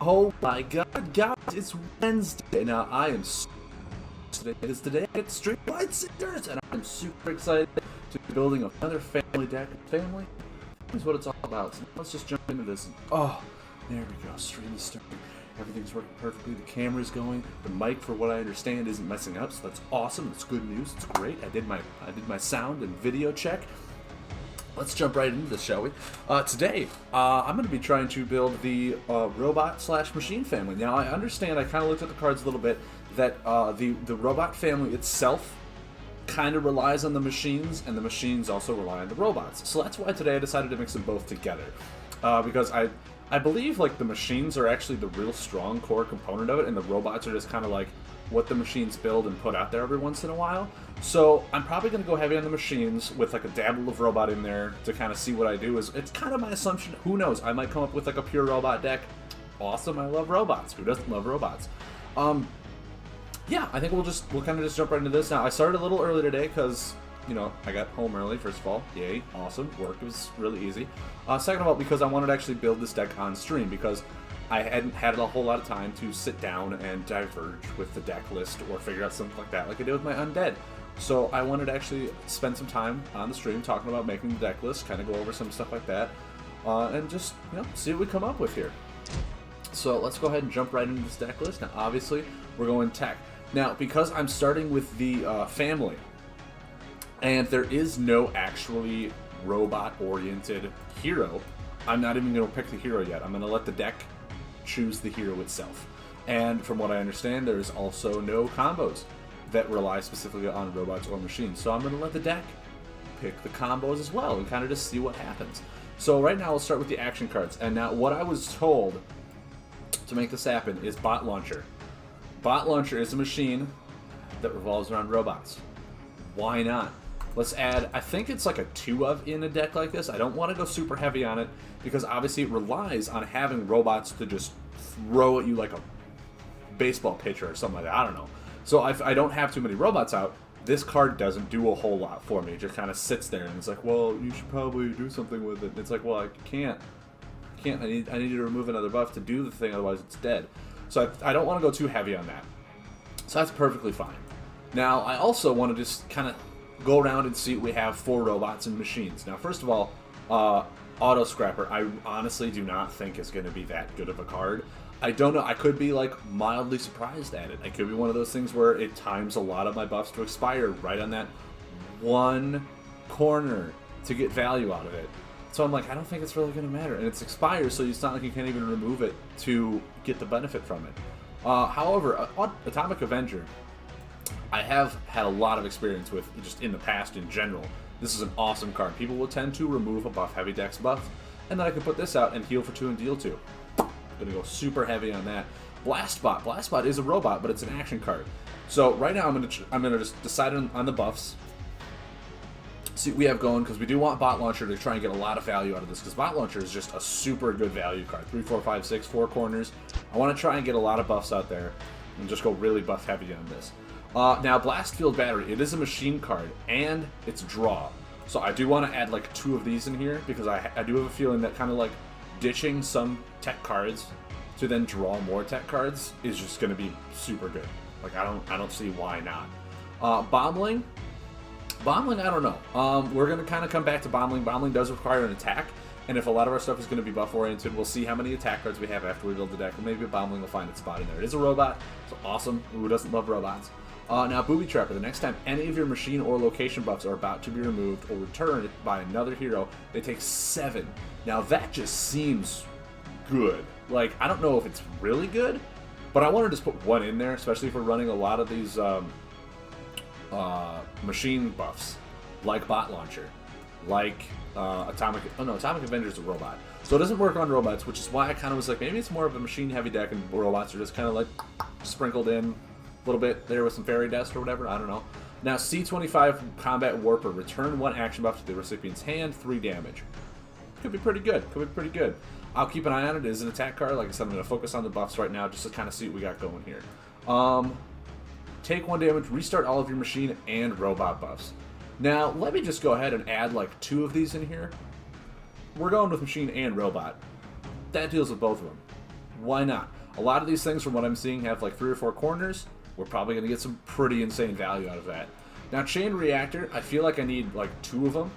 Oh my god, guys, it's Wednesday. Now, I am today at Streetlight Sisters, and I'm super excited to be building another family deck. Family is what it's all about. So let's just jump into this. Oh, there we go. Stream is starting. Everything's working perfectly. The camera's going. The mic, for what I understand, isn't messing up, so that's awesome. That's good news. It's great. I did my sound and video check. Let's jump right into this, shall we? Today, I'm going to be trying to build the robot/machine family. Now, I understand, I kind of looked at the cards a little bit, that the robot family itself kind of relies on the machines, and the machines also rely on the robots. So that's why today I decided to mix them both together. Because I believe like the machines are actually the real strong core component of it, and the robots are just kind of like what the machines build and put out there every once in a while. So I'm probably going to go heavy on the machines with like a dabble of robot in there to kind of see what I do. It's kind of my assumption. Who knows? I might come up with like a pure robot deck. Awesome. I love robots. Who doesn't love robots? Yeah, I think we'll kind of just jump right into this. Now, I started a little early today because, you know, I got home early, first of all. Yay, awesome. Work was really easy. Second of all, because I wanted to actually build this deck on stream, because I hadn't had a whole lot of time to sit down and diverge with the deck list or figure out something like that like I did with my Undead. So I wanted to actually spend some time on the stream talking about making the deck list, kind of go over some stuff like that, and just, you know, see what we come up with here. So let's go ahead and jump right into this deck list. Now, obviously, we're going tech. Now, because I'm starting with the family, and there is no actually robot-oriented hero, I'm not even going to pick the hero yet. I'm going to let the deck choose the hero itself. And from what I understand, there's also no combos that rely specifically on robots or machines. So I'm going to let the deck pick the combos as well and kind of just see what happens. So right now, we'll start with the action cards. And now what I was told to make this happen is Bot Launcher. Bot Launcher is a machine that revolves around robots. Why not? Let's add, I think it's like a 2 of in a deck like this. I don't want to go super heavy on it because obviously it relies on having robots to just throw at you like a baseball pitcher or something like that. I don't know. So if I don't have too many robots out, this card doesn't do a whole lot for me. It just kind of sits there and it's like, well, you should probably do something with it. And it's like, well, I can't. I need you to remove another buff to do the thing, otherwise it's dead. So I don't want to go too heavy on that. So that's perfectly fine. Now, I also want to just kind of go around and see what we have for robots and machines. Now, first of all, Auto Scrapper, I honestly do not think is going to be that good of a card. I don't know. I could be, like, mildly surprised at it. It could be one of those things where it times a lot of my buffs to expire right on that one corner to get value out of it. So I'm like, I don't think it's really going to matter. And it's expired, so it's not like you can't even remove it to get the benefit from it. However, Atomic Avenger, I have had a lot of experience with just in the past in general. This is an awesome card. People will tend to remove a buff-heavy dex buff, and then I can put this out and heal for 2 and deal 2. I'm going to go super heavy on that. Blastbot. Blastbot is a robot, but it's an action card. So right now I'm going to just decide on the buffs. See what we have going, because we do want Bot Launcher to try and get a lot of value out of this, because Bot Launcher is just a super good value card. 3, 4, 5, 6, 4 corners. I want to try and get a lot of buffs out there and just go really buff heavy on this. Now, Blast Field Battery, it is a machine card, and it's draw. So I do want to add like 2 of these in here, because I do have a feeling that kind of like ditching some tech cards to then draw more tech cards is just going to be super good. Like, I don't see why not. Bombling, I don't know. We're going to kind of come back to Bombling. Bombling does require an attack, and if a lot of our stuff is going to be buff-oriented, we'll see how many attack cards we have after we build the deck, and maybe Bombling will find its spot in there. It is a robot, so awesome. Who doesn't love robots? Now, Booby Trapper, the next time any of your machine or location buffs are about to be removed or returned by another hero, they take 7. Now, that just seems good. Like, I don't know if it's really good, but I want to just put 1 in there, especially if we're running a lot of these machine buffs, like Bot Launcher, like Atomic Avenger is a robot. So it doesn't work on robots, which is why I kind of was like, maybe it's more of a machine-heavy deck, and robots are just kind of like sprinkled in a little bit there with some fairy dust or whatever, I don't know. Now, C25 Combat Warper, return 1 action buff to the recipient's hand, 3 damage. Could be pretty good, I'll keep an eye on it. It is an attack card. Like I said, I'm going to focus on the buffs right now just to kind of see what we got going here. Take 1 damage, restart all of your machine and robot buffs. Now, let me just go ahead and add like 2 of these in here. We're going with machine and robot. That deals with both of them. Why not? A lot of these things, from what I'm seeing, have like 3 or 4 corners. We're probably going to get some pretty insane value out of that. Now, Chain Reactor, I feel like I need like 2 of them,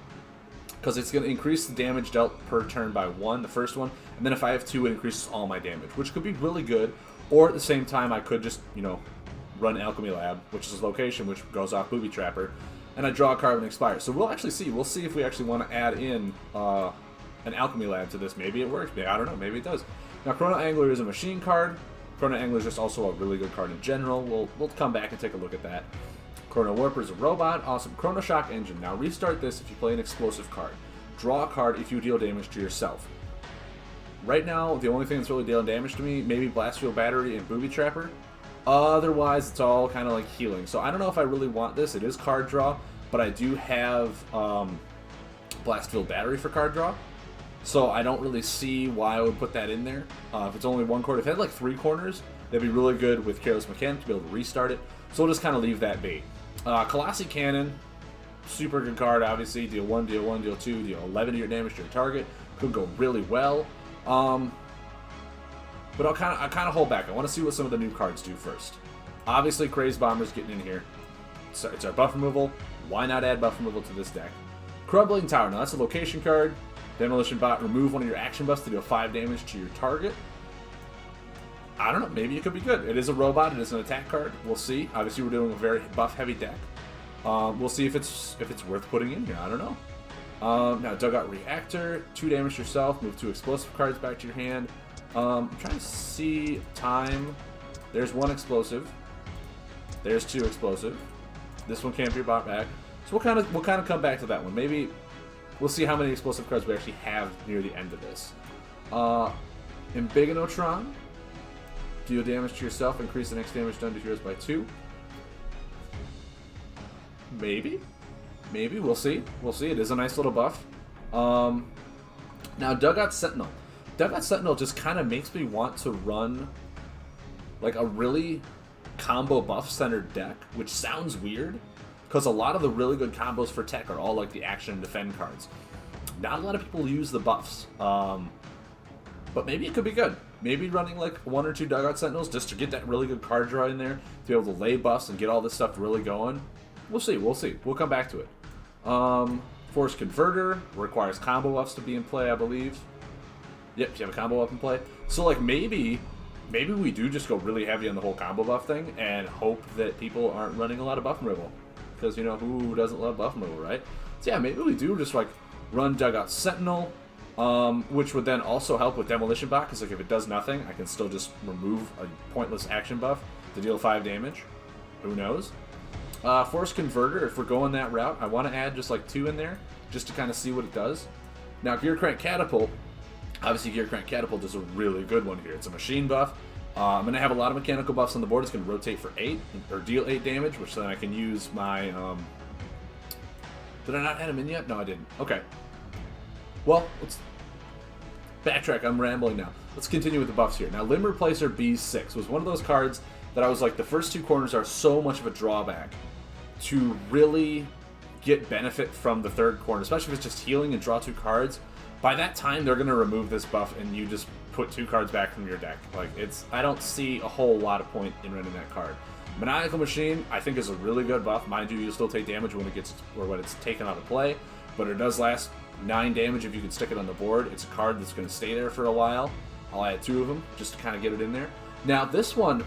because it's going to increase the damage dealt per turn by 1, the first one, and then if I have 2, it increases all my damage, which could be really good. Or at the same time, I could just, you know, run Alchemy Lab, which is a location which goes off Booby Trapper, and I draw a card when it expires. So we'll actually see. We'll see if we actually want to add in an Alchemy Lab to this. Maybe it works. Maybe, I don't know. Maybe it does. Now, Chrono Angler is a machine card. Chrono Angler is just also a really good card in general. We'll come back and take a look at that. Chrono Warper is a robot. Awesome. Chrono Shock Engine. Now, restart this if you play an explosive card. Draw a card if you deal damage to yourself. Right now, the only thing that's really dealing damage to me, maybe Blast Field Battery and Booby Trapper. Otherwise, it's all kind of like healing. So I don't know if I really want this. It is card draw, but I do have Blast Field Battery for card draw. So I don't really see why I would put that in there. If it's only 1 corner, if it had like 3 corners, that'd be really good with Careless Mechanic to be able to restart it. So we'll just kind of leave that be. Colossi Cannon, super good card, obviously. Deal 1, deal 1, deal 2, deal 11 of your damage to your target. Could go really well. But I kind of hold back. I want to see what some of the new cards do first. Obviously, Crazed Bomber's getting in here. So it's our buff removal. Why not add buff removal to this deck? Crumbling Tower. Now that's a location card. Demolition Bot. Remove one of your action buffs to deal 5 damage to your target. I don't know. Maybe it could be good. It is a robot. It is an attack card. We'll see. Obviously, we're doing a very buff-heavy deck. We'll see if it's worth putting in here. I don't know. Now, Dugout Reactor. 2 damage yourself. Move 2 explosive cards back to your hand. I'm trying to see time. There's 1 explosive. There's 2 explosive. This one can't be brought back. So we'll kind of come back to that one. Maybe we'll see how many explosive cards we actually have near the end of this. Ambigonotron. Deal damage to yourself. Increase the next damage done to heroes by 2. Maybe. Maybe. We'll see. We'll see. It is a nice little buff. Now, Dugout Sentinel. Dugout Sentinel just kind of makes me want to run like a really combo buff-centered deck, which sounds weird, because a lot of the really good combos for tech are all like the action and defend cards. Not a lot of people use the buffs, but maybe it could be good. Maybe running like 1 or 2 Dugout Sentinels just to get that really good card draw in there, to be able to lay buffs and get all this stuff really going. We'll see, we'll see. We'll come back to it. Force Converter requires combo buffs to be in play, I believe. Yep, you have a combo buff in play. So like maybe we do just go really heavy on the whole combo buff thing and hope that people aren't running a lot of buff removal. Because, you know, who doesn't love buff removal, right? So yeah, maybe we do just like run Dugout Sentinel, which would then also help with Demolition Bot, because like if it does nothing, I can still just remove a pointless action buff to deal 5 damage. Who knows? Force Converter, if we're going that route, I want to add just like 2 in there, just to kind of see what it does. Now, Gear Crank Catapult. Obviously, Gear Crank Catapult is a really good one here. It's a machine buff. I'm going to have a lot of mechanical buffs on the board. It's going to rotate for 8, or deal 8 damage, which then I can use my... Did I not add him in yet? No, I didn't. Okay. Well, let's backtrack. I'm rambling now. Let's continue with the buffs here. Now, Limb Replacer B6 was one of those cards that I was like, the first 2 corners are so much of a drawback to really get benefit from the 3rd corner, especially if it's just healing and draw 2 cards. By that time, they're going to remove this buff, and you just put 2 cards back from your deck. Like, I don't see a whole lot of point in running that card. Maniacal Machine, I think, is a really good buff. Mind you, you'll still take damage when it's taken out of play, but it does last 9 damage if you can stick it on the board. It's a card that's going to stay there for a while. I'll add 2 of them just to kind of get it in there. Now, this one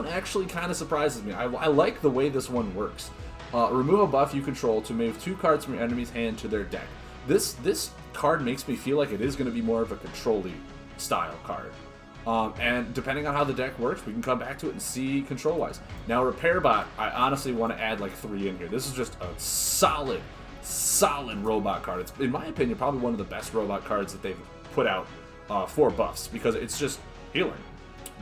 actually kind of surprises me. I like the way this one works. Remove a buff you control to move 2 cards from your enemy's hand to their deck. This card makes me feel like it is going to be more of a control-y style card. And depending on how the deck works, we can come back to it and see control-wise. Now, Repair Bot, I honestly want to add like 3 in here. This is just a solid robot card. It's, in my opinion, probably one of the best robot cards that they've put out for buffs, because it's just healing.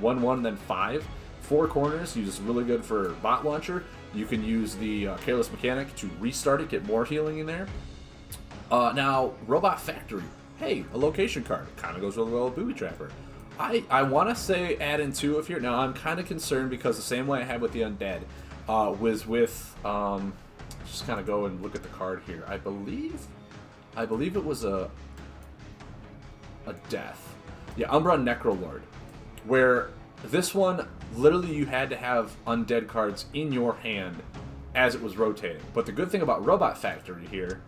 1/1, then 5. 4 corners, uses really good for Bot Launcher. You can use the Careless Mechanic to restart it, get more healing in there. Now, Robot Factory. Hey, a location card. Kind of goes really well with Booby Trapper. I want to say add in 2 of here. Now, I'm kind of concerned because the same way I had with the Undead was with... just kind of go and look at the card here. I believe it was a death. Yeah, Umbra Necrolord. where this one, literally you had to have undead cards in your hand as it was rotating. But the good thing about Robot Factory here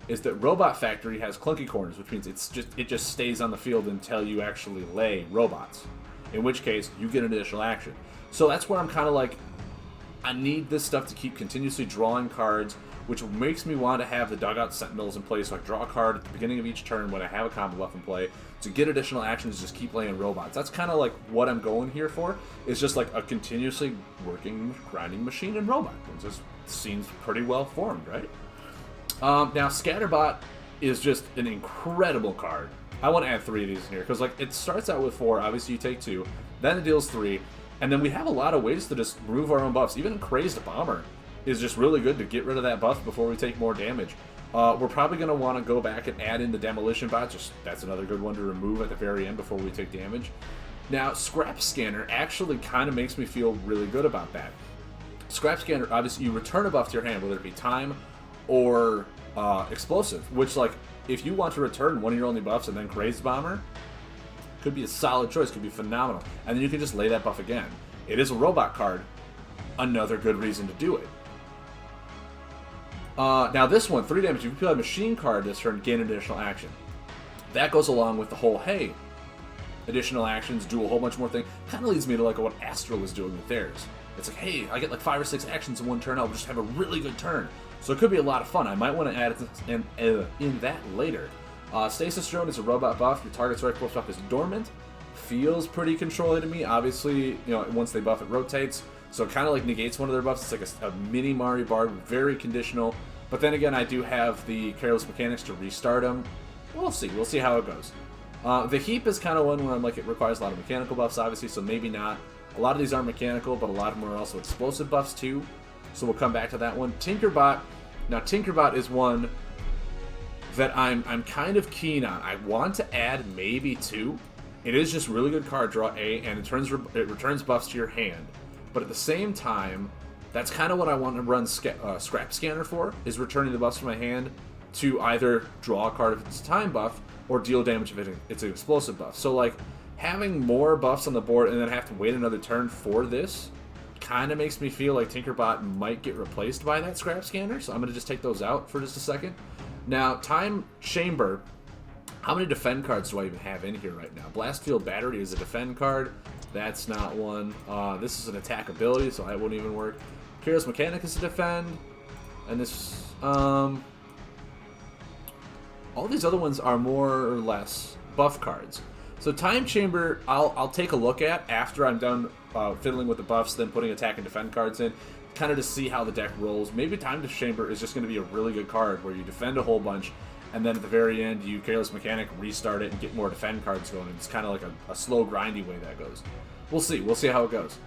is that Robot Factory has clunky corners, which means it just stays on the field until you actually lay robots, in which case you get an additional action. So that's where I'm kind of like, I need this stuff to keep continuously drawing cards, which makes me want to have the Dugout Sentinels in play, so I draw a card at the beginning of each turn when I have a combo buff in play to get additional actions, just keep laying robots. That's kind of like what I'm going here for. It's just like a continuously working, grinding machine in robot. It just seems pretty well formed, right? Now, Scatterbot is just an incredible card. I want to add 3 of these in here, because like it starts out with 4, obviously you take 2, then it deals 3, and then we have a lot of ways to just remove our own buffs. Even Crazed Bomber is just really good to get rid of that buff before we take more damage. We're probably going to want to go back and add in the Demolition Bot. That's another good one to remove at the very end before we take damage. Now, Scrap Scanner actually kind of makes me feel really good about that. Scrap Scanner, obviously, you return a buff to your hand, whether it be Time or Explosive, which, like, if you want to return one of your only buffs and then Crazed Bomber, could be a solid choice, could be phenomenal. And then you can just lay that buff again. It is a robot card, another good reason to do it. Now this one, 3 damage, you can play a machine card this turn, gain additional action. That goes along with the whole, hey, additional actions, do a whole bunch more things. Kind of leads me to like what Astro was doing with theirs. It's like, hey, I get like 5 or 6 actions in one turn, I'll just have a really good turn. So it could be a lot of fun. I might want to add it in that later. Stasis Drone is a robot buff. Your target's right buff is dormant. Feels pretty controlling to me. Obviously, you know, once they buff, it rotates. So it kind of like negates one of their buffs. It's like a mini Mario Bard, very conditional. But then again, I do have the Careless Mechanics to restart them. We'll see. We'll see how it goes. The Heap is kind of one where I'm like, it requires a lot of mechanical buffs, obviously, so maybe not. A lot of these aren't mechanical, but a lot of them are also explosive buffs too. So we'll come back to that one. Tinkerbot. Now, Tinkerbot is one that I'm kind of keen on. I want to add maybe 2. It is just really good card draw, A, and it returns buffs to your hand. But at the same time, that's kind of what I want to run Scrap Scanner for, is returning the buffs from my hand to either draw a card if it's a time buff, or deal damage if it's an explosive buff. So, like, having more buffs on the board and then have to wait another turn for this kind of makes me feel like Tinkerbot might get replaced by that Scrap Scanner, so I'm going to just take those out for just a second. Now, Time Chamber, how many defend cards do I even have in here right now? Blastfield Battery is a defend card. That's not one. This is an attack ability, so that wouldn't even work. Careless Mechanic is a defend. And this, all these other ones are more or less buff cards. So Time Chamber, I'll take a look at after I'm done fiddling with the buffs, then putting attack and defend cards in, kind of to see how the deck rolls. Maybe Time Chamber is just going to be a really good card where you defend a whole bunch, and then at the very end, you Careless Mechanic, restart it, and get more defend cards going. It's kind of like a slow, grindy way that goes. We'll see. We'll see how it goes.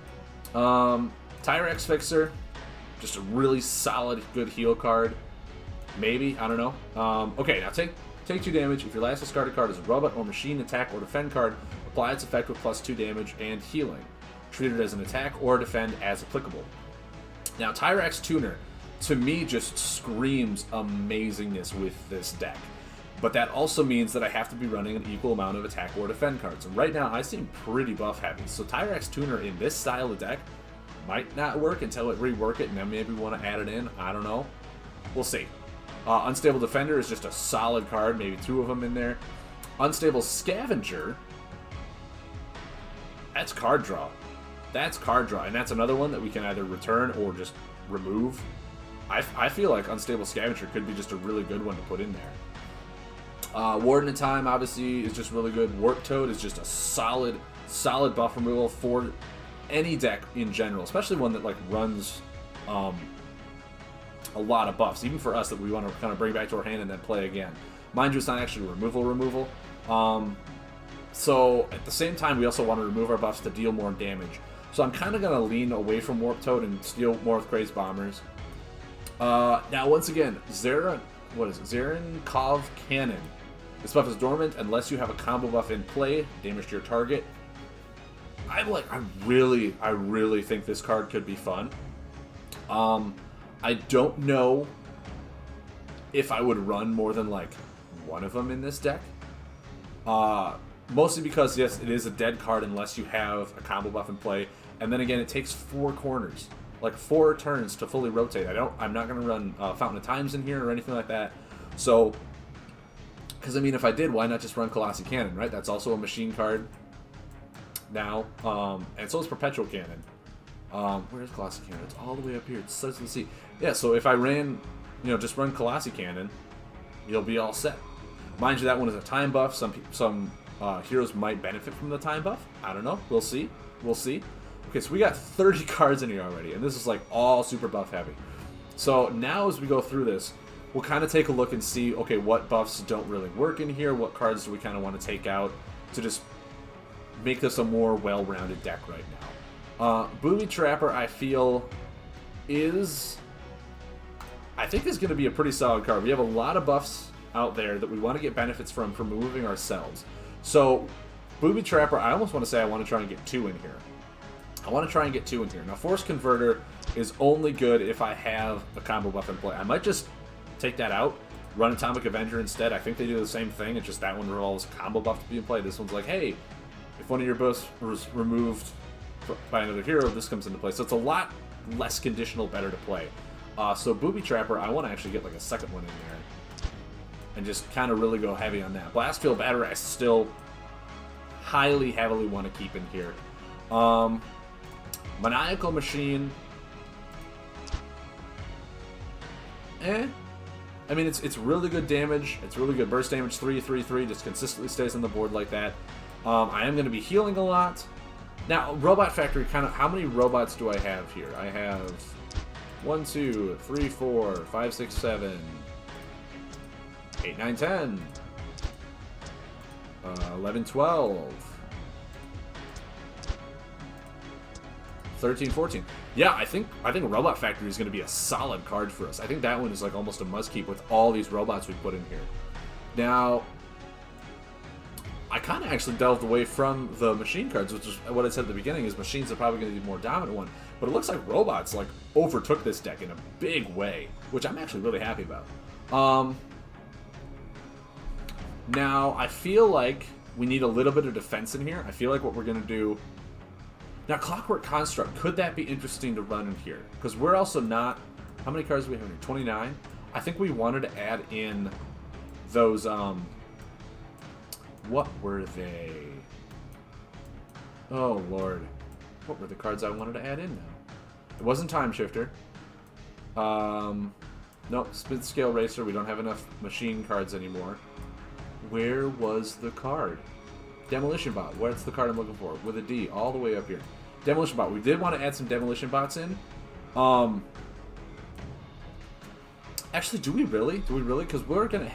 Tyrax Fixer, just a really solid, good heal card. Maybe. I don't know. Okay, now take 2 damage. If your last discarded card is a robot or machine attack or defend card, apply its effect with +2 damage and healing. Treat it as an attack or defend as applicable. Now, Tyrax Tuner, to me, just screams amazingness with this deck. But that also means that I have to be running an equal amount of attack or defend cards. And right now, I seem pretty buff heavy. So Tyrax Tuner in this style of deck might not work until it rework it, and then maybe we want to add it in. I don't know. We'll see. Unstable Defender is just a solid card, maybe 2 of them in there. Unstable Scavenger, that's card draw. That's card draw, and that's another one that we can either return or just remove. I feel like Unstable Scavenger could be just a really good one to put in there. Warden of Time, obviously, is just really good. Warp Toad is just a solid buff removal for any deck in general, especially one that like runs a lot of buffs, even for us that we want to kind of bring back to our hand and then play again. Mind you, it's not actually removal. So at the same time, we also want to remove our buffs to deal more damage. So I'm kind of going to lean away from Warp Toad and steal more with Crazed Bombers. Now, once again, Zarenkov Cannon. This buff is dormant unless you have a combo buff in play, damage to your target. I really think this card could be fun. I don't know if I would run more than like one of them in this deck. Mostly because, yes, it is a dead card unless you have a combo buff in play. And then again, it takes 4 corners, like 4 turns to fully rotate. I'm not going to run Fountain of Times in here or anything like that. So, because I mean, if I did, why not just run Colossi Cannon, right? That's also a machine card now. And so is Perpetual Cannon. Where's Colossi Cannon? It's all the way up here. It starts to see. Yeah, so if I ran, just run Colossi Cannon, you'll be all set. Mind you, that one is a time buff. Some heroes might benefit from the time buff. I don't know. We'll see. We'll see. Okay, so we got 30 cards in here already, and this is like all super buff heavy. So now as we go through this, we'll kind of take a look and see, okay, what buffs don't really work in here, what cards do we kind of want to take out to just make this a more well-rounded deck right now. Booby Trapper, I feel, is going to be a pretty solid card. We have a lot of buffs out there that we want to get benefits from removing ourselves. So, Booby Trapper, I almost want to say I want to try and get 2 in here. Now, Force Converter is only good if I have a combo buff in play. I might just take that out, run Atomic Avenger instead. I think they do the same thing. It's just that one involves a combo buff to be in play. This one's like, hey, if one of your buffs was removed by another hero, this comes into play. So it's a lot less conditional, better to play. So Booby Trapper, I want to actually get like a second one in there and just kind of really go heavy on that. Blastfield Battery, I still heavily want to keep in here. Maniacal Machine, I mean, it's really good damage. It's really good burst damage. 3/3/3 just consistently stays on the board like that. I am going to be healing a lot. Now, Robot Factory, kind of, how many robots do I have here? I have 1, 2, 3, 4, 5, 6, 7, 8, 9, 10, 11, 12, 13, 14. Yeah, I think Robot Factory is going to be a solid card for us. I think that one is like almost a must-keep with all these robots we put in here. Now, I kind of actually delved away from the machine cards, which is what I said at the beginning, is machines are probably going to be the more dominant one. But it looks like robots like overtook this deck in a big way, which I'm actually really happy about. Now, I feel like we need a little bit of defense in here. I feel like what we're going to do... Now, Clockwork Construct, could that be interesting to run in here? Because we're also not... How many cards do we have in here? 29? I think we wanted to add in those... What were they? Oh, Lord. What were the cards I wanted to add in now? It wasn't Time Shifter. Nope, Spin Scale Racer. We don't have enough machine cards anymore. Where was the card? Demolition Bot. What's the card I'm looking for? With a D, all the way up here. Demolition Bot. We did want to add some Demolition Bots in. Actually, do we really? Do we really? Because we're going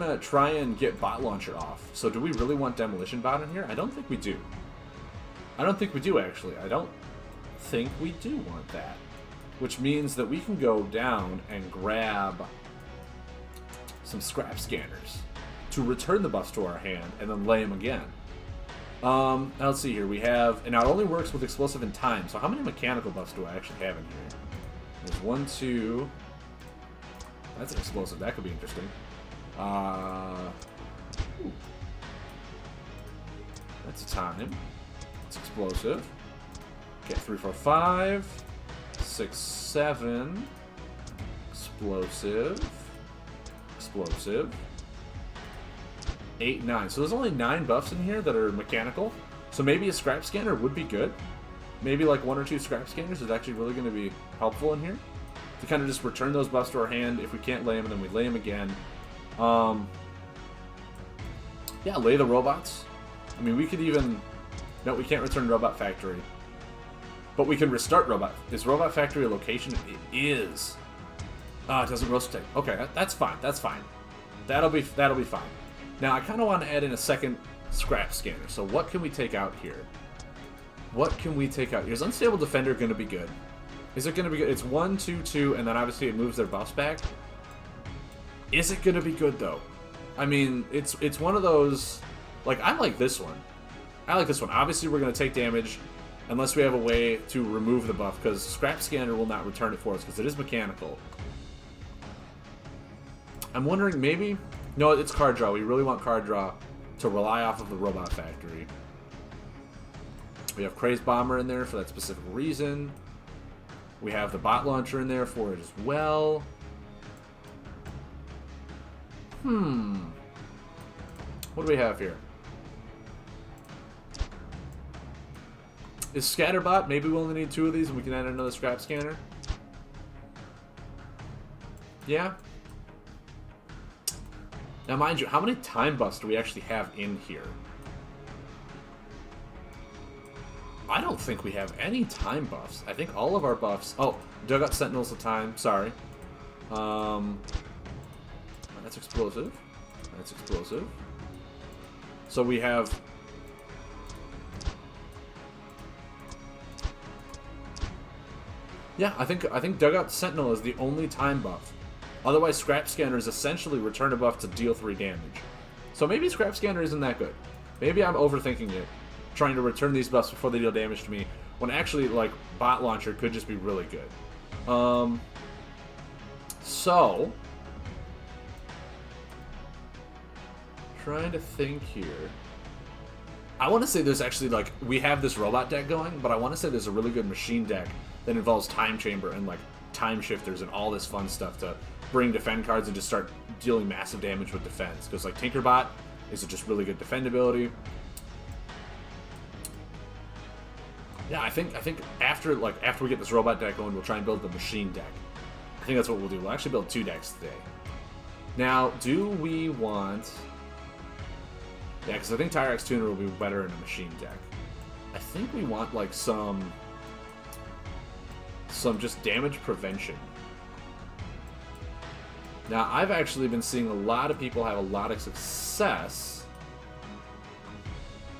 to try and get Bot Launcher off. So do we really want Demolition Bot in here? I don't think we do. I don't think we do, actually. I don't think we do want that. Which means that we can go down and grab some Scrap Scanners to return the buffs to our hand and then lay them again. Now let's see here. We have... And now it only works with Explosive and Time. So how many mechanical buffs do I actually have in here? There's 1, 2... That's an Explosive. That could be interesting. That's Time. It's Explosive. Okay, 3, 4, 5, 6, 7. Explosive. Explosive. 8, 9. So there's only 9 buffs in here that are mechanical. So maybe a Scrap Scanner would be good. Maybe like 1 or 2 Scrap Scanners is actually really going to be helpful in here. To kind of just return those buffs to our hand. If we can't lay them, and then we lay them again. Yeah, lay the robots. I mean, we could even... No, we can't return Robot Factory. But we can restart Robot... Is Robot Factory a location? It is. Ah, it doesn't rotate. Okay, that's fine. That's fine. That'll be fine. Now, I kind of want to add in a second Scrap Scanner. So what can we take out here? What can we take out here? Is Unstable Defender going to be good? Is it going to be good? It's 1, 2, 2, and then obviously it moves their buffs back. Is it going to be good, though? I mean, it's one of those... Like, I like this one. I like this one. Obviously, we're going to take damage unless we have a way to remove the buff, because Scrap Scanner will not return it for us, because it is mechanical. I'm wondering, maybe... No, it's card draw. We really want card draw. to rely off of the Robot Factory. We have Crazed Bomber in there for that specific reason. We have the bot launcher in there for it as well. What do we have here? Is Scatter Bot? Maybe we only need 2 of these and we can add another scrap scanner. Yeah. Now, mind you, how many time buffs do we actually have in here? I don't think we have any time buffs. I think all of our buffs... Oh, Dugout Sentinel's the time. Sorry. That's explosive. That's explosive. So we have... Yeah, I think Dugout Sentinel is the only time buff. Otherwise, Scrap Scanner is essentially return a buff to deal 3 damage. So maybe Scrap Scanner isn't that good. Maybe I'm overthinking it, trying to return these buffs before they deal damage to me, when actually, like, Bot Launcher could just be really good. So... trying to think here. I want to say there's actually, like, we have this robot deck going, but I want to say there's a really good machine deck that involves Time Chamber and, like, Time Shifters and all this fun stuff to bring defend cards and just start dealing massive damage with defense. Because, like, Tinkerbot is just really good defendability. Yeah, I think after we get this robot deck going, we'll try and build the machine deck. I think that's what we'll do. We'll actually build 2 decks today. Now, do we want... Yeah, because I think Tyrax Tuner will be better in a machine deck. I think we want, like, some just damage prevention. Now, I've actually been seeing a lot of people have a lot of success.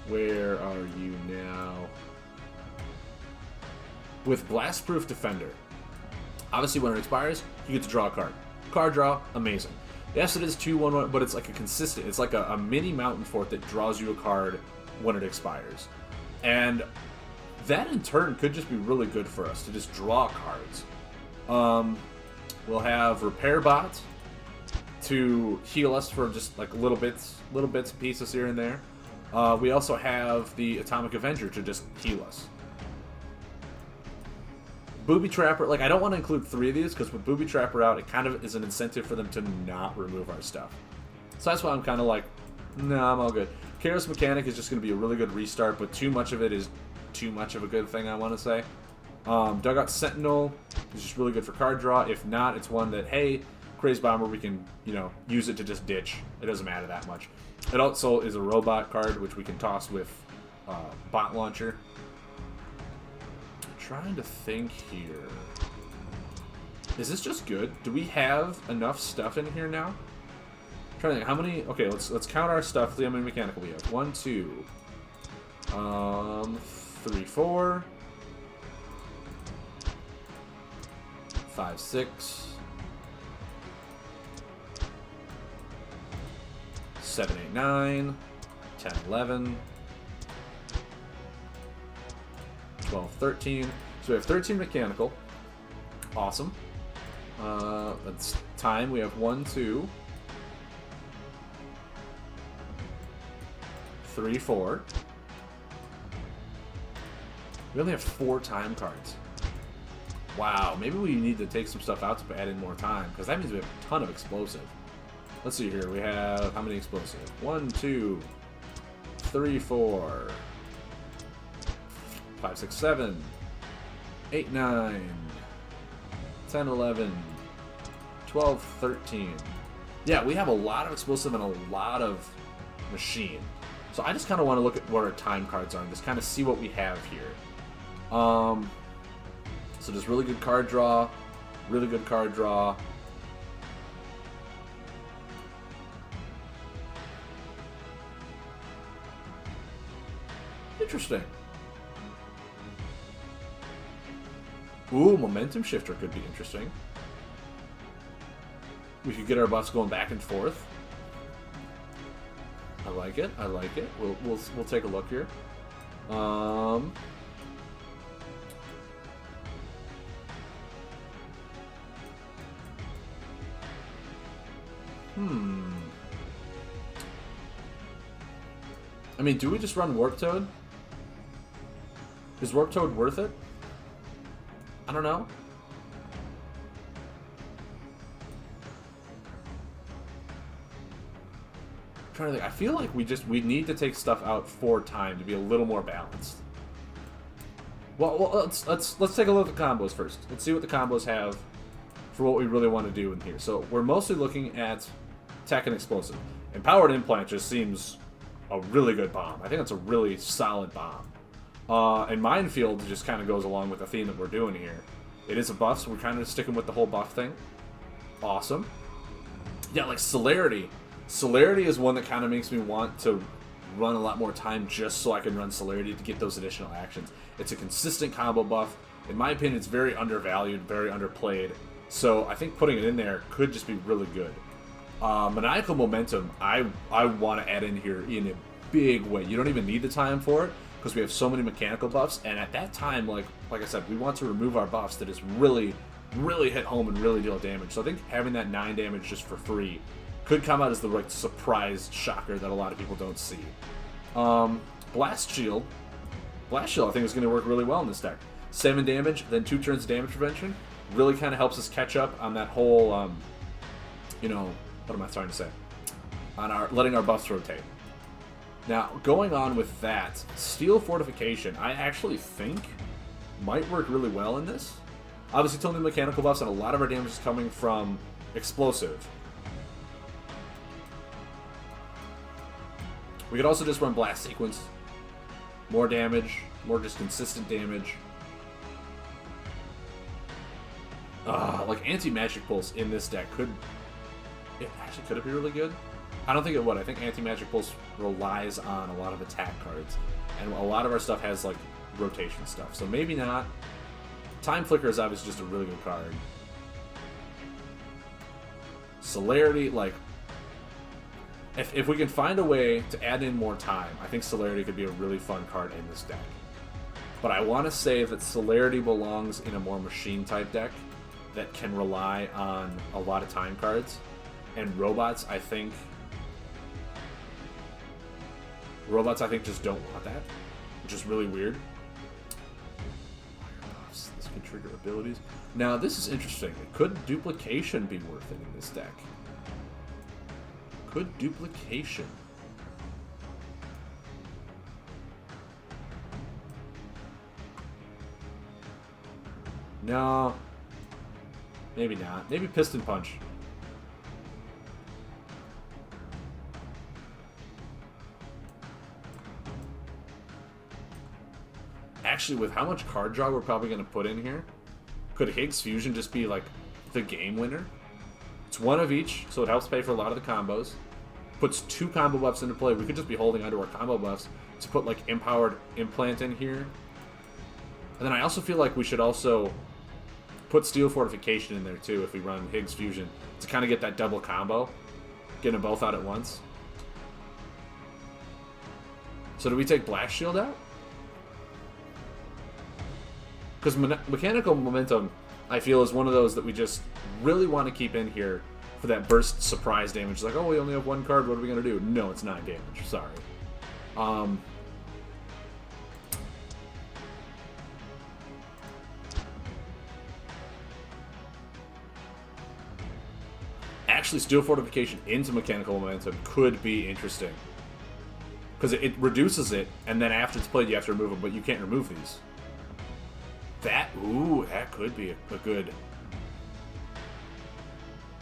Where are you now? With Blastproof Defender. Obviously, when it expires, you get to draw a card. Card draw, amazing. Yes, it is 2/1/1, but it's like a consistent. It's like a mini Mountain Fort that draws you a card when it expires. And that, in turn, could just be really good for us to just draw cards. We'll have Repair Bot to heal us for just like little bits and pieces here and there. We also have the Atomic Avenger to just heal us. Booby Trapper, like, I don't want to include 3 of these, because with Booby Trapper out, it kind of is an incentive for them to not remove our stuff. So that's why I'm kind of like, nah, I'm all good. Careless Mechanic is just going to be a really good restart, but too much of it is too much of a good thing, I want to say. Dugout Sentinel is just really good for card draw. If not, it's one that, hey, Crazed Bomber, we can, you know, use it to just ditch. It doesn't matter that much. It also is a robot card, which we can toss with Bot Launcher. Trying to think here. Is this just good? Do we have enough stuff in here now? I'm trying to think how many. Okay, let's count our stuff. See how many mechanical we have. 1, 2, 3, 4, 5, 6, 7, 8, 9, 10, 11. 12, 13. So we have 13 mechanical. Awesome. That's time. We have 1, 2, 3, 4. We only have 4 time cards. Wow. Maybe we need to take some stuff out to add in more time, because that means we have a ton of explosive. Let's see here. We have how many explosive? 1, 2, 3, 4. 5, 6, 7, 8, 9, 10, 11, 12, 13. Yeah, we have a lot of explosive and a lot of machine. So I just kind of want to look at what our time cards are and just kind of see what we have here. So just really good card draw, really good card draw. Interesting. Ooh, Momentum Shifter could be interesting. We could get our buffs going back and forth. I like it. I like it. We'll take a look here. I mean, do we just run Warp Toad? Is Warp Toad worth it? I don't know. I'm trying to think. I feel like we need to take stuff out for time to be a little more balanced. Well, let's take a look at the combos first. Let's see what the combos have for what we really want to do in here. So we're mostly looking at tech and explosive. Empowered Implant just seems a really good bomb. I think it's a really solid bomb. And Minefield just kind of goes along with the theme that we're doing here. It is a buff, so we're kind of sticking with the whole buff thing. Awesome. Yeah, like Celerity. Celerity is one that kind of makes me want to run a lot more time just so I can run Celerity to get those additional actions. It's a consistent combo buff. In my opinion, it's very undervalued, very underplayed. So I think putting it in there could just be really good. Maniacal Momentum, I want to add in here in a big way. You don't even need the time for it because we have so many mechanical buffs. And at that time, like I said, we want to remove our buffs that just really hit home and really deal damage. So I think having that 9 damage just for free could come out as the like surprise shocker that a lot of people don't see. Blast Shield. Blast Shield I think is going to work really well in this deck. 7 damage, then 2 turns of damage prevention. Really kind of helps us catch up on that whole, you know, what am I trying to say? On our letting our buffs rotate. Now, going on with that, Steel Fortification, I actually think might work really well in this. Obviously, totally mechanical buffs, and a lot of our damage is coming from explosive. We could also just run Blast Sequence. More damage, more just consistent damage. Like Anti-Magic Pulse in this deck could it be really good? I don't think it would. I think Anti-Magic Pulse relies on a lot of attack cards, and a lot of our stuff has like rotation stuff, so maybe not. Time Flicker is obviously just a really good card. Celerity, like, if we can find a way to add in more time, I think Celerity could be a really fun card in this deck. But I want to say that Celerity belongs in a more machine-type deck that can rely on a lot of time cards. And robots, I think just don't want that, which is really weird. This can trigger abilities. Now, this is interesting. Could Duplication be worth it in this deck? Could Duplication? No. Maybe not. Maybe Piston Punch. Actually, with how much card draw we're probably going to put in here, could Higz Fusion just be like the game winner? It's one of each, so it helps pay for a lot of the combos. Puts 2 combo buffs into play. We could just be holding onto our combo buffs to put like Empowered Implant in here. And then I also feel like we should also put Steel Fortification in there too if we run Higz Fusion to kind of get that double combo, getting them both out at once. So do we take Blast Shield out? Because Mechanical Momentum, I feel, is one of those that we just really want to keep in here for that burst surprise damage. It's like, oh, we only have 1 card, what are we going to do? No, it's 9 damage, sorry. Actually, Steel Fortification into Mechanical Momentum could be interesting. Because it reduces it, and then after it's played, you have to remove them, but you can't remove these. That could be a good...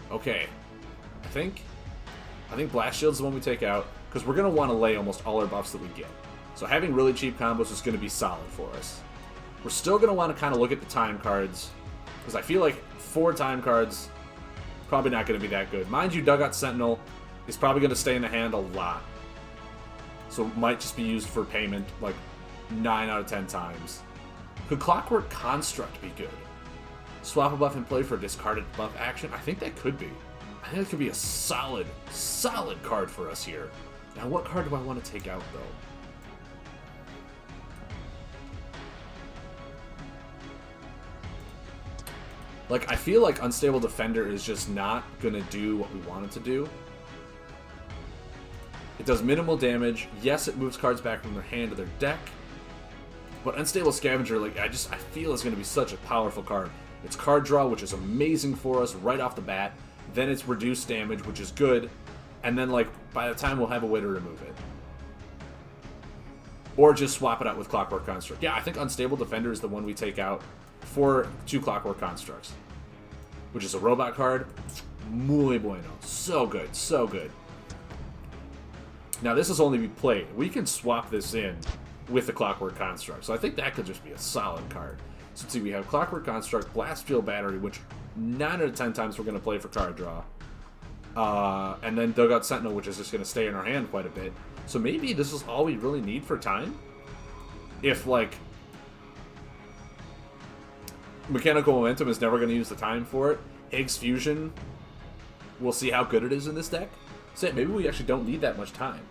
Okay. I think Blast Shield's the one we take out, because we're going to want to lay almost all our buffs that we get. So having really cheap combos is going to be solid for us. We're still going to want to kind of look at the time cards, because I feel like 4 time cards, probably not going to be that good. Mind you, Dugout Sentinel is probably going to stay in the hand a lot. So it might just be used for payment like 9 out of 10 times. Could Clockwork Construct be good? Swap a buff and play for a discarded buff action? I think that could be. I think that could be a solid card for us here. Now, what card do I want to take out, though? Like, I feel like Unstable Defender is just not going to do what we want it to do. It does minimal damage. Yes, it moves cards back from their hand to their deck. But Unstable Scavenger, like, I feel it's going to be such a powerful card. It's card draw, which is amazing for us right off the bat. Then it's reduced damage, which is good. And then, like, by the time we'll have a way to remove it. Or just swap it out with Clockwork Construct. Yeah, I think Unstable Defender is the one we take out for 2 Clockwork Constructs. Which is a robot card. Muy bueno. So good, so good. Now, this is only be played. We can swap this in with the Clockwork Construct. So I think that could just be a solid card. So let's see, we have Clockwork Construct, Blast Field Battery, which 9 out of 10 times we're going to play for card draw. And then Dugout Sentinel, which is just going to stay in our hand quite a bit. So maybe this is all we really need for time? If, like, Mechanical Momentum is never going to use the time for it. Higz Fusion, we'll see how good it is in this deck. So maybe we actually don't need that much time.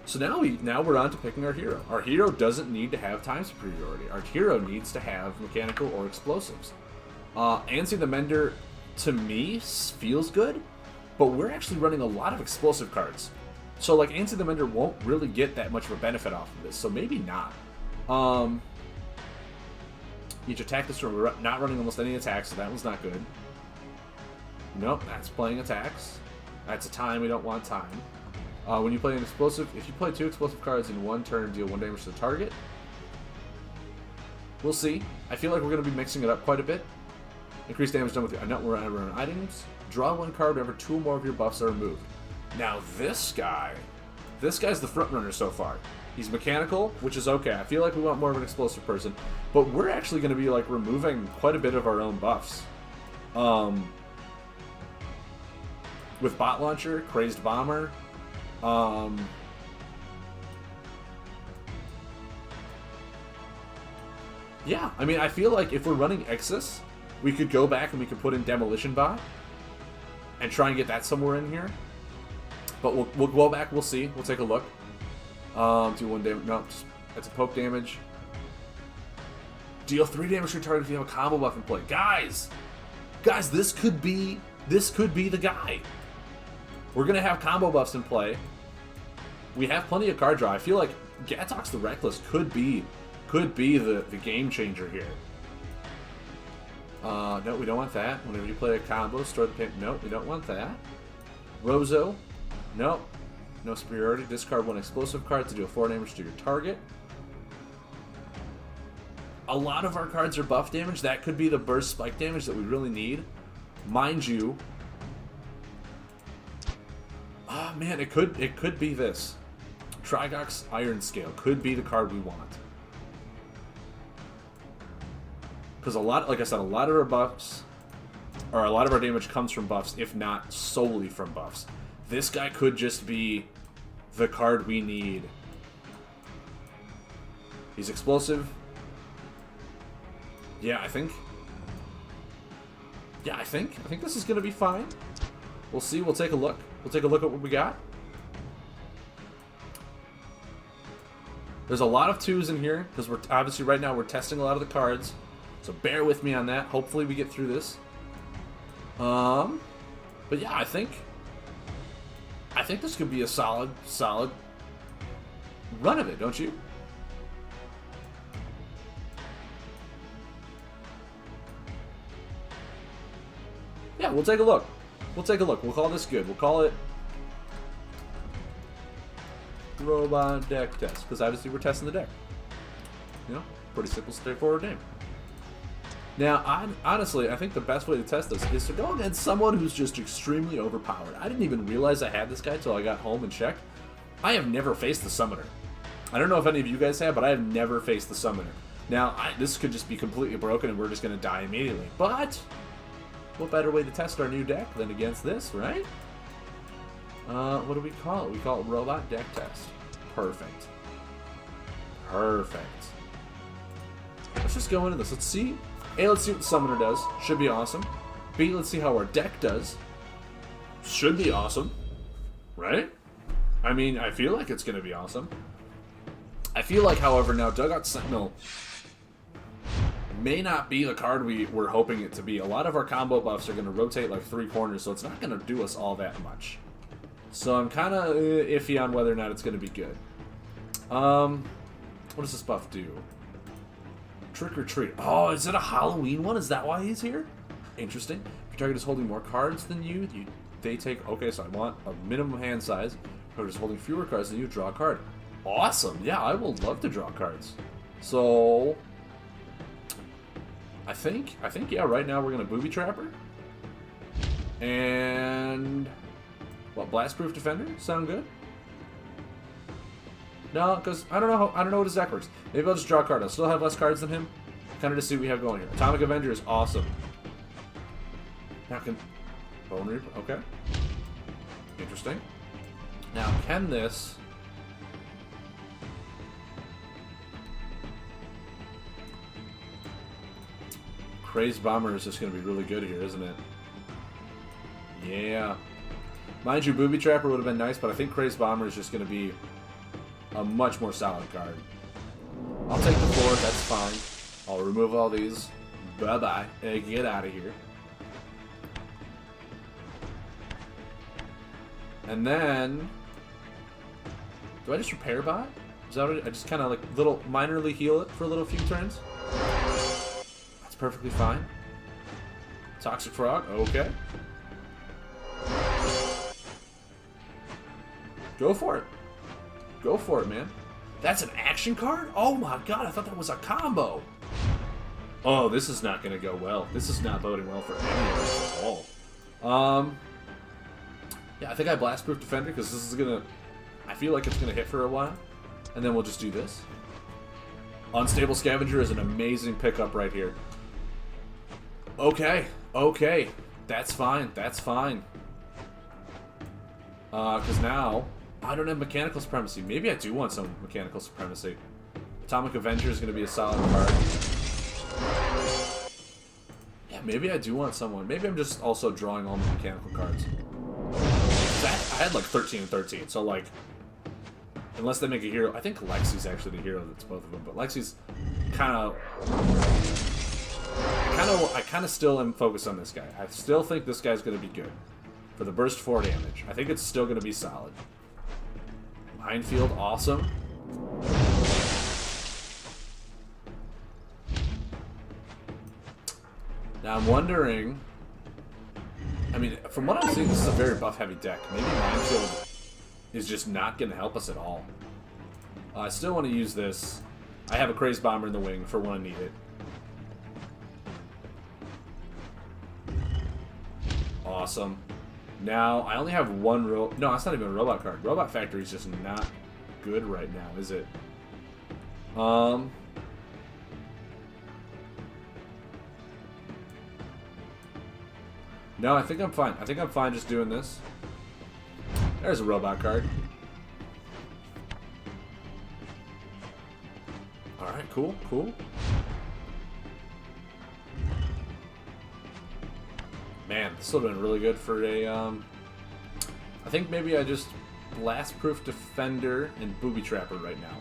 So now we're on to picking our hero. Our hero doesn't need to have time superiority. Our hero needs to have mechanical or explosives. Ansi the Mender, to me, feels good, but we're actually running a lot of explosive cards. So, like, Ansi the Mender won't really get that much of a benefit off of this, so maybe not. Each attack this turn, we're not running almost any attacks, so that one's not good. Nope, that's playing attacks. That's a time, we don't want time. When you play an explosive, if you play 2 explosive cards in 1 turn, deal 1 damage to the target. We'll see. I feel like we're going to be mixing it up quite a bit. Increased damage done with your run items. Draw 1 card whenever 2 or more of your buffs are removed. Now this guy's the front runner so far. He's mechanical, which is okay. I feel like we want more of an explosive person, but we're actually going to be, like, removing quite a bit of our own buffs. With Bot Launcher, Crazed Bomber, yeah, I mean, I feel like if we're running Exus, we could go back and we could put in Demolition Bot and try and get that somewhere in here. But we'll go back, we'll see, we'll take a look. Do 1 damage, no, that's a poke damage. Deal 3 damage to your target if you have a combo buff in play. Guys, this could be the guy. We're gonna have combo buffs in play. We have plenty of card draw. I feel like Gatox the Reckless could be the game changer here. No, we don't want that. Whenever you play a combo, store the pin. No, we don't want that. Rozo, no. No superiority. Discard 1 explosive card to deal 4 damage to your target. A lot of our cards are buff damage. That could be the burst spike damage that we really need. Mind you, man, it could be this. Trigox Iron Scale could be the card we want. Because like I said, a lot of our buffs, or a lot of our damage comes from buffs, if not solely from buffs. This guy could just be the card we need. He's explosive. Yeah, I think this is going to be fine. We'll see. We'll take a look. We'll take a look at what we got. There's a lot of 2s in here, because we're obviously right now we're testing a lot of the cards. So bear with me on that. Hopefully we get through this. But yeah, I think this could be a solid run of it, don't you? Yeah, we'll take a look. We'll take a look. We'll call this good. We'll call it Robot Deck Test, because obviously we're testing the deck. You know, pretty simple, straightforward name. Now, honestly, I think the best way to test this is to go against someone who's just extremely overpowered. I didn't even realize I had this guy until I got home and checked. I have never faced the Summoner. I don't know if any of you guys have, but I have never faced the Summoner. Now, this could just be completely broken and we're just going to die immediately. But what better way to test our new deck than against this, right? What do we call it? We call it Robot Deck Test. Perfect. Perfect. Let's just go into this. Let's see. A, let's see what the Summoner does. Should be awesome. B, let's see how our deck does. Should be awesome. Right? I mean, I feel like it's going to be awesome. I feel like, however, now Dugout Sentinel may not be the card we're hoping it to be. A lot of our combo buffs are going to rotate like 3 corners, so it's not going to do us all that much. So I'm kind of iffy on whether or not it's going to be good. What does this buff do? Trick or treat. Oh, is it a Halloween one? Is that why he's here? Interesting. If your target is holding more cards than you, they take... Okay, so I want a minimum hand size. If your target is holding fewer cards than you, draw a card. Awesome. Yeah, I will love to draw cards. So... I think, yeah, right now we're going to booby trap her. And... What, Blastproof Defender? Sound good? No, because I don't know what his deck works. Maybe I'll just draw a card. I'll still have less cards than him. Kind of to see what we have going here. Atomic Avenger is awesome. Now can... Bone Reaper, okay. Interesting. Now, can this... Crazed Bomber is just going to be really good here, isn't it? Yeah. Mind you, Booby Trapper would have been nice, but I think Crazed Bomber is just going to be a much more solid card. I'll take the 4, that's fine. I'll remove all these. Bye-bye. Hey, get out of here. And then... Do I just repair bot? Is that what I just kind of like little minorly heal it for a little few turns? That's perfectly fine. Toxic Frog, okay. Go for it. Go for it, man. That's an action card? Oh my god, I thought that was a combo. Oh, this is not going to go well. This is not boding well for any of us at all. Yeah, I think I Blastproof Defender because this is going to... I feel like it's going to hit for a while. And then we'll just do this. Unstable Scavenger is an amazing pickup right here. Okay. Okay. That's fine. That's fine. Because now... I don't have Mechanical Supremacy. Maybe I do want some Mechanical Supremacy. Atomic Avenger is going to be a solid card. Yeah, maybe I do want someone. Maybe I'm just also drawing all my mechanical cards. I had like 13 and 13, so like... Unless they make a hero... I think Lexi's actually the hero that's both of them, but Lexi's kind of... I kind of still am focused on this guy. I still think this guy's going to be good. For the burst 4 damage. I think it's still going to be solid. Minefield, awesome. Now I'm wondering... I mean, from what I'm seeing, this is a very buff-heavy deck. Maybe Minefield is just not going to help us at all. I still want to use this. I have a Crazed Bomber in the wing for when I need it. Awesome. Now, I only have one No, that's not even a robot card. Robot Factory is just not good right now, is it? No, I think I'm fine. I think I'm fine just doing this. There's a robot card. Alright, cool, cool. Man, this would have been really good for a, I think maybe I just Blastproof Defender and Booby Trapper right now.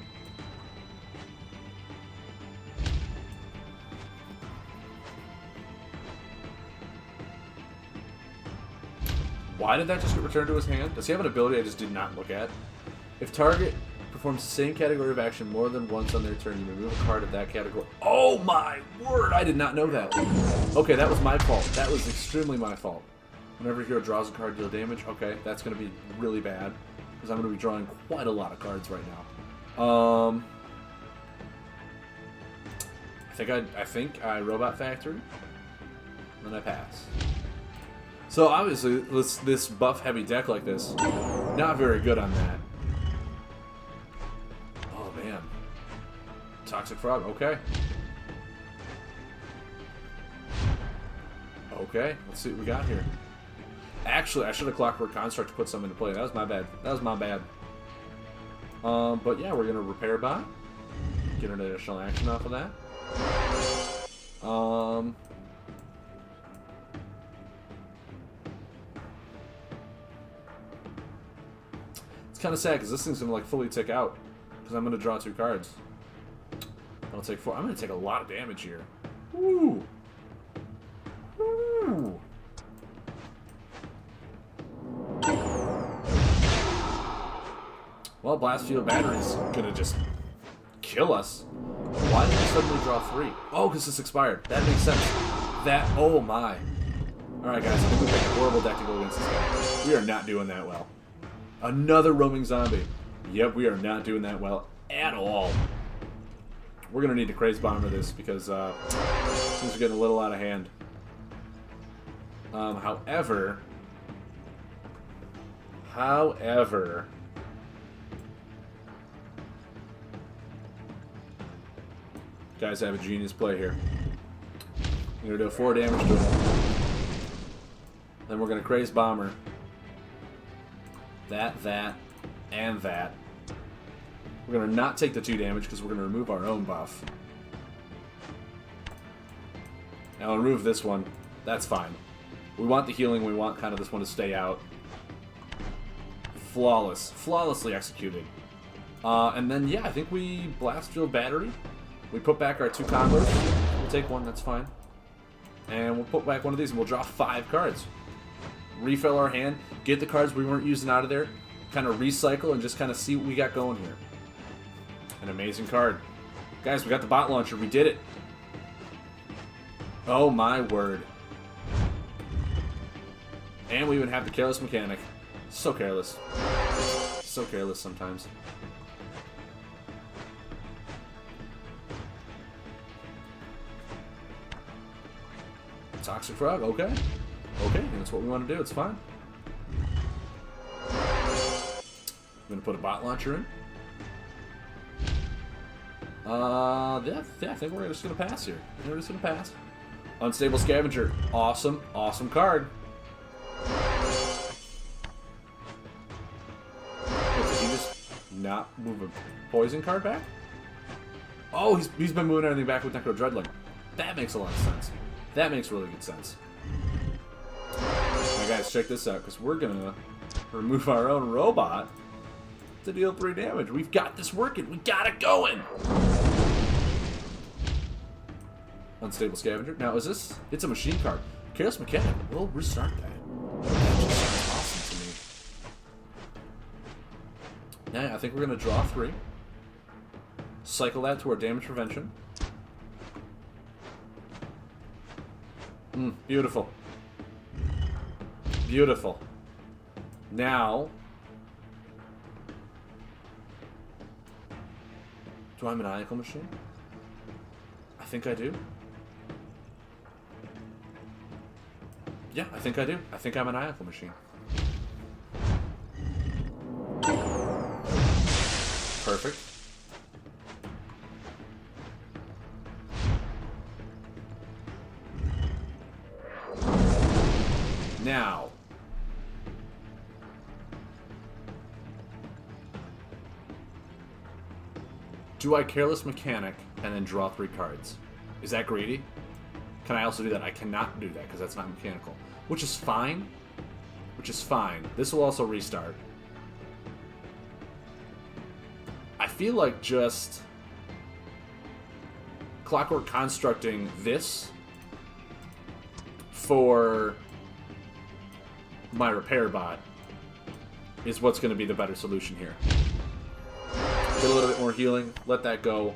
Why did that just get returned to his hand? Does he have an ability I just did not look at? If target performs the same category of action more than once on their turn, you remove a card of that category. Oh my word! I did not know that. Okay, that was my fault. That was extremely my fault. Whenever a hero draws a card, deal damage. Okay, that's going to be really bad. Because I'm going to be drawing quite a lot of cards right now. I think I Robot Factory. And then I pass. So obviously, this buff-heavy deck like this, not very good on that. Oh man. Toxic Frog, okay. Okay, let's see what we got here. Actually, I should have Clockwork Construct to put some into play. That was my bad. That was my bad. But yeah, we're going to Repair Bot. Get an additional action off of that. It's kind of sad because this thing's going to like fully tick out. Because I'm going to draw 2 cards. I'll take 4. I'm going to take a lot of damage here. Woo! Woo! Well, Blast Field Battery's gonna just kill us. Why did we suddenly draw 3? Oh, because this expired. That makes sense. Oh my. Alright guys, I think we picked a horrible deck to go against this guy. We are not doing that well. Another roaming zombie. Yep, we are not doing that well at all. We're gonna need to Crazed Bomber this because things are getting a little out of hand. However, guys, I have a genius play here. We're gonna do 4 damage to him. Then we're gonna Crazed Bomber. That, and that. We're gonna not take the 2 damage because we're gonna remove our own buff. Now I'll remove this one. That's fine. We want the healing. We want kind of this one to stay out. Flawless. Flawlessly executed. And then, yeah, I think we Blast Field Battery. We put back our 2 combos. We'll take 1, that's fine. And we'll put back one of these and we'll draw 5 cards. Refill our hand, get the cards we weren't using out of there, kind of recycle and just kind of see what we got going here. An amazing card. Guys, we got the bot launcher. We did it. Oh my word. And we even have the Careless Mechanic. So careless. So careless sometimes. Toxic Frog, okay. Okay, that's what we want to do, it's fine. I'm going to put a bot launcher in. Yeah, I think we're just going to pass here. We're just going to pass. Unstable Scavenger, awesome, awesome card. Wait, did he just not move a poison card back? Oh, he's been moving everything back with Necro Dreadling. That makes a lot of sense. That makes really good sense. Now guys, check this out, because we're going to remove our own robot to deal 3 damage. We've got this working. We got it going. Unstable Scavenger. Now, is this... It's a machine card. Careless Mechanic. We'll restart that. That just sounds awesome to me. Now, I think we're going to draw 3. Cycle that to our damage prevention. Beautiful. Beautiful. Now... Do I have a Maniacal Machine? I think I do. Yeah, I think I do. I think I'm a Maniacal Machine. Perfect. Now... Do I Careless Mechanic and then draw 3 cards? Is that greedy? Can I also do that? I cannot do that because that's not mechanical. Which is fine. Which is fine. This will also restart. I feel like just Clockwork Constructing this for my repair bot is what's going to be the better solution here. Get a little bit more healing, let that go.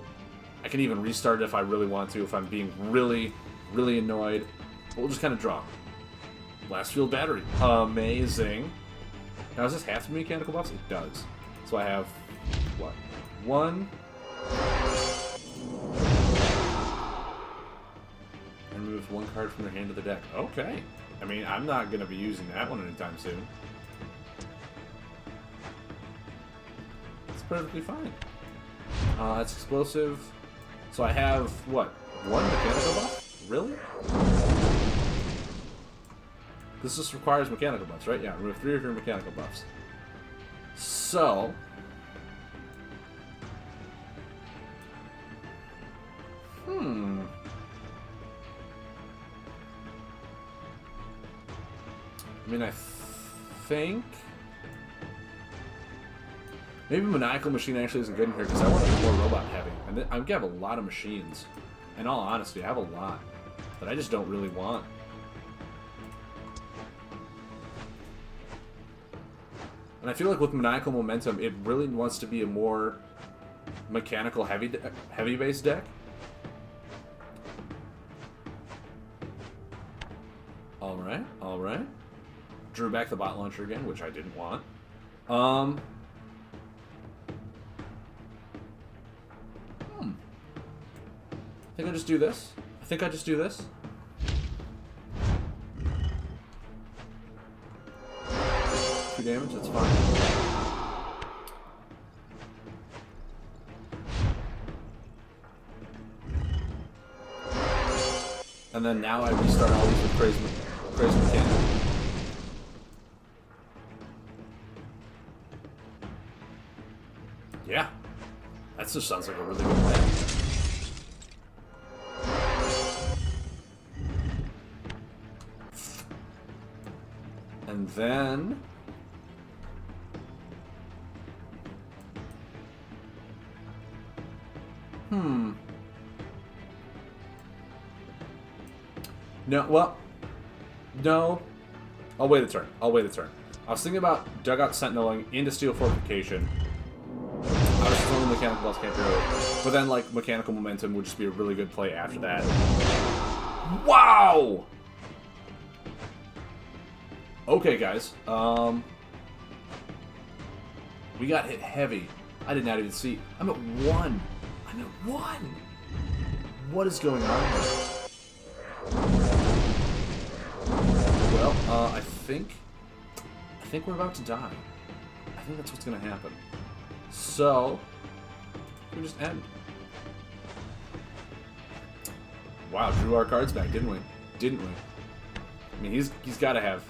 I can even restart it if I really want to, if I'm being really, really annoyed. But we'll just kind of draw. Blast Field Battery. Amazing. Now, does this have to be mechanical buffs? It does. So I have, what? 1. And remove 1 card from their hand to the deck. Okay. I mean, I'm not going to be using that one anytime soon. Perfectly fine. It's explosive. So I have, what, 1 mechanical buff? Really? This just requires mechanical buffs, right? Yeah, remove 3 of your mechanical buffs. So... I mean, I think... Maybe Maniacal Machine actually isn't good in here because I want to be more robot heavy. And I have a lot of machines. In all honesty, I have a lot that I just don't really want. And I feel like with Maniacal Momentum, it really wants to be a more mechanical heavy based deck. Alright, alright. Drew back the bot launcher again, which I didn't want. I think I just do this. I think I just do this. Two damage, that's fine. And then now I restart all these with Crazed Mechanic. Yeah. That just sounds like a really good plan. And then... No, well... No. I'll wait a turn. I'll wait a turn. I was thinking about Dugout Sentineling into Steel Fortification. I was throwing Mechanical Boss can't but then, like, Mechanical Momentum would just be a really good play after that. Wow! Okay, guys. We got hit heavy. I did not even see. I'm at 1. I'm at 1. What is going on here? Well, I think we're about to die. I think that's what's gonna happen. So we just end. Wow, drew our cards back, didn't we? Didn't we? I mean, he's got to have.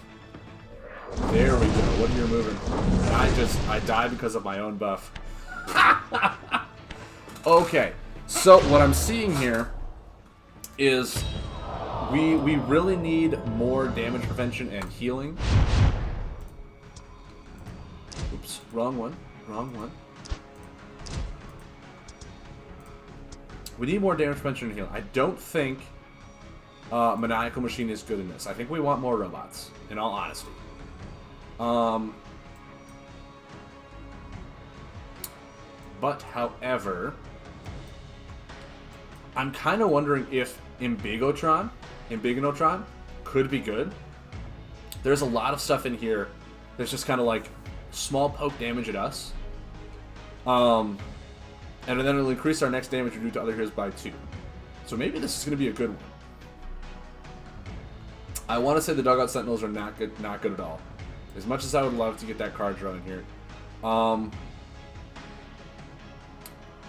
There we go. What are you moving? I died because of my own buff. Okay, so what I'm seeing here is we really need more damage prevention and healing. Oops, wrong one. Wrong one. We need more damage prevention and healing. I don't think Maniacal Machine is good in this. I think we want more robots, in all honesty. But, however, I'm kind of wondering if Ambigotron could be good. There's a lot of stuff in here that's just kind of like small poke damage at us. And then it'll increase our next damage we do to other heroes by 2. So maybe this is going to be a good one. I want to say the Dugout Sentinels are not good at all. As much as I would love to get that card draw in here.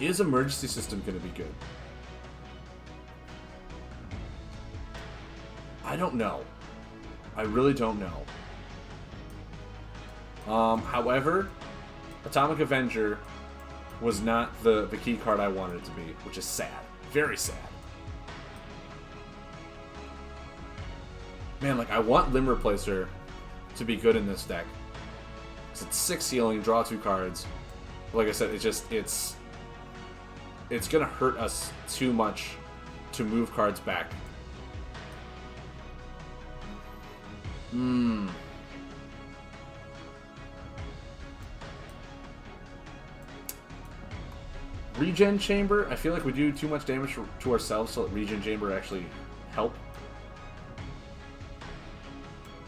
Is Emergency System going to be good? I don't know. I really don't know. However, Atomic Avenger was not the key card I wanted it to be, which is sad. Very sad. Man, like, I want Limb Replacer to be good in this deck. Because it's 6 healing, draw 2 cards. But like I said, it's gonna hurt us too much to move cards back. Regen Chamber, I feel like we do too much damage to ourselves, so let Regen Chamber actually help.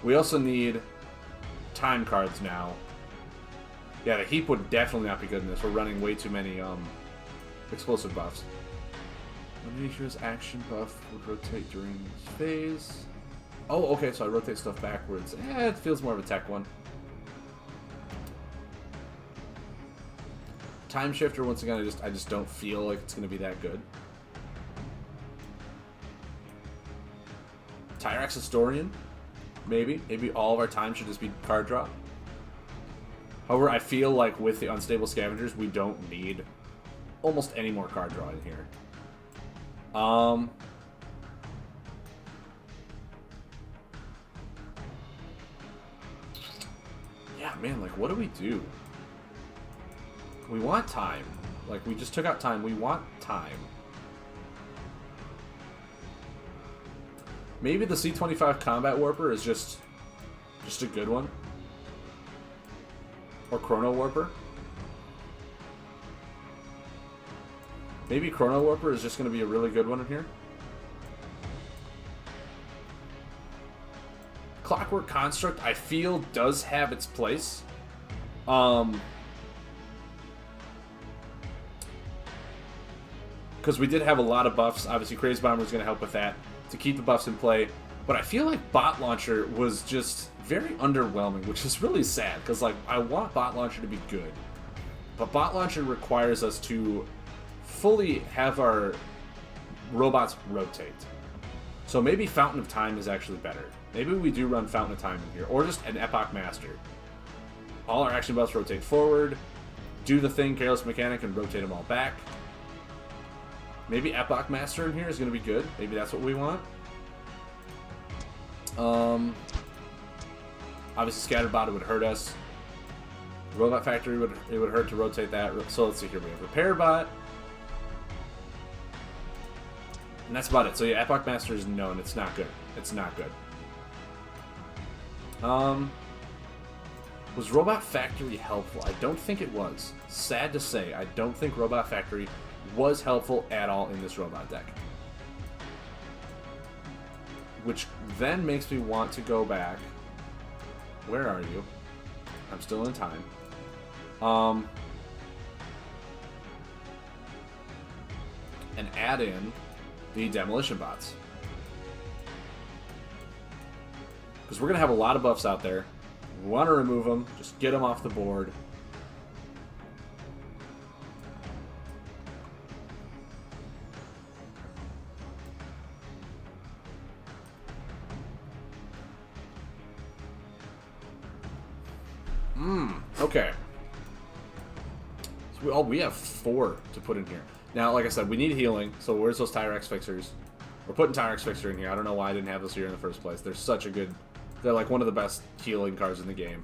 We also need time cards now. Yeah, the Heap would definitely not be good in this. We're running way too many explosive buffs. When any hero's action buff would rotate during this phase. Oh, okay, so I rotate stuff backwards. It feels more of a tech one. Time Shifter, once again, I just don't feel like it's going to be that good. Tyrax Historian? Maybe. Maybe all of our time should just be card draw. However, I feel like with the Unstable Scavengers, we don't need almost any more card draw in here. Yeah, man, like, what do we do? We want time. Like, we just took out time. We want time. Maybe the C25 Combat Warper is just a good one. Or Chrono Warper. Maybe Chrono Warper is just going to be a really good one in here. Clockwork Construct, I feel, does have its place. Because we did have a lot of buffs. Obviously, Crazed Bomber is going to help with that to keep the buffs in play. But I feel like Bot Launcher was just very underwhelming, which is really sad. Because like, I want Bot Launcher to be good. But Bot Launcher requires us to fully have our robots rotate. So maybe Fountain of Time is actually better. Maybe we do run Fountain of Time in here. Or just an Epoch Master. All our action buffs rotate forward. Do the thing, Careless Mechanic, and rotate them all back. Maybe Epoch Master in here is going to be good. Maybe that's what we want. Obviously Scatter Bot would hurt us. Robot Factory would hurt to rotate that. So let's see here. We have Repair Bot. And that's about it. So yeah, Epoch Master is known. It's not good. It's not good. Was Robot Factory helpful? I don't think it was. Sad to say, I don't think Robot Factory was helpful at all in this robot deck. Which then makes me want to go back. Where are you? I'm still in time. And add in the Demolition Bots. Because we're going to have a lot of buffs out there. We want to remove them. Just get them off the board. Okay. So we have 4 to put in here. Now, like I said, we need healing. So where's those Tyrax Fixers? We're putting Tyrax Fixer in here. I don't know why I didn't have those here in the first place. They're such a good... They're like one of the best healing cards in the game.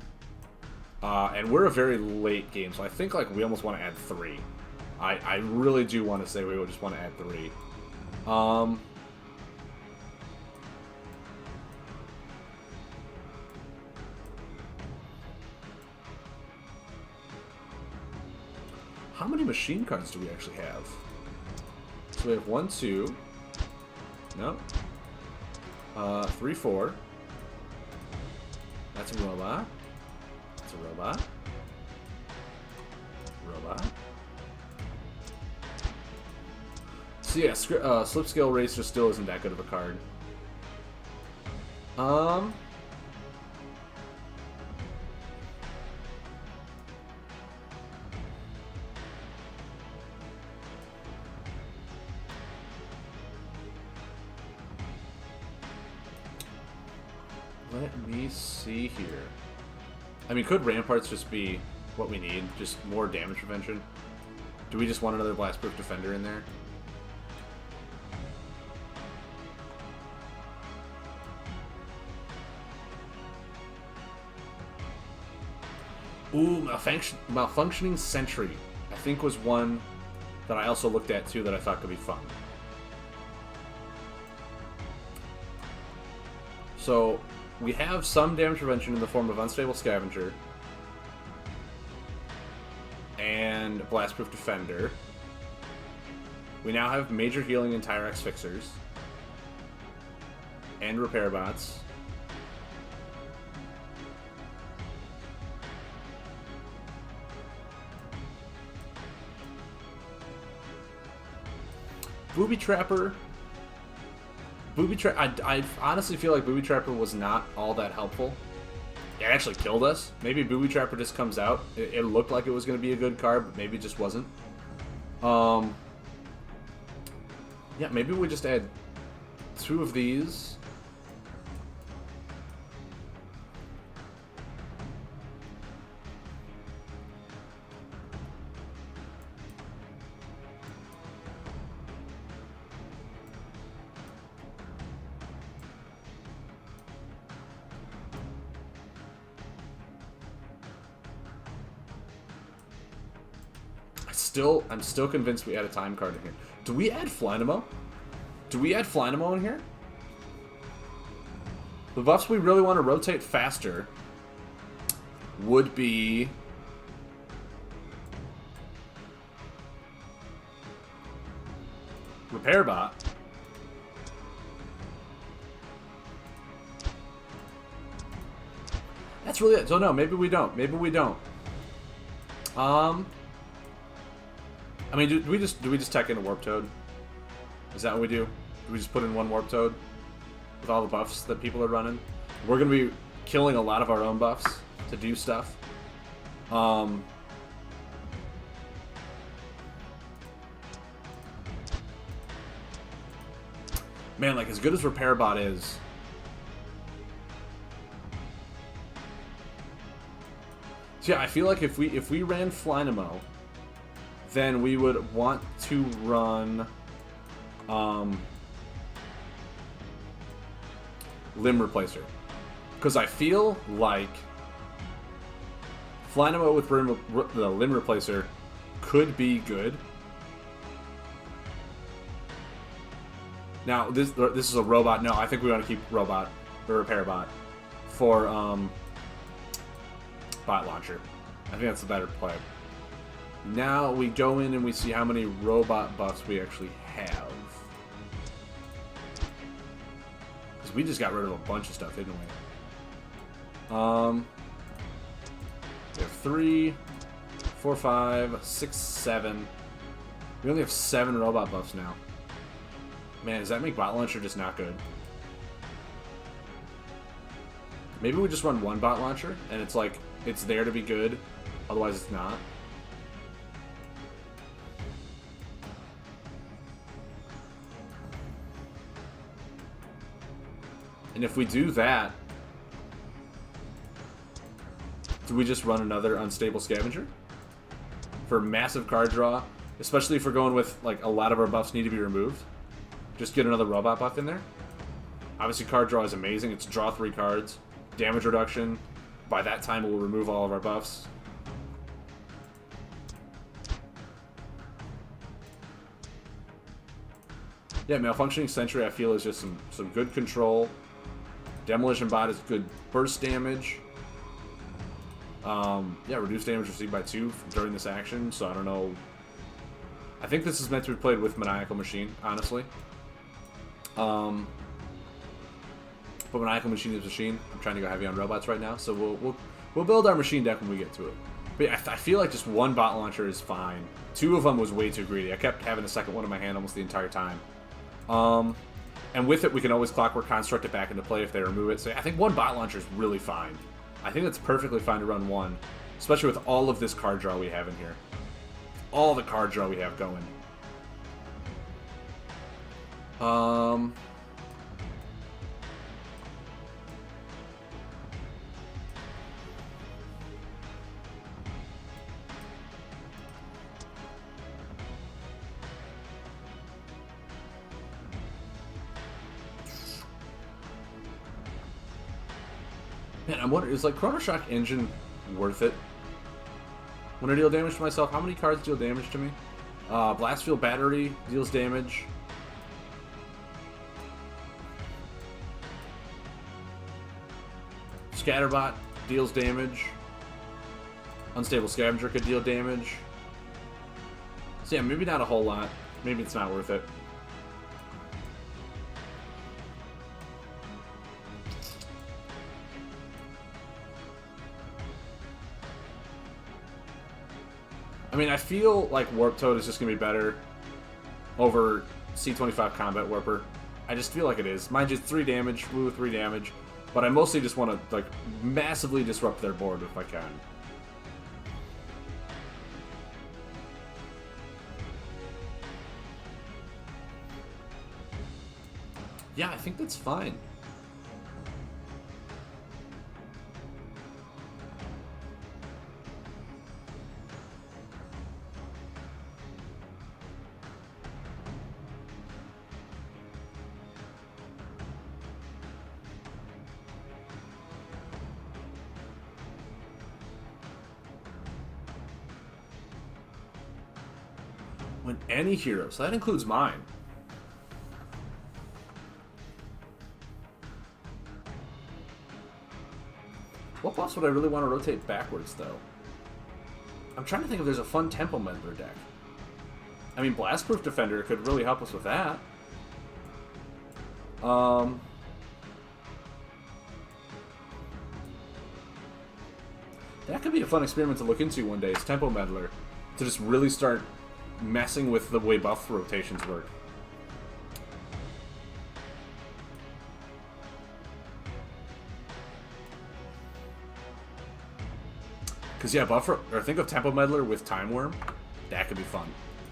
And we're a very late game, so I think like we almost want to add 3. I really do want to say we would just want to add 3. How many machine cards do we actually have? So we have 1, 2. No. 3, 4. That's a robot. That's a robot. Robot. So yeah, Slip Scale Racer still isn't that good of a card. Let me see here. I mean, could Ramparts just be what we need? Just more damage prevention? Do we just want another Blastproof Defender in there? Ooh, Malfunctioning Sentry, I think was one that I also looked at too that I thought could be fun. So, we have some damage prevention in the form of Unstable Scavenger and Blastproof Defender. We now have major healing in Tyrax Fixers and Repair Bots. Booby Trapper. I honestly feel like Booby Trapper was not all that helpful. It actually killed us. Maybe Booby Trapper just comes out. It looked like it was going to be a good card, but maybe it just wasn't. Yeah, maybe we just add 2 of these. I'm still convinced we add a time card in here. Do we add Flynamo? Do we add Flynamo in here? The buffs we really want to rotate faster would be Repair Bot. That's really it. So no, maybe we don't. Maybe we don't. I mean, do we just tech in a Warp Toad? Is that what we do? Do we just put in one Warp Toad with all the buffs that people are running? We're gonna be killing a lot of our own buffs to do stuff. Man, like, as good as Repair Bot is, so yeah, I feel like if we ran Flynamo, then we would want to run Limb Replacer, because I feel like Flynamo with the Limb Replacer could be good. Now this is a robot. No, I think we want to keep robot or Repair Bot for Bot Launcher. I think that's the better play. Now we go in and we see how many robot buffs we actually have. Because we just got rid of a bunch of stuff, didn't we? We have 3, 4, 5, 6, 7. We only have 7 robot buffs now. Man, does that make Bot Launcher just not good? Maybe we just run one Bot Launcher and it's like, it's there to be good, otherwise it's not. And if we do that, do we just run another Unstable Scavenger? For massive card draw, especially if we're going with, like, a lot of our buffs need to be removed. Just get another robot buff in there. Obviously, card draw is amazing. It's draw 3 cards. Damage reduction. By that time, we'll remove all of our buffs. Yeah, Malfunctioning Sentry, I feel, is just some good control. Demolition Bot is good burst damage. Yeah, reduce damage received by 2 during this action, so I don't know. I think this is meant to be played with Maniacal Machine, honestly. But Maniacal Machine is machine. I'm trying to go heavy on robots right now, so we'll build our machine deck when we get to it. But yeah, I feel like just one Bot Launcher is fine. 2 of them was way too greedy. I kept having a second one in my hand almost the entire time. And with it, we can always Clockwork Construct it back into play if they remove it. So I think one Bot Launcher is really fine. I think it's perfectly fine to run one, especially with all of this card draw we have in here. All the card draw we have going. Man, I'm wondering, is like Chrono Shock Engine worth it? When I deal damage to myself, how many cards deal damage to me? Blast Field Battery deals damage. Scatter Bot deals damage. Unstable Scavenger could deal damage. So yeah, maybe not a whole lot. Maybe it's not worth it. I mean, I feel like Warp Toad is just going to be better over C25 Combat Warper. I just feel like it is. Mind you, 3 damage, woo, 3 damage. But I mostly just want to, like, massively disrupt their board if I can. Yeah, I think that's fine. When any hero, so that includes mine. What buffs would I really want to rotate backwards, though? I'm trying to think if there's a fun Tempo Meddler deck. I mean, Blastproof Defender could really help us with that. That could be a fun experiment to look into one day, is Tempo Meddler. To just really start messing with the way buff rotations work. Because, yeah, or think of Tempo Meddler with Time Worm. That could be fun.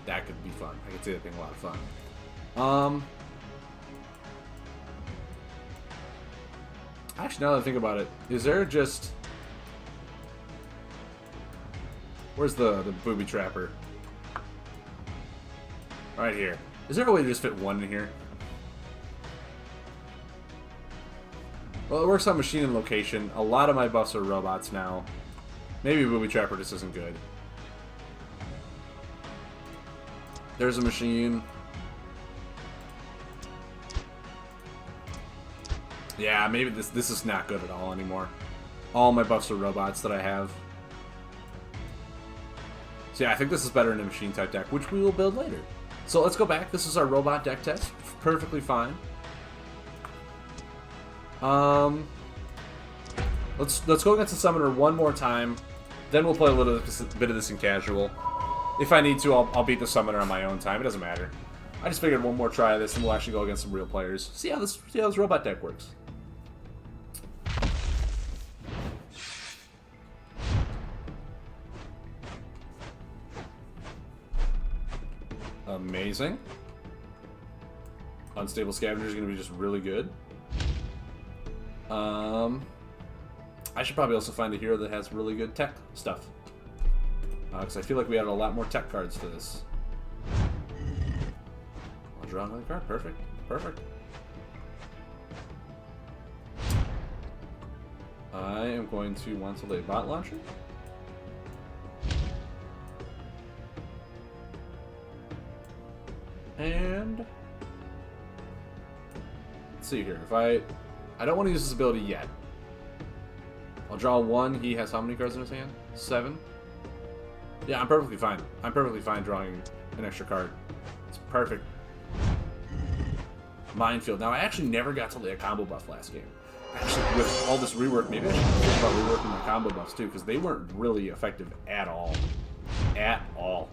That could be fun. I could see that being a lot of fun. Actually, now that I think about it, is there just... Where's the booby trapper? Right here. Is there a way to just fit one in here? Well, it works on machine and location. A lot of my buffs are robots now. Maybe booby trapper just isn't good. There's a machine. Yeah, maybe this is not good at all anymore. All my buffs are robots that I have. So yeah, I think this is better in a machine type deck, which we will build later. So let's go back. This is our robot deck test. Perfectly fine. Let's go against the summoner one more time. Then we'll play a little bit of this in casual. If I need to, I'll beat the summoner on my own time. It doesn't matter. I just figured one more try of this, and we'll actually go against some real players. See how this robot deck works. Amazing. Unstable Scavenger is going to be just really good. I should probably also find a hero that has really good tech stuff. Because I feel like we added a lot more tech cards to this. I'll draw another card. Perfect. Perfect. I am going to want to lay bot launcher. And let's see here. If I don't want to use this ability yet. I'll draw one. He has how many cards in his hand? 7. Yeah, I'm perfectly fine. I'm perfectly fine drawing an extra card. It's perfect. Minefield. Now, I actually never got to lay a combo buff last game. Actually, with all this rework, maybe I should think about reworking my combo buffs too, because they weren't really effective at all. At all.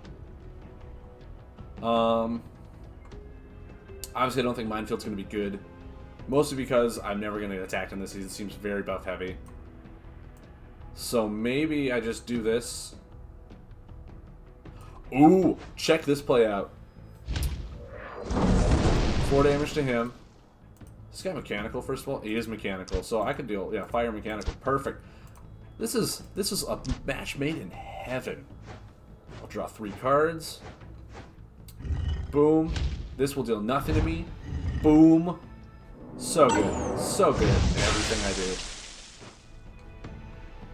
Obviously, I don't think Minefield's going to be good. Mostly because I'm never going to get attacked in this season. It seems very buff heavy. So maybe I just do this. Ooh, check this play out. 4 damage to him. Is this guy mechanical, first of all? He is mechanical, so I can deal, yeah, fire mechanical. Perfect. This is a match made in heaven. I'll draw 3 cards. Boom. This will deal nothing to me. Boom. So good. So good in everything I do.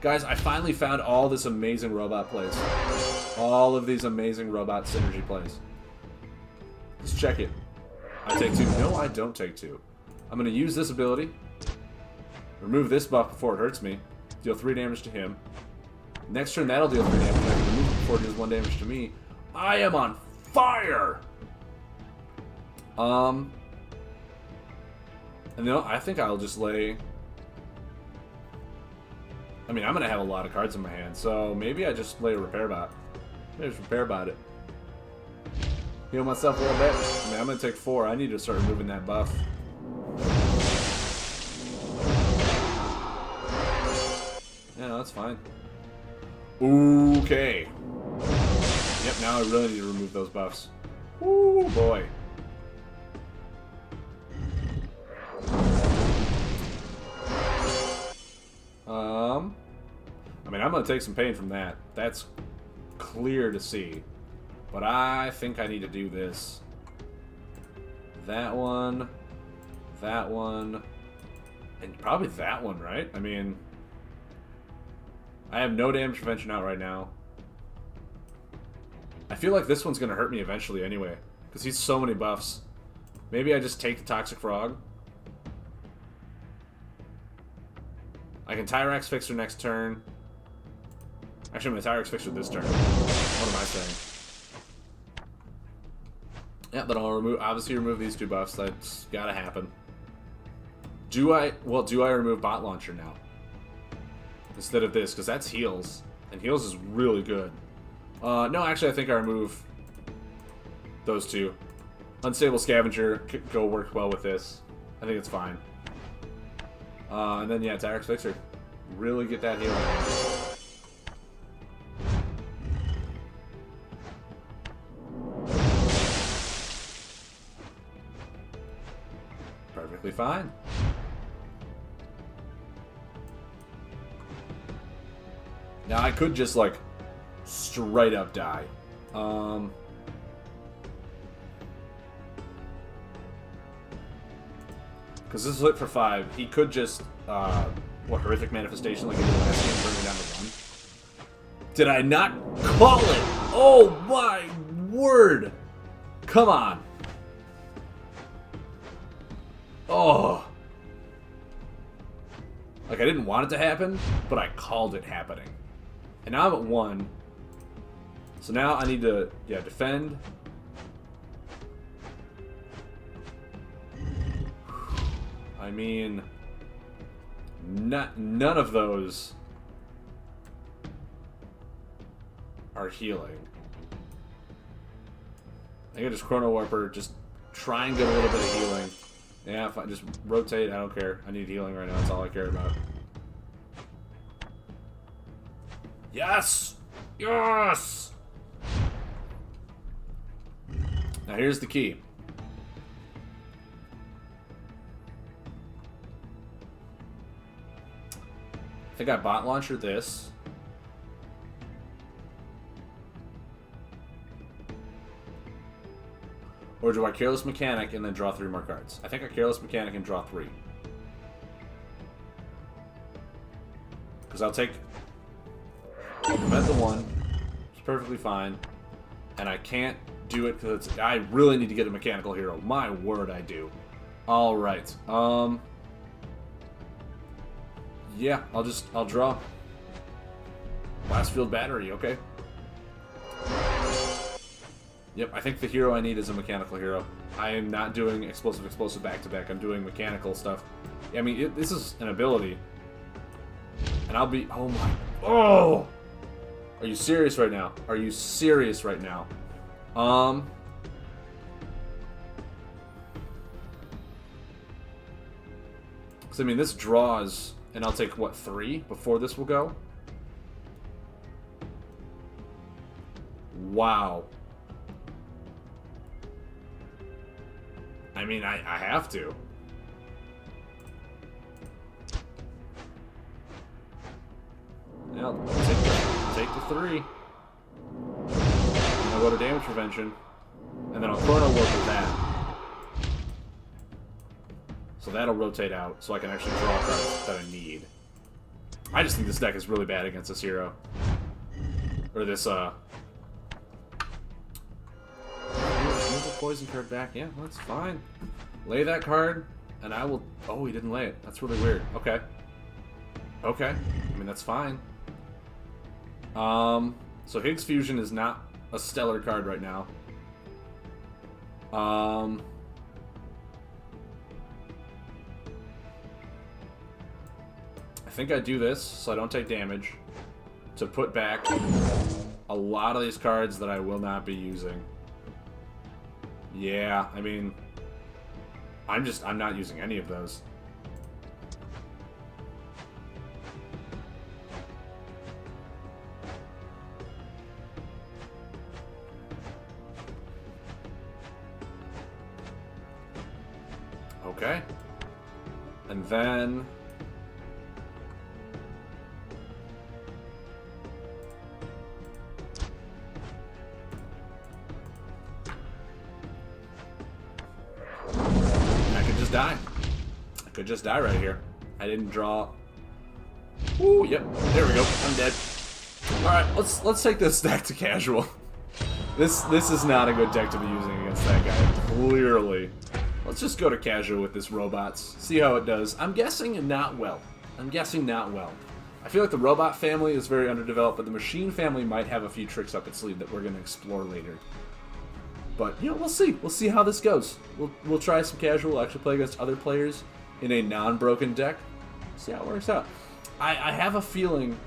Guys, I finally found all this amazing robot plays. All of these amazing robot synergy plays. Let's check it. I take 2. No, I don't take 2. I'm going to use this ability. Remove this buff before it hurts me. Deal 3 damage to him. Next turn, that'll deal 3 damage. I can remove it before it deals 1 damage to me. I am on fire! And you know, I think I'll just lay... I mean, I'm going to have a lot of cards in my hand, so maybe I just lay a Repair Bot. Maybe just Repair Bot it. Heal myself a little bit. I mean, I'm going to take 4. I need to start removing that buff. Yeah, no, that's fine. Okay. Yep, now I really need to remove those buffs. Ooh, boy. I mean, I'm going to take some pain from that. That's clear to see. But I think I need to do this. That one. That one. And probably that one, right? I mean, I have no damage prevention out right now. I feel like this one's going to hurt me eventually anyway. Because he's so many buffs. Maybe I just take the Toxic Frog. I can Tyrax Fixer next turn. Actually, I'm going to Tyrax Fixer this turn. What am I saying? Yeah, then I'll obviously remove these 2 buffs. That's gotta happen. Do I remove Bot Launcher now? Instead of this, because that's heals. And heals is really good. No, actually, I think I remove those 2. Unstable Scavenger could go work well with this. I think it's fine. And then, yeah, Tyrax Fixer. Really get that healing. Perfectly fine. Now, I could just, like, straight up die. Because this is lit for 5. He could just, what, Horrific Manifestation like he did last game, bring me down to 1. Did I not call it? Oh my word! Come on. Oh. Like, I didn't want it to happen, but I called it happening. And now I'm at 1. So now I need to, yeah, defend. I mean, none of those are healing. I think I just Chrono Warper, just try and get a little bit of healing. Yeah, if I just rotate, I don't care. I need healing right now, that's all I care about. Yes! Yes! Now here's the key. I think I Bot Launcher this. Or do I Careless Mechanic and then draw 3 more cards? I think I Careless Mechanic and draw 3. Because I'll take... Prevent the 1. It's perfectly fine. And I can't do it because I really need to get a mechanical hero. My word, I do. Alright. Yeah, I'll draw. Blast Field Battery, okay. Yep, I think the hero I need is a mechanical hero. I am not doing explosive back-to-back. I'm doing mechanical stuff. I mean, this is an ability. And I'll be... Oh my... Oh! Are you serious right now? Are you serious right now? Because, I mean, this draws... And I'll take, what, 3 before this will go? Wow. I mean, I have to. Yeah, I'll take the 3. And I'll go to damage prevention. And then I'll Chrono Warper that. So that'll rotate out, so I can actually draw cards that I need. I just think this deck is really bad against this hero. Or this, move the poison card back. Yeah, that's fine. Lay that card, and I will... Oh, he didn't lay it. That's really weird. Okay. Okay. I mean, that's fine. So Higz Fusion is not a stellar card right now. I think I do this so I don't take damage to put back a lot of these cards that I will not be using. Yeah, I mean, I'm not using any of those. Okay. And then... die. I could just die right here. I didn't draw. Ooh, yep. There we go. I'm dead. Alright, let's take this deck to casual. This is not a good deck to be using against that guy. Clearly. Let's just go to casual with this robots. See how it does. I'm guessing not well. I'm guessing not well. I feel like the robot family is very underdeveloped, but the machine family might have a few tricks up its sleeve that we're going to explore later. But, you know, we'll see. We'll see how this goes. We'll try some casual, actually play against other players in a non-broken deck. See how it works out. I have a feeling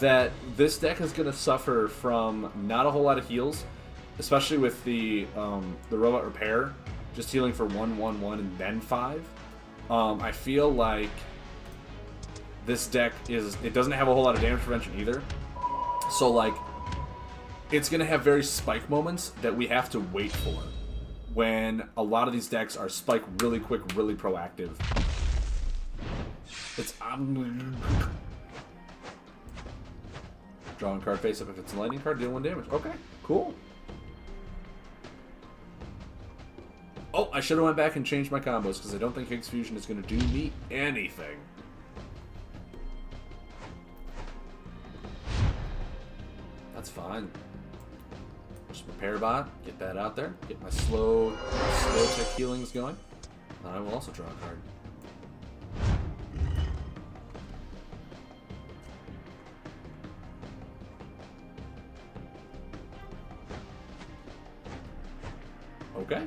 that this deck is going to suffer from not a whole lot of heals, especially with the Robot Repair, just healing for 1/1/1 and then 5. I feel like this deck it doesn't have a whole lot of damage prevention either. So, like, it's going to have very spike moments that we have to wait for when a lot of these decks are spike really quick, really proactive. It's drawing card face up. If it's a lightning card, deal 1 damage. Okay, cool. Oh, I should have went back and changed my combos because I don't think Higz Fusion is going to do me anything. That's fine. Just Repair Bot, get that out there, get my slow tech healings going. And I will also draw a card. Okay.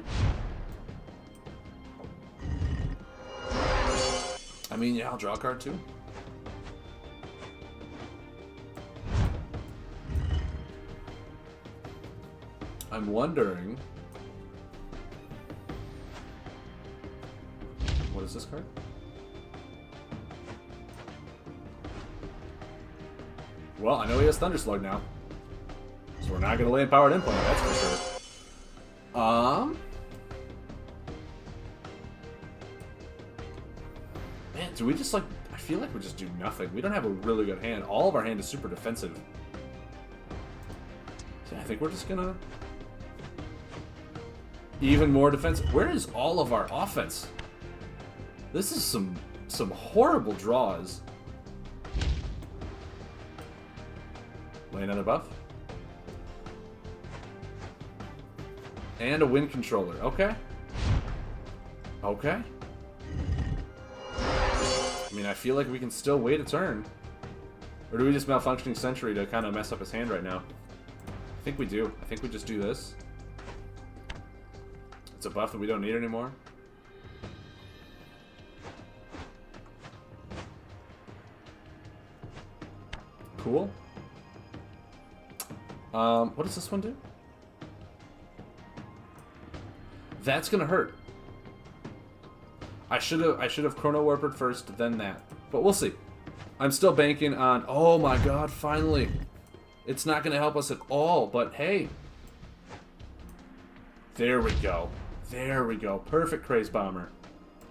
I mean, yeah, I'll draw a card too. I'm wondering... What is this card? Well, I know he has Thunderslug now. So we're not going to lay Empowered Implant, that's for sure. Man, do we just, like... I feel like we just do nothing. We don't have a really good hand. All of our hand is super defensive. So I think we're just gonna... Even more defensive. Where is all of our offense? This is some horrible draws. Lay another buff. And a wind controller. Okay. Okay. I mean, I feel like we can still wait a turn. Or do we just Malfunctioning Sentry to kind of mess up his hand right now? I think we do. I think we just do this. It's a buff that we don't need anymore. Cool. What does this one do? That's gonna hurt. I should have Chrono Warpered first, then that. But we'll see. I'm still banking on... Oh my god, finally. It's not gonna help us at all, but hey. There we go. There we go. Perfect Crazed Bomber.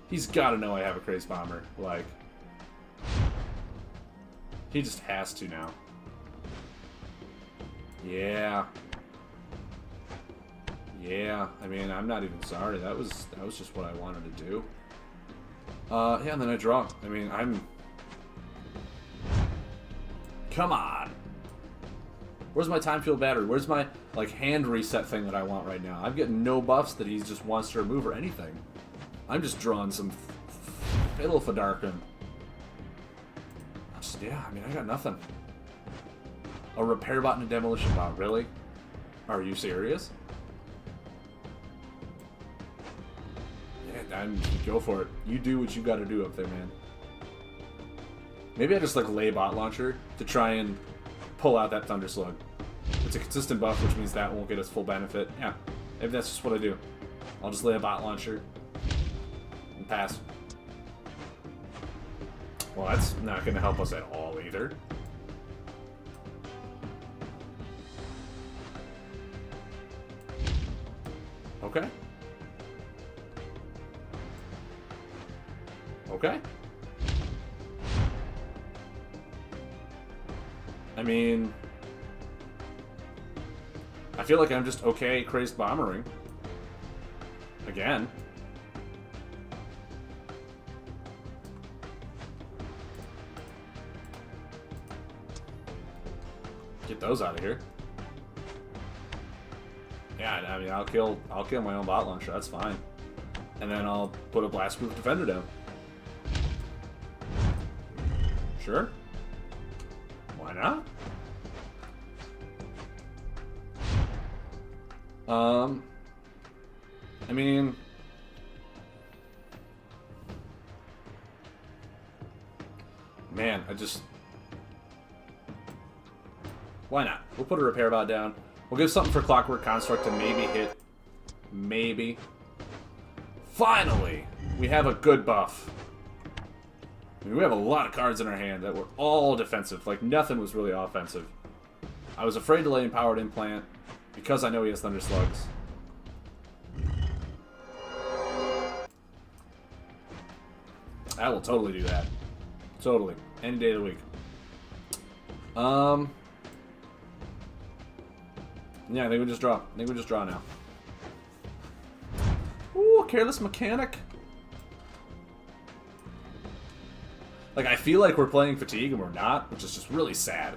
He's gotta know I have a Crazed Bomber. Like... He just has to now. Yeah. Yeah. I mean, I'm not even sorry. That was just what I wanted to do. Yeah, and then I draw. I mean, I'm... Come on! Where's my time field battery? Where's my, like, hand reset thing that I want right now? I'm getting no buffs that he just wants to remove or anything. I'm just drawing some fiddle for Darkin. Yeah, I mean, I got nothing. A Repair Bot and a Demolition Bot, really? Are you serious? Yeah, go for it. You do what you gotta do up there, man. Maybe I just, like, lay Bot Launcher to try and pull out that Thunderslug. It's a consistent buff, which means that won't get us full benefit. Yeah, maybe that's just what I do. I'll just lay a Bot Launcher and pass. Well, that's not going to help us at all either. Okay. Okay. I mean... I feel like I'm just okay Crazed Bombering. Again. Get those out of here. Yeah, I mean, I'll kill my own Bot Launcher. That's fine. And then I'll put a Blastproof Defender down. Sure. Why not? I mean... Man, I just... Why not? We'll put a Repair Bot down. We'll give something for Clockwork Construct to maybe hit. Maybe. Finally! We have a good buff. I mean, we have a lot of cards in our hand that were all defensive. Like, nothing was really offensive. I was afraid to lay Empowered Implant because I know he has Thunder Slugs. I will totally do that. Totally. Any day of the week. Yeah, I think we just draw. I think we just draw now. Ooh, Careless Mechanic. Like, I feel like we're playing Fatigue and we're not, which is just really sad.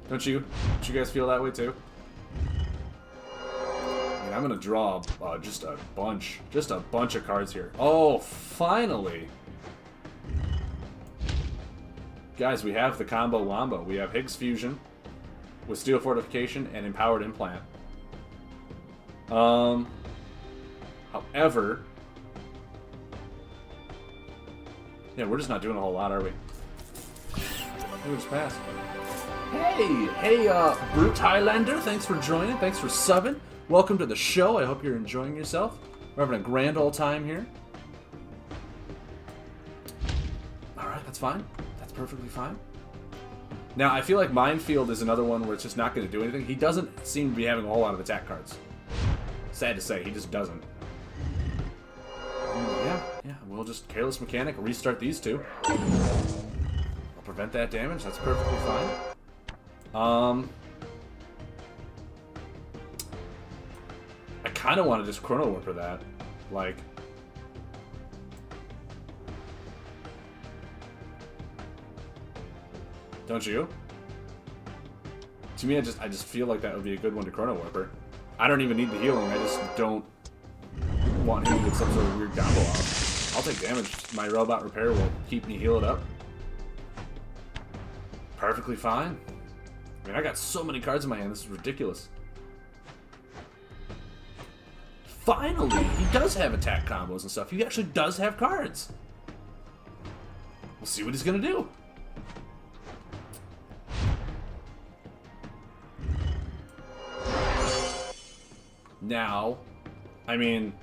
Don't you? Don't you guys feel that way too? I mean, I'm gonna draw just a bunch of cards here. Oh, finally! Guys, we have the combo wombo. We have Higz Fusion with Steel Fortification and Empowered Implant. However, yeah, we're just not doing a whole lot, are we? We just passed. Hey, Brute Highlander, thanks for joining, thanks for subbing. Welcome to the show. I hope you're enjoying yourself. We're having a grand old time here. Alright, that's fine. That's perfectly fine. Now, I feel like Minefield is another one where it's just not going to do anything. He doesn't seem to be having a whole lot of attack cards. Sad to say, he just doesn't. Yeah, we'll just Careless Mechanic, restart these two. I'll prevent that damage, that's perfectly fine. I kind of want to just Chrono Warper that. Like... Don't you? To me, I just feel like that would be a good one to Chrono Warper. I don't even need the healing, I just don't want him to get some sort of weird combo off. I'll take damage. My Robot Repair will keep me healed up. Perfectly fine. I mean, I got so many cards in my hand, this is ridiculous. Finally, he does have attack combos and stuff. He actually does have cards. We'll see what he's gonna do. Now, I mean...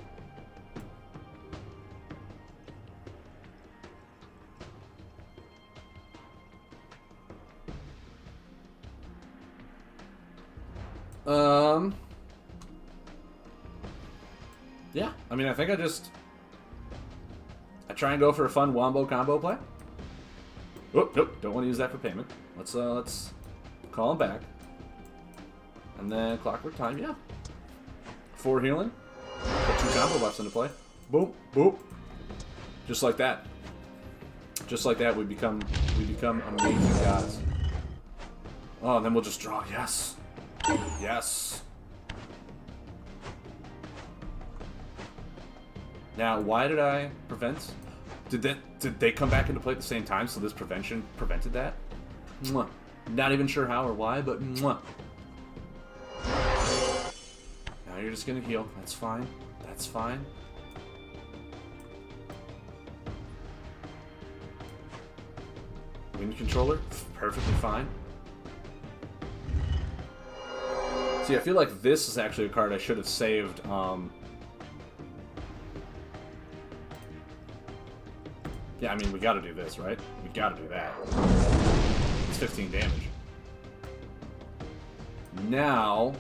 Yeah, I mean, I think I try and go for a fun wombo combo play. Oh, nope, don't want to use that for payment. Let's call him back. And then Clockwork Time, yeah. 4 healing. Put 2 combo buffs into play. Boop, boop. Just like that. Just like that, we become amazing gods. Oh, and then we'll just draw. Yes. Yes. Now, why did I prevent? Did they come back into play at the same time, so this prevention prevented that? Mwah. Not even sure how or why, but mwah. Now you're just gonna heal. That's fine. That's fine. Wind Controller, perfectly fine. See, I feel like this is actually a card I should have saved. Yeah, I mean, we gotta do this, right? We gotta do that. It's 15 damage. Now...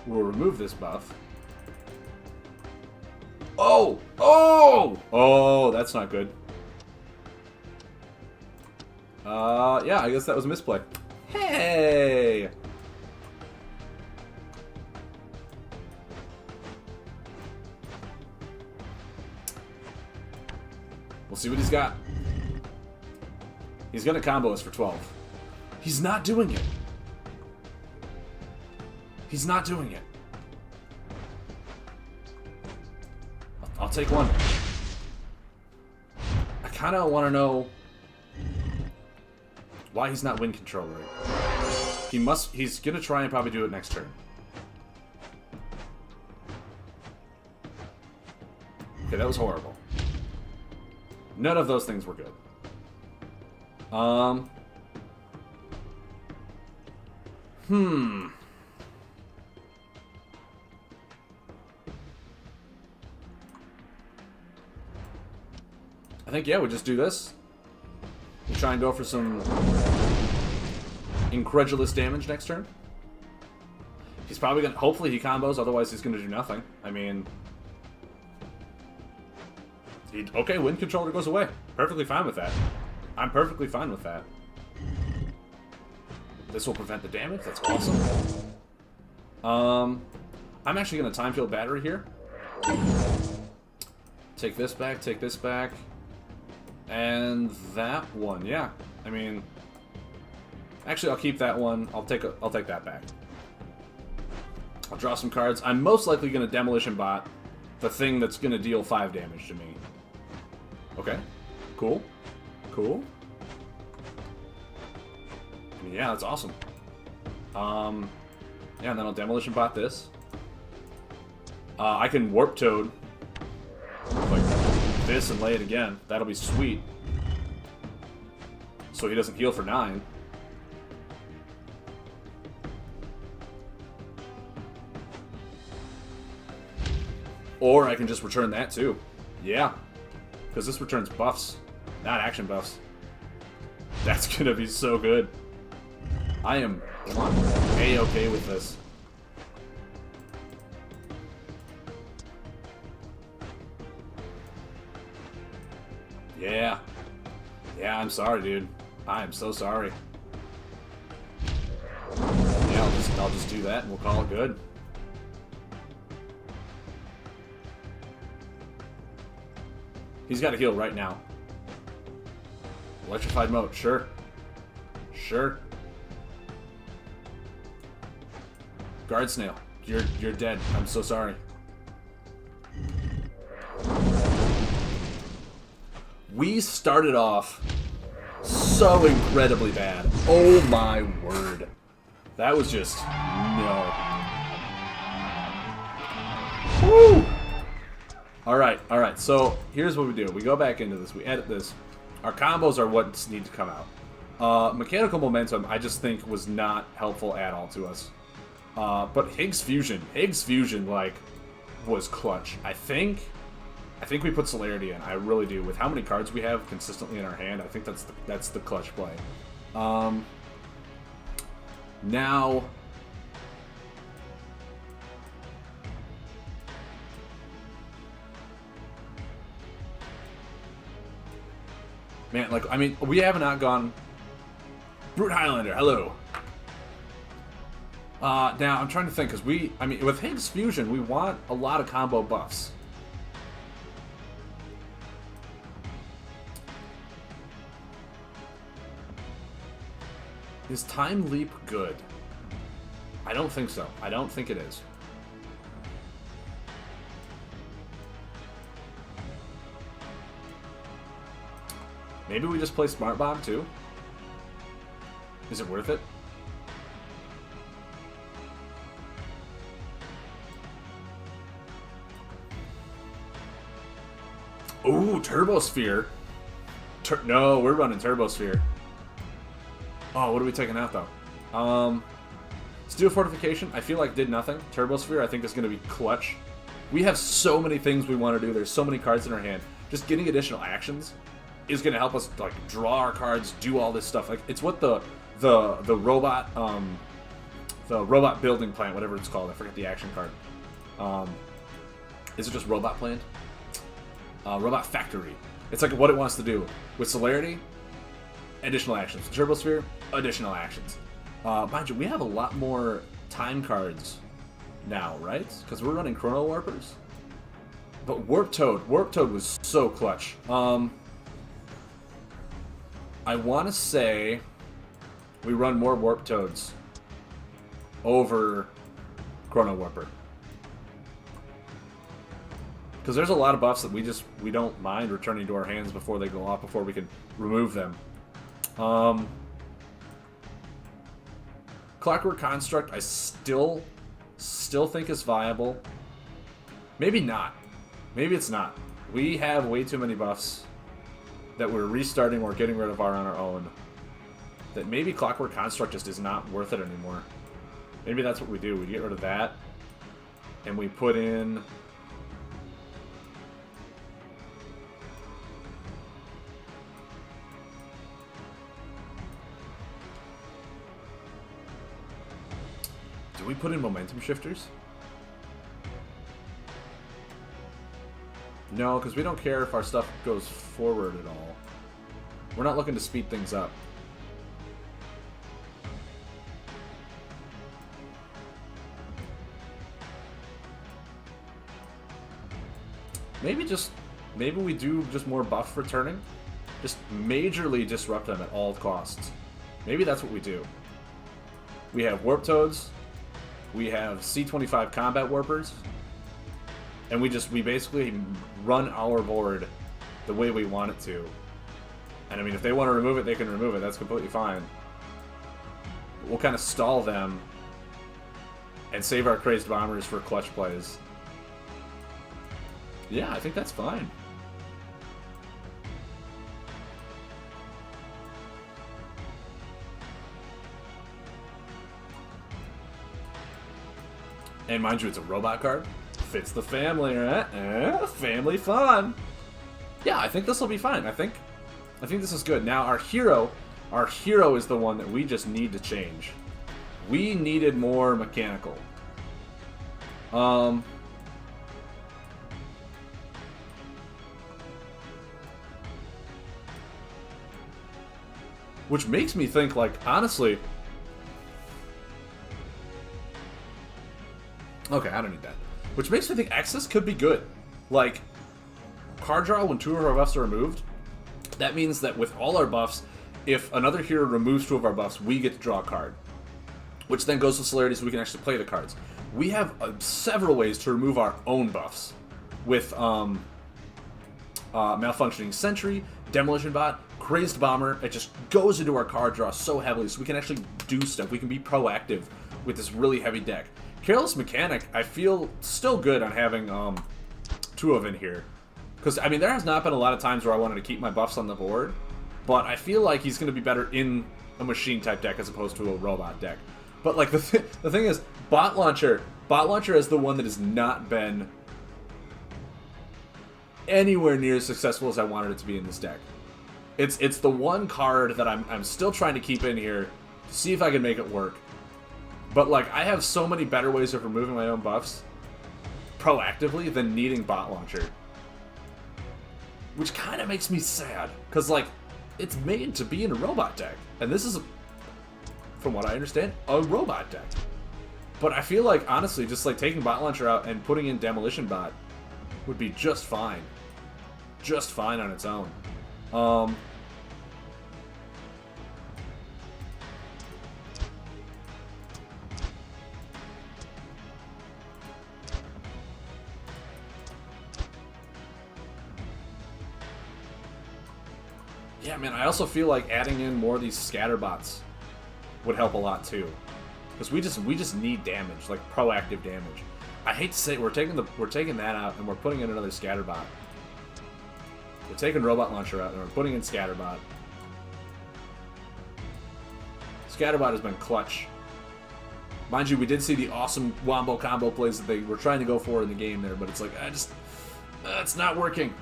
we'll remove this buff. Oh! Oh! Oh, that's not good. Yeah, I guess that was a misplay. Hey! We'll see what he's got. He's gonna combo us for 12. He's not doing it. He's not doing it. I'll take one. I kind of want to know why he's not Wind Controller. He's gonna try and probably do it next turn. Okay, that was horrible. None of those things were good. I think, yeah, we just do this. We try and go for some incredulous damage next turn. He's probably gonna... Hopefully he combos, otherwise he's gonna do nothing. I mean... Okay, wind controller goes away. Perfectly fine with that. I'm perfectly fine with that. This will prevent the damage. That's awesome. I'm actually going to time field battery here. Take this back, take this back. And that one, yeah. I mean... Actually, I'll keep that one. I'll take that back. I'll draw some cards. I'm most likely going to Demolition Bot the thing that's going to deal 5 damage to me. Okay. Cool. Cool. I mean, yeah, that's awesome. Yeah, and then I'll Demolition Bot this. I can Warp Toad like this and lay it again. That'll be sweet. So he doesn't heal for 9. Or I can just return that too. Yeah. Because this returns buffs, not action buffs. That's gonna be so good. I am A-okay with this. Yeah. Yeah, I'm sorry, dude. I am so sorry. Yeah, I'll just do that and we'll call it good. He's got to heal right now. Electrified mode, sure. Sure. Guard Snail, you're dead. I'm so sorry. We started off so incredibly bad. Oh my word. That was just no. Woo! Alright, so here's what we do. We go back into this, we edit this. Our combos are what need to come out. Mechanical Momentum, I just think, was not helpful at all to us. But Higz Fusion, like, was clutch. I think we put Celerity in, I really do. With how many cards we have consistently in our hand, I think that's the clutch play. Now... Man, like, I mean, we have not gone... Brute Highlander, hello. Now, I'm trying to think, because I mean, with Higz Fusion, we want a lot of combo buffs. Is Time Leap good? I don't think so. I don't think it is. Maybe we just play Smart Bomb too? Is it worth it? Ooh, Turbo Sphere. No, we're running Turbo Sphere. Oh, what are we taking out though? Steel Fortification, I feel like did nothing. Turbo Sphere, I think, is going to be clutch. We have so many things we want to do. There's so many cards in our hand. Just getting additional actions is going to help us, like, draw our cards, do all this stuff. Like, it's what the robot building plant, whatever it's called. I forget the action card. Is it just robot plant? Robot factory. It's like what it wants to do with Celerity. Additional actions. Turbo Sphere, additional actions. Mind you, we have a lot more time cards now, right? Because we're running Chrono Warpers. But Warp Toad was so clutch. I want to say we run more Warp Toads over Chrono Warper. Because there's a lot of buffs that we don't mind returning to our hands before they go off, before we can remove them. Clockwork Construct, I still think is viable. Maybe not. Maybe it's not. We have way too many buffs that we're restarting or getting rid of on our own. That maybe Clockwork Construct just is not worth it anymore. Maybe that's what we do. We get rid of that, and we put in... Do we put in momentum shifters? No, because we don't care if our stuff goes forward at all. We're not looking to speed things up. Maybe we do just more buff returning. Just majorly disrupt them at all costs. Maybe that's what we do. We have Warp Toads. We have C25 Combat Warpers. And we basically run our board the way we want it to. And I mean, if they want to remove it, they can remove it. That's completely fine. But we'll kind of stall them and save our Crazed Bombers for clutch plays. Yeah, I think that's fine. And mind you, it's a robot card. Fits the family, right? Family fun. Yeah, I think this will be fine. I think this is good. Now our hero is the one that we just need to change. We needed more mechanical. Which makes me think, like, honestly... Okay, I don't need that. Which makes me think Exus could be good. Like, card draw when 2 of our buffs are removed. That means that with all our buffs, if another hero removes 2 of our buffs, we get to draw a card. Which then goes to Celerity so we can actually play the cards. We have several ways to remove our own buffs. With Malfunctioning Sentry, Demolition Bot, Crazed Bomber. It just goes into our card draw so heavily so we can actually do stuff. We can be proactive with this really heavy deck. Careless Mechanic, I feel still good on having 2 of in here. Because, I mean, there has not been a lot of times where I wanted to keep my buffs on the board. But I feel like he's going to be better in a machine-type deck as opposed to a robot deck. But, like, the thing is, Bot Launcher is the one that has not been anywhere near as successful as I wanted it to be in this deck. It's the one card that I'm still trying to keep in here to see if I can make it work. But, like, I have so many better ways of removing my own buffs proactively than needing Bot Launcher. Which kind of makes me sad. Because, like, it's made to be in a robot deck. And this is, from what I understand, a robot deck. But I feel like, honestly, just, like, taking Bot Launcher out and putting in Demolition Bot would be just fine. Just fine on its own. Yeah, man, I also feel like adding in more of these scatter bots would help a lot too, because we just need damage, like proactive damage. I hate to say it, we're taking that out and we're putting in another scatter bot. We're taking Robot Launcher out and we're putting in scatter bot. Scatter bot has been clutch. Mind you, we did see the awesome wombo combo plays that they were trying to go for in the game there, but it's like it's not working.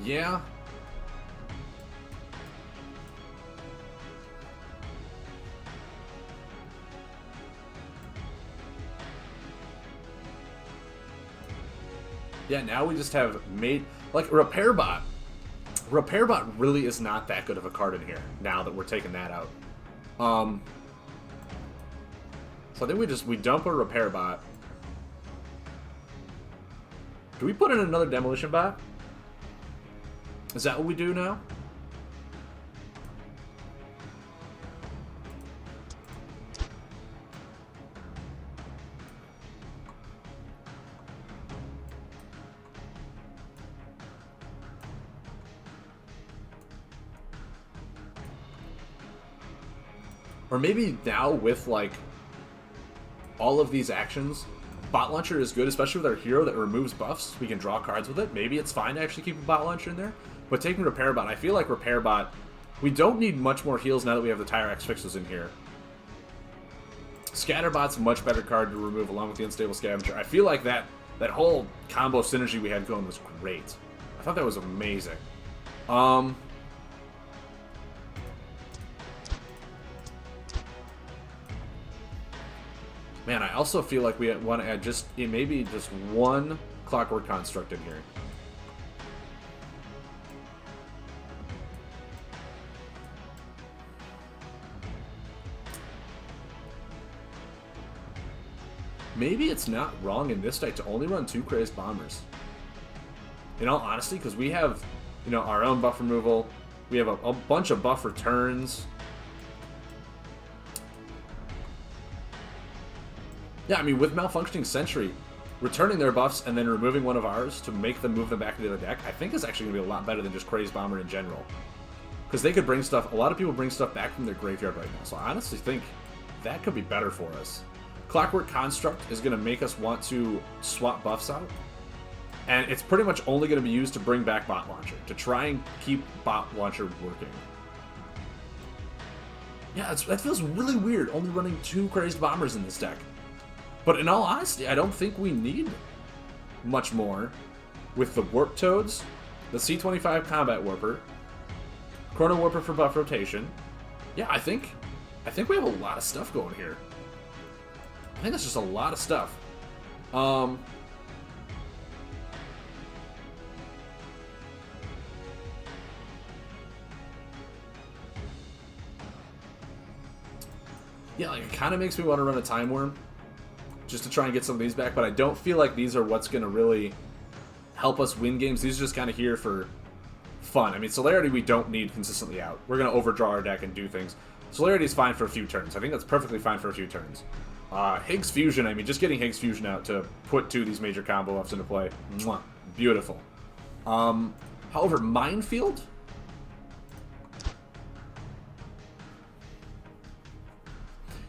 Yeah. Yeah, now we just have made, like, Repair Bot. Repair Bot really is not that good of a card in here, now that we're taking that out. So I think we dump a Repair Bot. Do we put in another Demolition Bot? Is that what we do now? Or maybe now with, like, all of these actions, Bot Launcher is good, especially with our hero that removes buffs. We can draw cards with it. Maybe it's fine to actually keep a Bot Launcher in there. But taking Repair Bot, I feel like Repair Bot, we don't need much more heals now that we have the Tyrax Fixers in here. Scatter Bot's a much better card to remove along with the Unstable Scavenger. I feel like that whole combo synergy we had going was great. I thought that was amazing. Man, I also feel like we want to add maybe just one Clockwork Construct in here. Maybe it's not wrong in this deck to only run 2 Crazed Bombers. In all honesty, because we have, you know, our own buff removal. We have a bunch of buff returns. Yeah, I mean, with Malfunctioning Sentry, returning their buffs and then removing one of ours to make them move them back into the deck, I think is actually going to be a lot better than just Crazed Bomber in general. Because they could bring stuff, a lot of people bring stuff back from their graveyard right now, so I honestly think that could be better for us. Clockwork Construct is going to make us want to swap buffs out, and it's pretty much only going to be used to bring back Bot Launcher, to try and keep Bot Launcher working. Yeah, that feels really weird, only running 2 Crazed Bombers in this deck. But in all honesty, I don't think we need much more with the Warp Toads, the C25 Combat Warper, Chrono Warper for buff rotation. Yeah, I think we have a lot of stuff going here. I think that's just a lot of stuff. Yeah, like, it kind of makes me want to run a Time Worm just to try and get some of these back, but I don't feel like these are what's going to really help us win games. These are just kind of here for fun. I mean, Celerity we don't need consistently out. We're going to overdraw our deck and do things. Celerity is fine for a few turns. I think that's perfectly fine for a few turns. Higz Fusion, I mean, just getting Higz Fusion out to put 2 of these major combo ups into play. Mwah, beautiful. However, Minefield?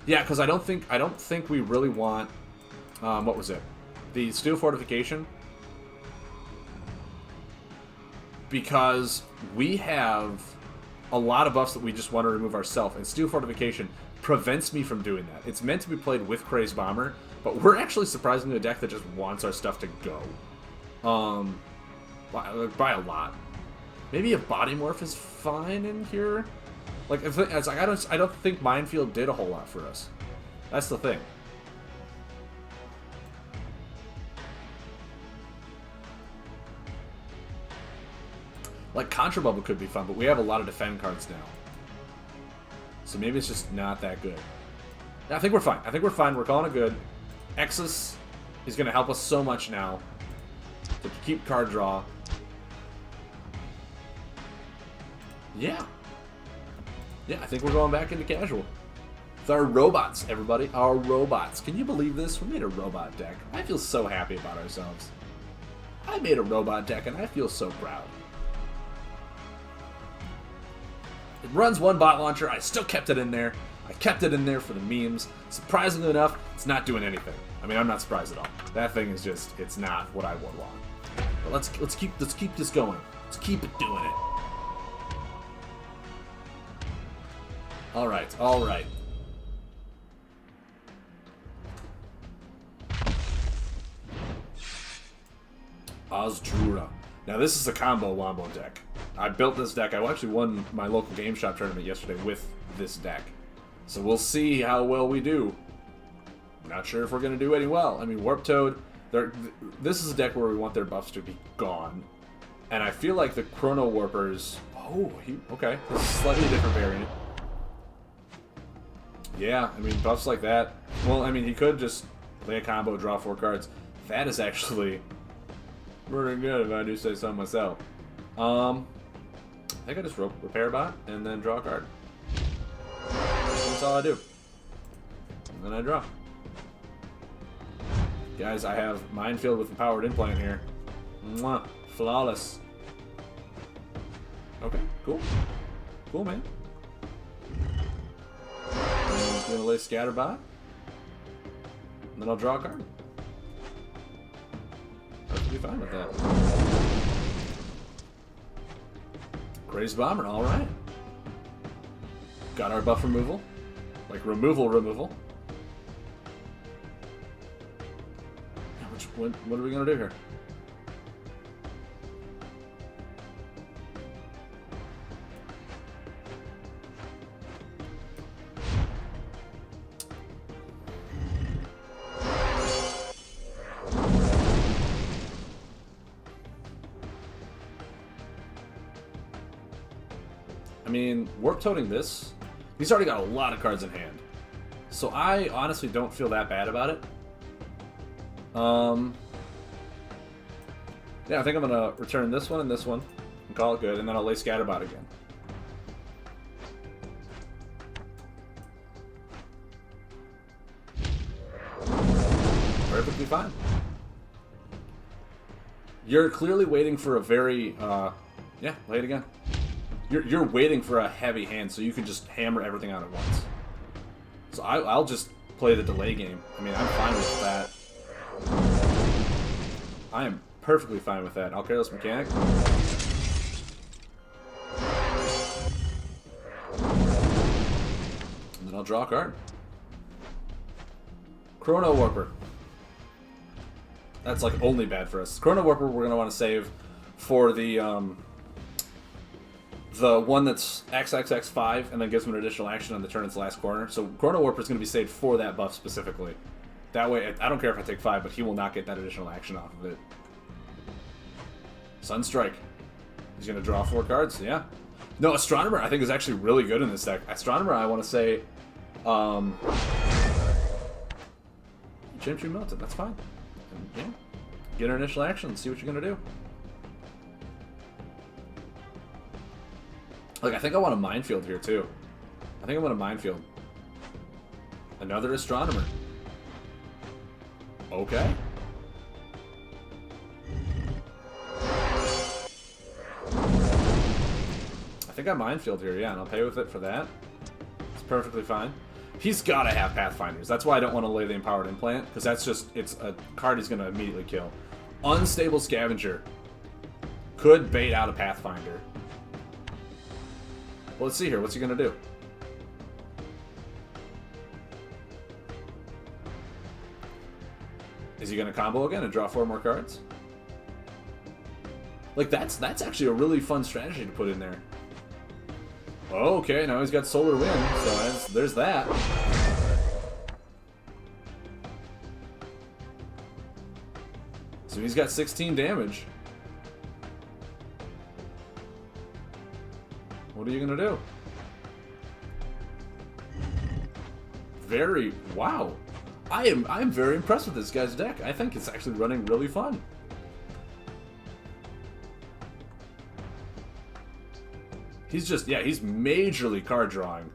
Yeah, because I don't think we really want, what was it? The Steel Fortification? Because we have a lot of buffs that we just want to remove ourselves, and Steel Fortification prevents me from doing that. It's meant to be played with Crazed Bomber, but we're actually surprisingly a deck that just wants our stuff to go. By a lot. Maybe a Body Morph is fine in here. Like, I don't think Minefield did a whole lot for us. That's the thing. Like, Contra Bubble could be fun, but we have a lot of defend cards now. So maybe it's just not that good. Yeah, I think we're fine. I think we're fine. We're calling it good. Exus is going to help us so much now to keep card draw. Yeah. Yeah, I think we're going back into casual. With our robots, everybody. Our robots. Can you believe this? We made a robot deck. I feel so happy about ourselves. I made a robot deck, and I feel so proud. It runs 1 Bot Launcher. I still kept it in there. I kept it in there for the memes. Surprisingly enough, it's not doing anything. I mean, I'm not surprised at all. That thing is just, it's not what I would want. But let's keep this going. Let's keep it doing it. All right, all right. Ozjura. Now this is a combo wombo deck. I built this deck. I actually won my local game shop tournament yesterday with this deck. So we'll see how well we do. Not sure if we're going to do any well. I mean, Warp Toad, this is a deck where we want their buffs to be gone. And I feel like the Chrono Warpers... Oh, okay. This is a slightly different variant. Yeah, I mean, buffs like that. Well, I mean, he could just play a combo, draw 4 cards. That is actually pretty good if I do say so myself. I think I just Repair Bot and then draw a card. That's all I do. And then I draw. Guys, I have Minefield with Empowered Implant here. Mwah. Flawless. Okay, cool. Cool, man. gonna lay Scatter Bot. And then I'll draw a card. Perfectly fine with that. Crazed Bomber, alright. Got our buff removal. Like removal. What are we gonna do here? I mean, warp toting this, he's already got a lot of cards in hand. So I honestly don't feel that bad about it. Yeah, I think I'm gonna return this one and call it good, and then I'll lay Scatter Bot again. Perfectly fine. You're clearly waiting for a very, yeah, lay it again. You're waiting for a heavy hand so you can just hammer everything out at once. So I'll just play the delay game. I mean, I'm fine with that. I am perfectly fine with that. X Careless Mechanic. And then I'll draw a card. Chrono Warper. That's like only bad for us. Chrono Warper we're gonna want to save for the one that's XXX5 and then gives him an additional action on the turn its last corner. So Chrono Warper is going to be saved for that buff specifically. That way, I don't care if I take 5, but he will not get that additional action off of it. Sunstrike. He's going to draw 4 cards, yeah. No, Astronomer I think is actually really good in this deck. Astronomer, I want to say, Chimchim Melted, that's fine. And, yeah, get her initial action and see what you're going to do. Like, I think I want a Minefield here, too. I think I want a Minefield. Another Astronomer. Okay. I think I Minefield here, yeah, and I'll pay with it for that. It's perfectly fine. He's got to have Pathfinders. That's why I don't want to lay the Empowered Implant, because that's just, it's a card he's going to immediately kill. Unstable Scavenger. Could bait out a Pathfinder. Well, let's see here. What's he going to do? Is he going to combo again and draw 4 more cards? Like, that's actually a really fun strategy to put in there. Okay, now he's got Solar Wind, so there's that. So he's got 16 damage. What are you gonna do? Wow. I'm very impressed with this guy's deck. I think it's actually running really fun. He's just, yeah, he's majorly card drawing.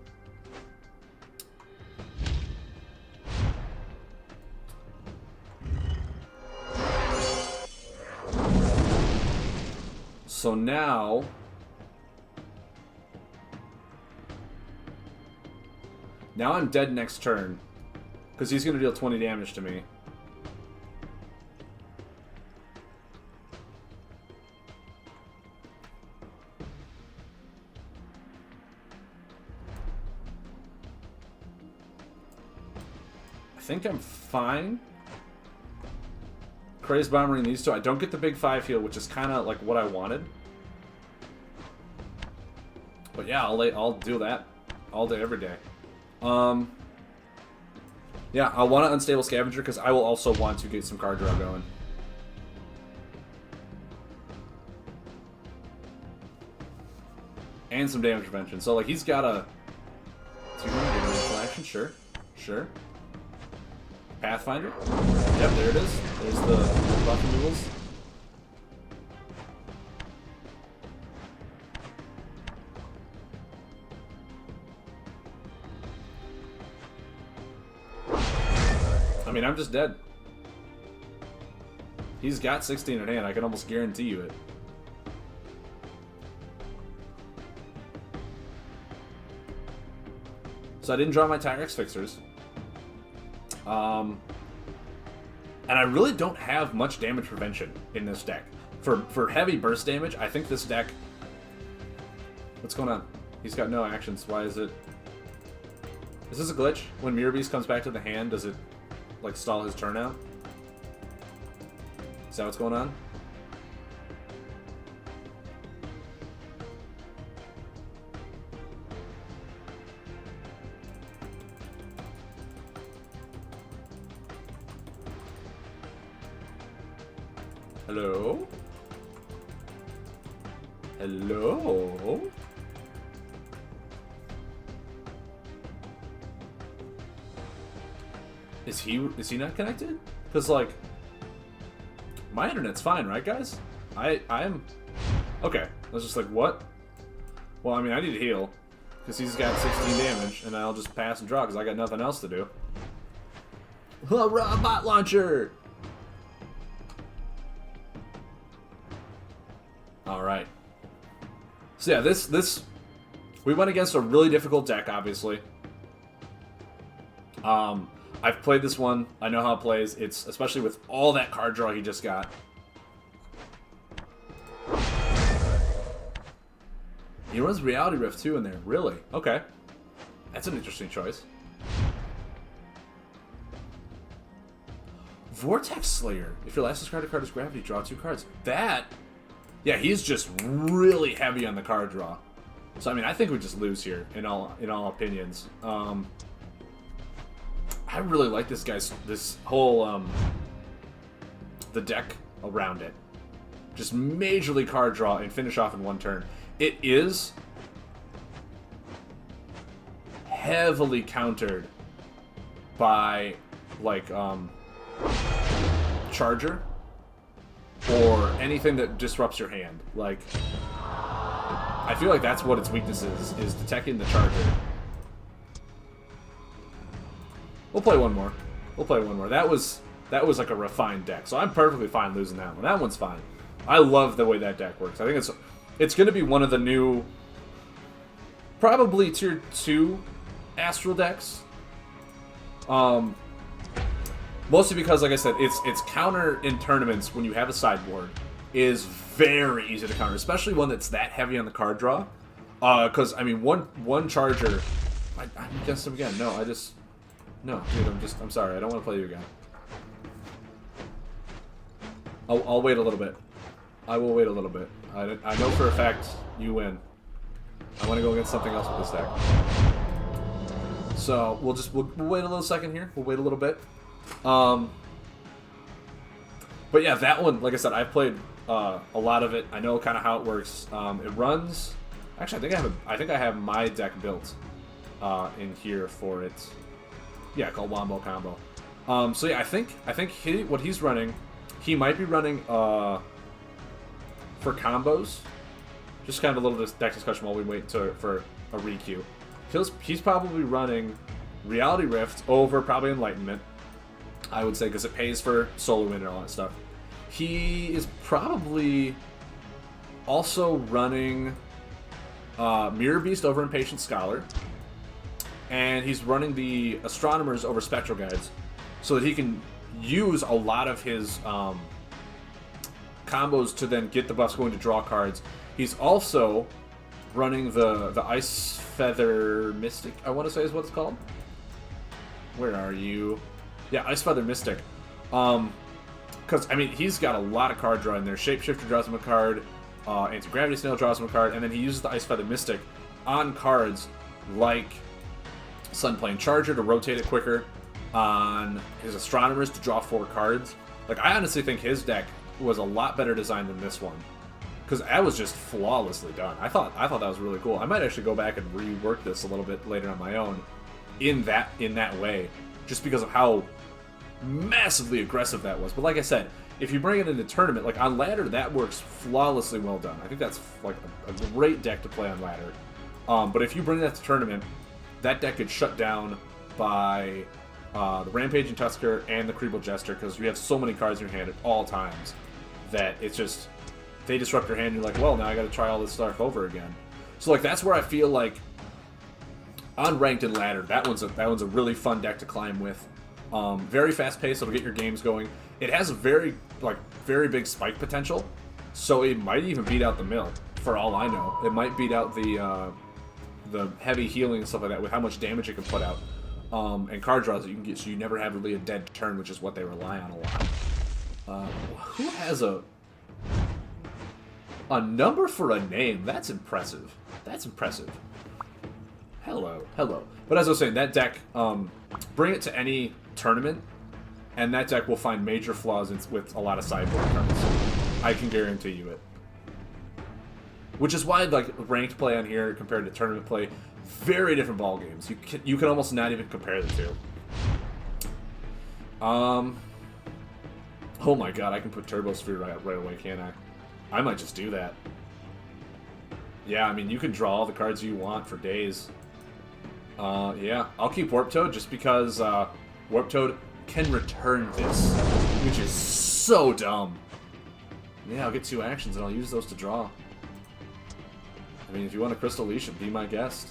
So now I'm dead next turn, because he's going to deal 20 damage to me. I think I'm fine. Crazed Bomber in these two. I don't get the big 5 heal, which is kind of like what I wanted. But yeah, I'll do that all day, every day. Yeah, I want an Unstable Scavenger because I will also want to get some card draw going. And some damage prevention. So, like, he's got a 200 initial action, sure. Pathfinder. Yep, there it is. There's the buff removals. I mean, I'm just dead. He's got 16 in hand. I can almost guarantee you it. So I didn't draw my Tyrax Fixers. And I really don't have much damage prevention in this deck. For heavy burst damage, I think this deck... What's going on? He's got no actions. Why is it... Is this a glitch? When Mirror Beast comes back to the hand, does it, like, stall his turn out? Is that what's going on? Hello? Hello? Is he not connected? Because, like, my internet's fine, right, guys? I'm... Okay. I was just like, what? Well, I mean, I need to heal. Because he's got 16 damage, and I'll just pass and draw because I got nothing else to do. Hurrah, bot launcher! Alright. So yeah, this... We went against a really difficult deck, obviously. I've played this one. I know how it plays. It's especially with all that card draw he just got. He runs Reality Rift too in there. Really? Okay. That's an interesting choice. Vortex Slayer. If your last discarded card is Gravity, draw 2 cards. That... Yeah, he's just really heavy on the card draw. So I mean, I think we just lose here in all opinions. I really like this whole the deck around it. Just majorly card draw and finish off in 1 turn. It is heavily countered by like Charger or anything that disrupts your hand. Like, I feel like that's what its weakness is detecting the Charger. We'll play one more. We'll play one more. That was like a refined deck, so I'm perfectly fine losing that one. That one's fine. I love the way that deck works. I think it's going to be one of the new, probably tier 2 Astral decks. Mostly because, like I said, its counter in tournaments when you have a sideboard is very easy to counter, especially one that's that heavy on the card draw. Because I mean, one Charger, I'm against him again. No, no, dude, I'm sorry. I don't want to play you again. I'll wait a little bit. I will wait a little bit. I know for a fact you win. I want to go against something else with this deck. So we'll wait a little second here. We'll wait a little bit. But yeah, that one, like I said, I've played a lot of it. I know kind of how it works. It runs. Actually, I think I have my deck built in here for it. Yeah, called Wombo Combo. So yeah, I think what he's running, he might be running for combos. Just kind of a little deck discussion while we wait for a requeue. He's probably running Reality Rift over probably Enlightenment, I would say, because it pays for Solar Wind and all that stuff. He is probably also running Mirror Beast over Impatient Scholar. And he's running the Astronomers over Spectral Guides so that he can use a lot of his combos to then get the buffs going to draw cards. He's also running the Ice Feather Mystic, I want to say is what it's called. Where are you? Yeah, Ice Feather Mystic. Because, I mean, he's got a lot of card draw in there. Shapeshifter draws him a card. Anti-Gravity Snail draws him a card. And then he uses the Ice Feather Mystic on cards like Sunplane Charger to rotate it quicker, on his Astronomers to draw 4 cards. Like, I honestly think his deck was a lot better designed than this one, because that was just flawlessly done. I thought that was really cool. I might actually go back and rework this a little bit later on my own in that way, just because of how massively aggressive that was. But like I said, if you bring it into tournament, like on ladder, that works flawlessly well done. I think that's like a great deck to play on ladder. But if you bring that to tournament, that deck gets shut down by the Rampaging Tusker and the Creeble Jester, because you have so many cards in your hand at all times that it's just, they disrupt your hand and you're like, well, now I gotta try all this stuff over again. So like, that's where I feel like on Ranked and Ladder, that one's a really fun deck to climb with. Very fast paced, it'll get your games going. It has a very big spike potential, so it might even beat out the mill. For all I know, it might beat out the heavy healing and stuff like that with how much damage it can put out, and card draws that you can get, so you never have really a dead turn, which is what they rely on a lot. Who has a number for a name? That's impressive. That's impressive. Hello. But as I was saying, that deck, bring it to any tournament, and that deck will find major flaws with a lot of sideboard cards. I can guarantee you it. Which is why, like, ranked play on here compared to tournament play, very different ball games. You can almost not even compare the two. Oh my god, I can put Turbo Sphere right away, can't I? I might just do that. Yeah, I mean, you can draw all the cards you want for days. Yeah, I'll keep Warp Toad just because Warp Toad can return this, which is so dumb. Yeah, I'll get 2 actions and I'll use those to draw. I mean, if you want a Crystal Leash, be my guest.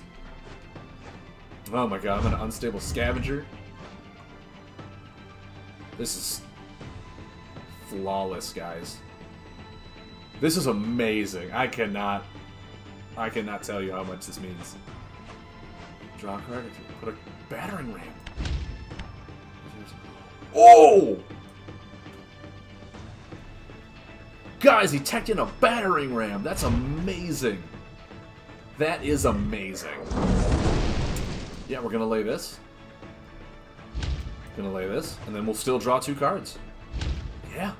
Oh my god, I'm an Unstable Scavenger. This is flawless, guys. This is amazing. I cannot tell you how much this means. Draw a card, put a battering ram. Oh! Guys, he teched in a battering ram. That's amazing. That is amazing. Yeah, we're gonna lay this. Gonna lay this, and then we'll still draw 2 cards. Yeah,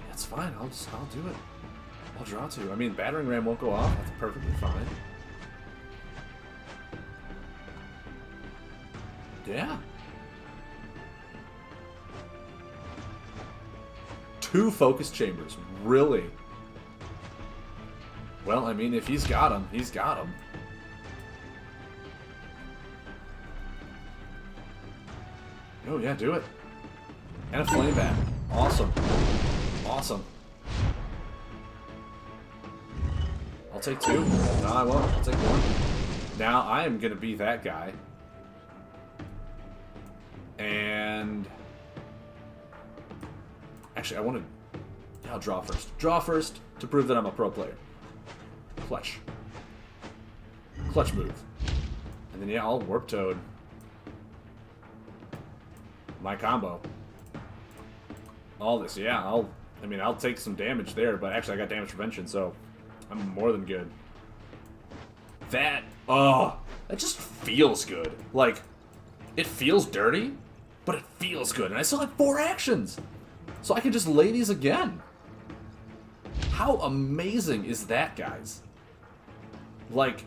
that's fine. I'll do it. I'll draw 2. I mean, battering ram won't go off. That's perfectly fine. Yeah. 2 focus chambers, really? Well, I mean, if he's got them, he's got them. Oh yeah, do it. And a flame bat. Awesome. Awesome. I'll take 2. No, I won't. I'll take 1. Now I am gonna be that guy. And actually, I'll draw first. Draw first to prove that I'm a pro player. Clutch. Clutch move. And then, yeah, I'll Warp Toad. My combo. All this, yeah, I'll take some damage there, but actually I got damage prevention, so I'm more than good. That just feels good. Like, it feels dirty, but it feels good. And I still have 4 actions. So I can just lay these again. How amazing is that, guys? Like,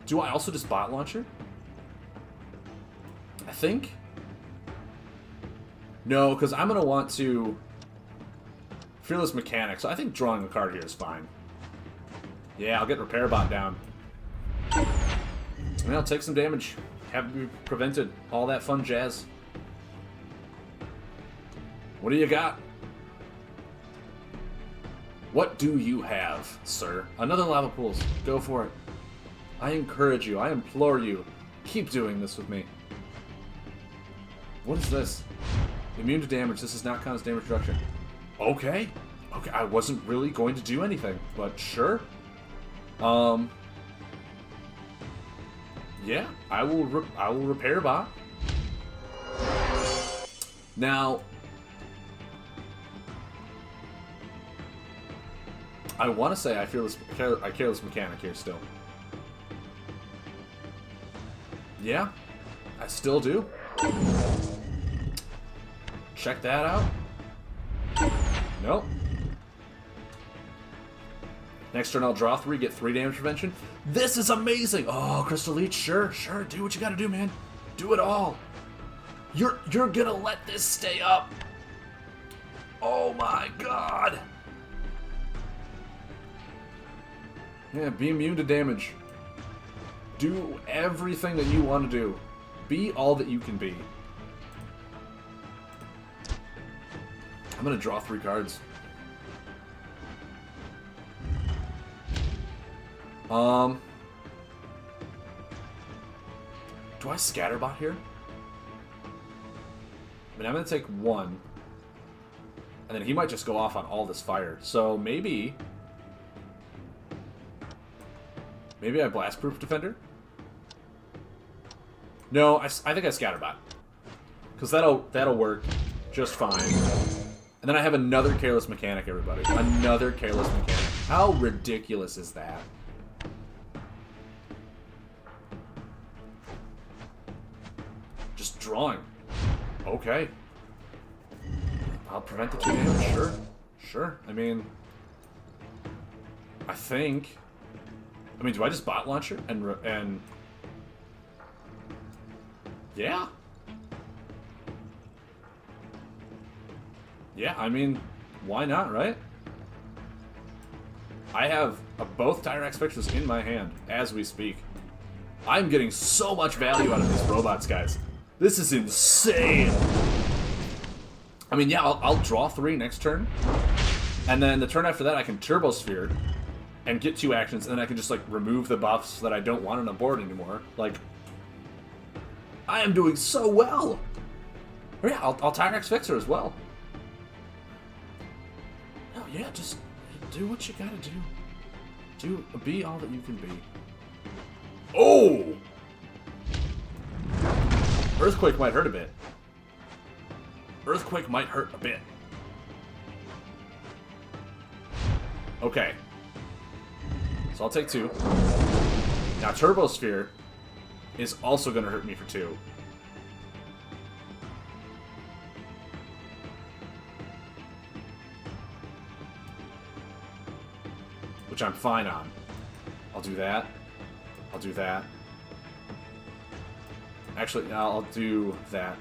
do I also just bot launcher? I think. No, because I'm going to want to Fearless Mechanic, so I think drawing a card here is fine. Yeah, I'll get Repair Bot down. And I'll take some damage. Have me prevented. All that fun jazz. What do you got? What do you have, sir? Another Lava Pools. Go for it. I encourage you. I implore you. Keep doing this with me. What is this? Immune to damage. This does not count as damage reduction. Okay. Okay, I wasn't really going to do anything, but sure. Yeah, I will Repair Bot. Now, I want to say I Careless Mechanic here still. Yeah, I still do. Check that out. Nope. Next turn I'll draw 3, get 3 damage prevention. This is amazing! Oh, Crystal Leech, sure, do what you gotta do, man. Do it all. You're gonna let this stay up. Oh my god. Yeah, be immune to damage. Do everything that you want to do. Be all that you can be. I'm gonna draw 3 cards. Do I Scatterbot here? I mean, I'm going to take one. And then he might just go off on all this fire. So maybe... Maybe I Blastproof Defender? No, I think I Scatterbot. Because that'll work just fine. And then I have another Careless Mechanic, everybody. Another Careless Mechanic. How ridiculous is that? Just drawing. Okay. I'll prevent the 2 damage, sure. Sure. I mean... I think... I mean, do I just bot launcher and... Yeah. Yeah, I mean, why not, right? I have both Tyrax Fixers in my hand as we speak. I'm getting so much value out of these robots, guys. This is insane. I mean, yeah, I'll draw 3 next turn. And then the turn after that, I can Turbo Sphere and get 2 actions, and then I can just, like, remove the buffs that I don't want on the board anymore. Like, I am doing so well. Or yeah, I'll Tyrax Fixer as well. Oh, yeah, just do what you gotta do. Be all that you can be. Oh! Earthquake might hurt a bit. Earthquake might hurt a bit. Okay. So I'll take 2. Now Turbo Sphere is also going to hurt me for 2. Which I'm fine on. I'll do that. I'll do that. Actually, I'll do that.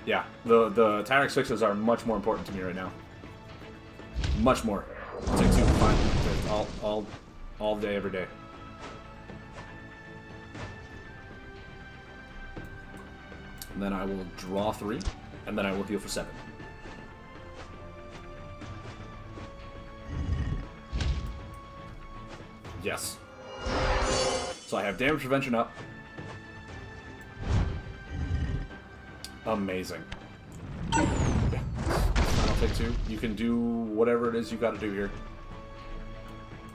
Yeah, the Tyrax Fixers are much more important to me right now. Much more. I'll take 2, fine. All day, every day. And then I will draw 3, and then I will heal for 7. Yes. So I have damage prevention up. Amazing. Yeah. I'll take 2. You can do whatever it is you got to do here.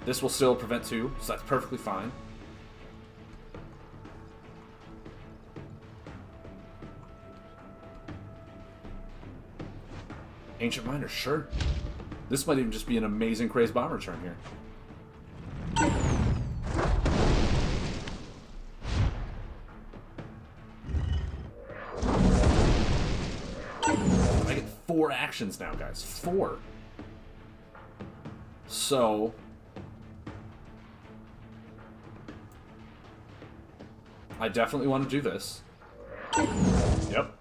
This will still prevent 2, so that's perfectly fine. Ancient Miner, sure. This might even just be an amazing Crazed Bomber turn here. I get 4 actions now, guys. 4. So... I definitely want to do this. Yep.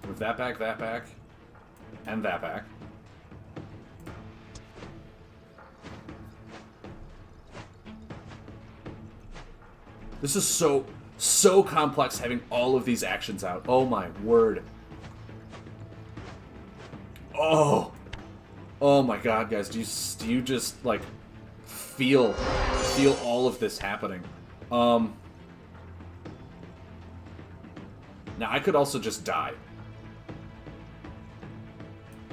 Move that back, and that back. This is so complex having all of these actions out. Oh my word. Oh. Oh my god, guys. Do you just, like, feel all of this happening? Now, I could also just die.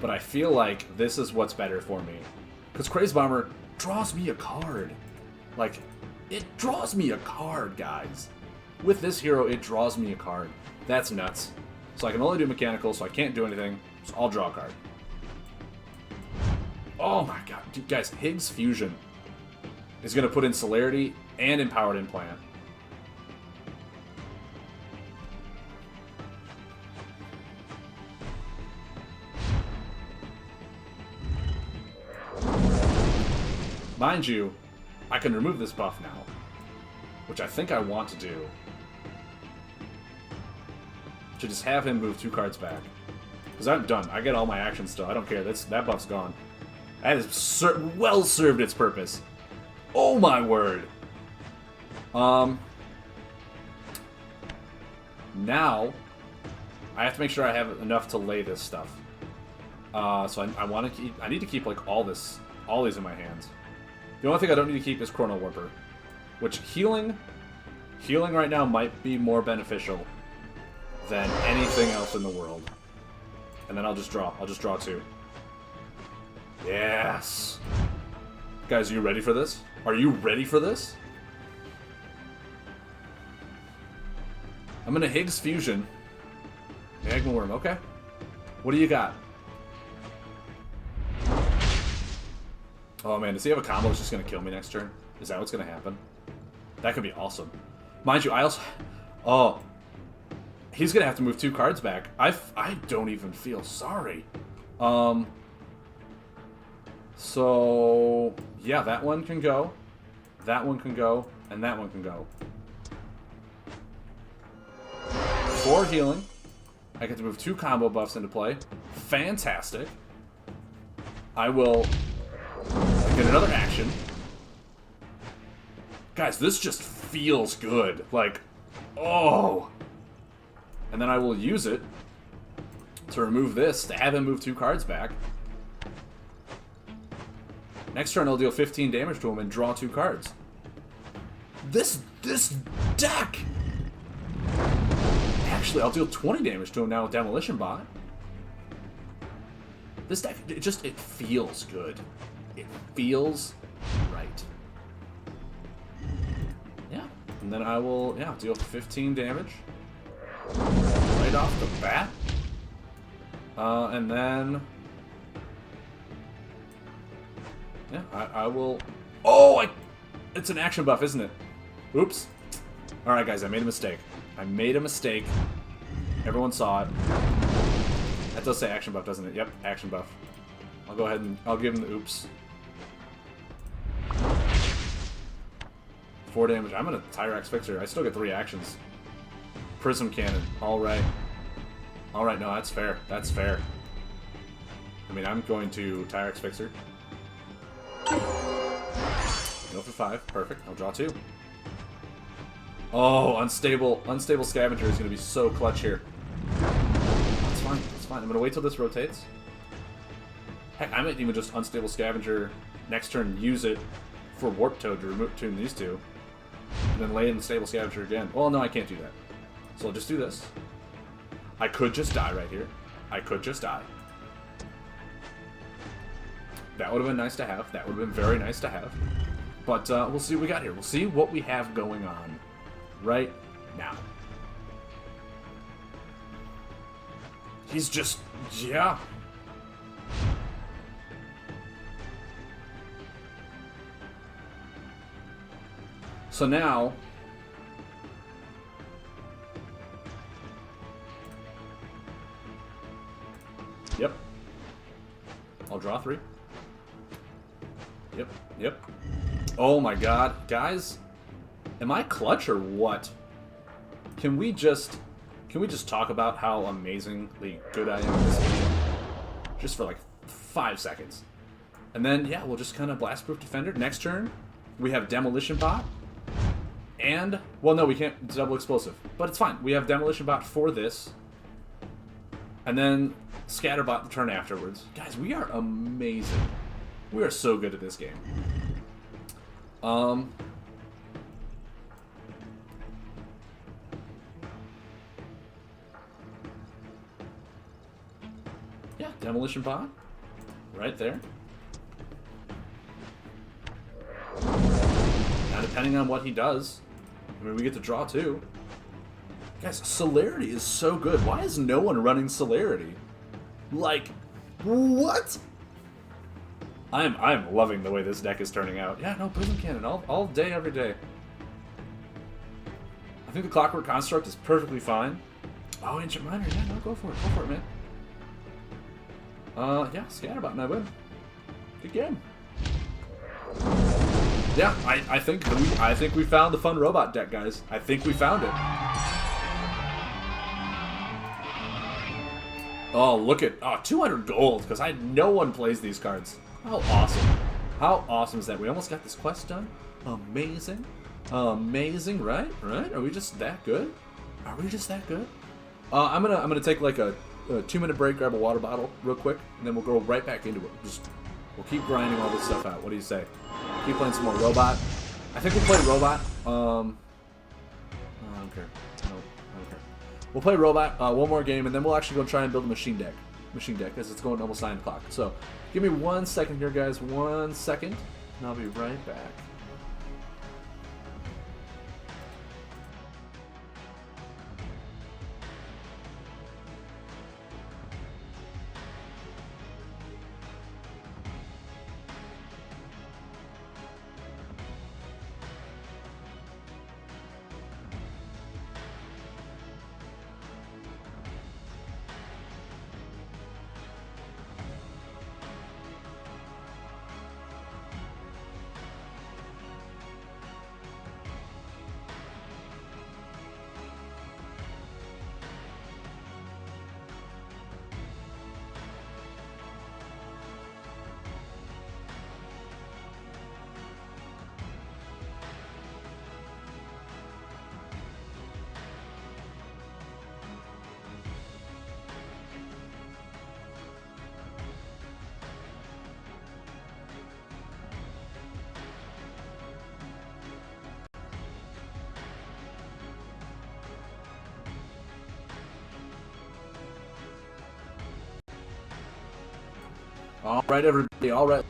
But I feel like this is what's better for me. Because Crazed Bomber draws me a card. Like, it draws me a card, guys. With this hero, it draws me a card. That's nuts. So I can only do mechanical, so I can't do anything. So I'll draw a card. Oh my god. Dude, guys, Higz Fusion is going to put in Celerity and Empowered Implant. Mind you, I can remove this buff now, which I think I want to do. To just have him move 2 cards back. Because I'm done. I get all my actions still. I don't care. That buff's gone. That has well served its purpose. Oh my word. Now, I have to make sure I have enough to lay this stuff. So I want to keep. I need to keep like all these in my hands. The only thing I don't need to keep is Chrono Warper. Which, healing right now might be more beneficial than anything else in the world. And then I'll just draw. I'll just draw 2. Yes! Guys, are you ready for this? Are you ready for this? I'm gonna Higz Fusion. Magma Worm, okay. What do you got? Oh man, does he have a combo that's just gonna kill me next turn? Is that what's gonna happen? That could be awesome. Mind you, I also... Oh. He's gonna have to move 2 cards back. I don't even feel sorry. So... Yeah, that one can go. That one can go. And that one can go. 4 healing. I get to move 2 combo buffs into play. Fantastic. I will get another action. Guys, this just feels good. Like, oh. And then I will use it to remove this, to have him move 2 cards back. Next turn, I'll deal 15 damage to him and draw 2 cards. This deck! Actually, I'll deal 20 damage to him now with Demolition Bot. This deck, it feels good. It feels right. Yeah. And then I will, yeah, deal 15 damage. Right off the bat. And then... Yeah, I will... Oh, it's an action buff, isn't it? Oops. Alright, guys, I made a mistake. I made a mistake. Everyone saw it. That does say action buff, doesn't it? Yep, action buff. I'll go ahead and I'll give him the oops. 4 damage. I'm gonna Tyrax Fixer. I still get 3 actions. Prism Cannon. Alright. Alright, no, that's fair. That's fair. I mean, I'm going to Tyrax Fixer. Go for 5. Perfect. I'll draw 2. Oh, Unstable Scavenger is going to be so clutch here. That's fine. That's fine. I'm going to wait till this rotates. Heck, I might even just Unstable Scavenger next turn, use it for Warp Toad to remove between these 2. And then lay in the Stable Scavenger again. Well, no, I can't do that. So I'll just do this. I could just die right here. I could just die. That would have been nice to have. That would have been very nice to have. But we'll see what we got here. We'll see what we have going on right now. He's just... yeah. So now... Yep. I'll draw 3. Yep, yep. Oh my god. Guys, am I clutch or what? Can we just talk about how amazingly good I am in this game? Just for like 5 seconds. And then, yeah, we'll just kind of Blastproof Defender. Next turn, we have Demolition Bot. And, well, no, we can't. It's double explosive. But it's fine. We have Demolition Bot for this. And then Scatter Bot the turn afterwards. Guys, we are amazing. We are so good at this game. Yeah, Demolition Bot. Right there. Now, depending on what he does, I mean, we get to draw too. Guys, Celerity is so good. Why is no one running Celerity? Like, what? I'm loving the way this deck is turning out. Yeah, no, Prism Cannon all day, every day. I think the Clockwork Construct is perfectly fine. Oh, Ancient Miner, yeah, no, go for it, man. Yeah, Scatterbot and I win. Good game. Yeah, I think we found the fun robot deck, guys. I think we found it. Oh, look at 200 gold, because no one plays these cards. How awesome. How awesome is that? We almost got this quest done. Amazing. Amazing, right? Right? Are we just that good? Are we just that good? I'm gonna take like a 2-minute break, grab a water bottle real quick, and then we'll go right back into it. Just We'll keep grinding all this stuff out. What do you say? Keep playing some more robot. I think we'll play robot. I don't care. No, I don't care. We'll play robot one more game, and then we'll actually go try and build a machine deck. Machine deck, because it's going almost 9 o'clock. So, give me 1 second here, guys. 1 second, and I'll be right back. Alright, everybody, alright.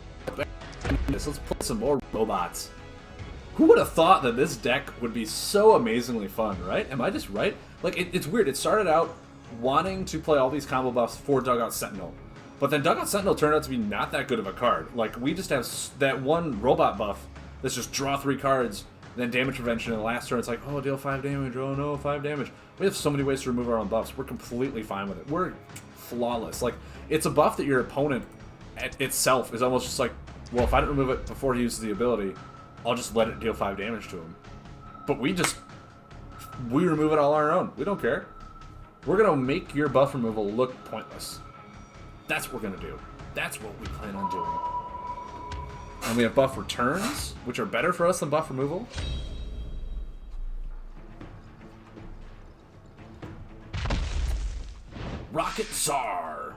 Let's play some more robots. Who would have thought that this deck would be so amazingly fun, right? Am I just right? Like, it's weird. It started out wanting to play all these combo buffs for Dugout Sentinel. But then Dugout Sentinel turned out to be not that good of a card. Like, we just have that one robot buff that's just draw 3 cards, then damage prevention, and the last turn it's like, oh, deal 5 damage, oh no, 5 damage. We have so many ways to remove our own buffs. We're completely fine with it. We're flawless. Like, it's a buff that your opponent itself is almost just like, well, if I don't remove it before he uses the ability, I'll just let it deal 5 damage to him. But we remove it all on our own. We don't care. We're going to make your buff removal look pointless. That's what we're going to do. That's what we plan on doing. And we have buff returns, which are better for us than buff removal. Rocket Czar.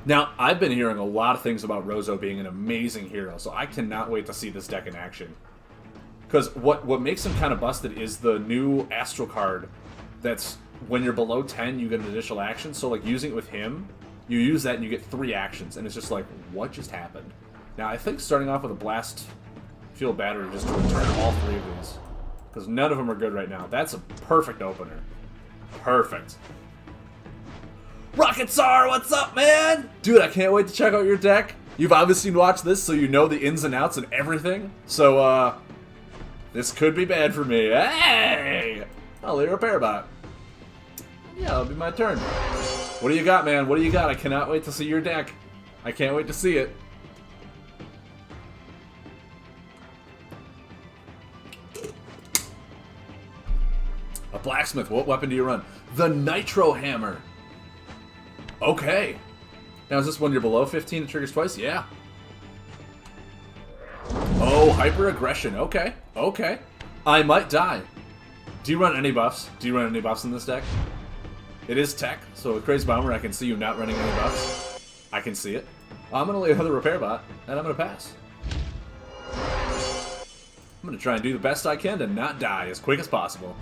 Now, I've been hearing a lot of things about Rozo being an amazing hero, so I cannot wait to see this deck in action. Because what makes him kind of busted is the new Astral card that's, when you're below 10, you get an additional action. So, like, using it with him, you use that and you get 3 actions, and it's just like, what just happened? Now, I think starting off with a Blast Field Battery just to return all 3 of these, because none of them are good right now. That's a perfect opener. Perfect. Rocket Czar, what's up, man? Dude, I can't wait to check out your deck. You've obviously watched this, so you know the ins and outs and everything. So, this could be bad for me. Hey! I'll lay a repair bot. Yeah, it'll be my turn. What do you got, man? What do you got? I cannot wait to see your deck. I can't wait to see it. A blacksmith. What weapon do you run? The Nitro Hammer. Okay. Now, is this when you're below 15 it triggers twice? Yeah. Oh, hyper aggression. Okay. Okay. I might die. Do you run any buffs? Do you run any buffs in this deck? It is tech, so with Crazed Bomber I can see you not running any buffs. I can see it. I'm going to lay another repair bot, and I'm going to pass. I'm going to try and do the best I can to not die as quick as possible.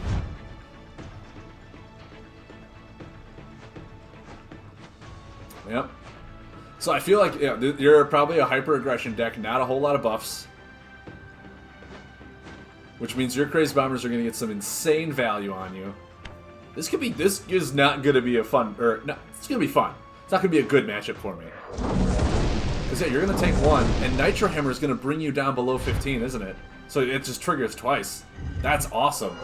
Yep. So I feel like, yeah, you're probably a hyper aggression deck, not a whole lot of buffs. Which means your Crazed Bombers are going to get some insane value on you. This is not going to be a fun, no, it's going to be fun. It's not going to be a good matchup for me. Because yeah, you're going to take 1, and Nitro Hammer is going to bring you down below 15, isn't it? So it just triggers twice. That's awesome.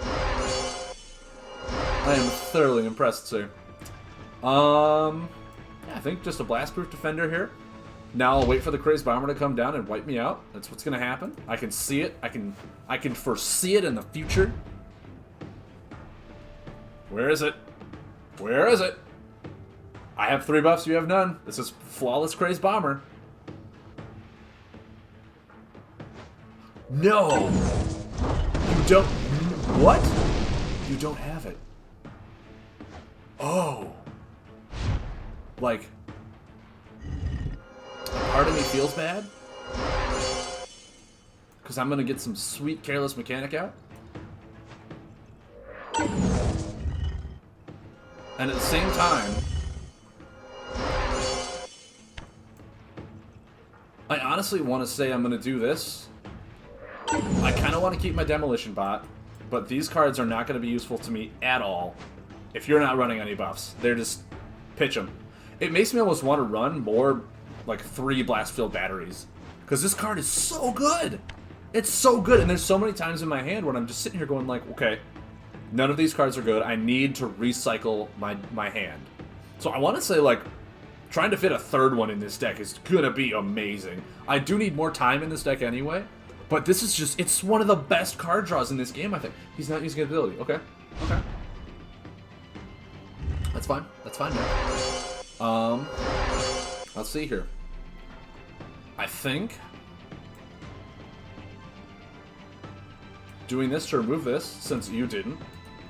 I am thoroughly impressed, sir. Yeah, I think just a Blastproof Defender here. Now I'll wait for the Crazed Bomber to come down and wipe me out. That's what's going to happen. I can see it. I can foresee it in the future. Where is it? Where is it? I have 3 buffs, you have none. This is flawless Crazed Bomber. No! You don't... What? You don't have it. Oh. Like... Part of me feels bad? because I'm going to get some sweet Careless Mechanic out. And at the same time, I honestly want to say I'm going to do this. I kind of want to keep my Demolition Bot, but these cards are not going to be useful to me at all if you're not running any buffs. They're just pitch them. It makes me almost want to run more like 3 blast-filled batteries, because this card is so good. It's so good, and there's so many times in my hand when I'm just sitting here going like, okay, none of these cards are good. I need to recycle my hand. So I want to say, like, trying to fit a 3rd one in this deck is going to be amazing. I do need more time in this deck anyway, but this is just, it's one of the best card draws in this game, I think. He's not using ability. Okay. Okay. That's fine. That's fine, man. Let's see here. I think doing this to remove this, since you didn't,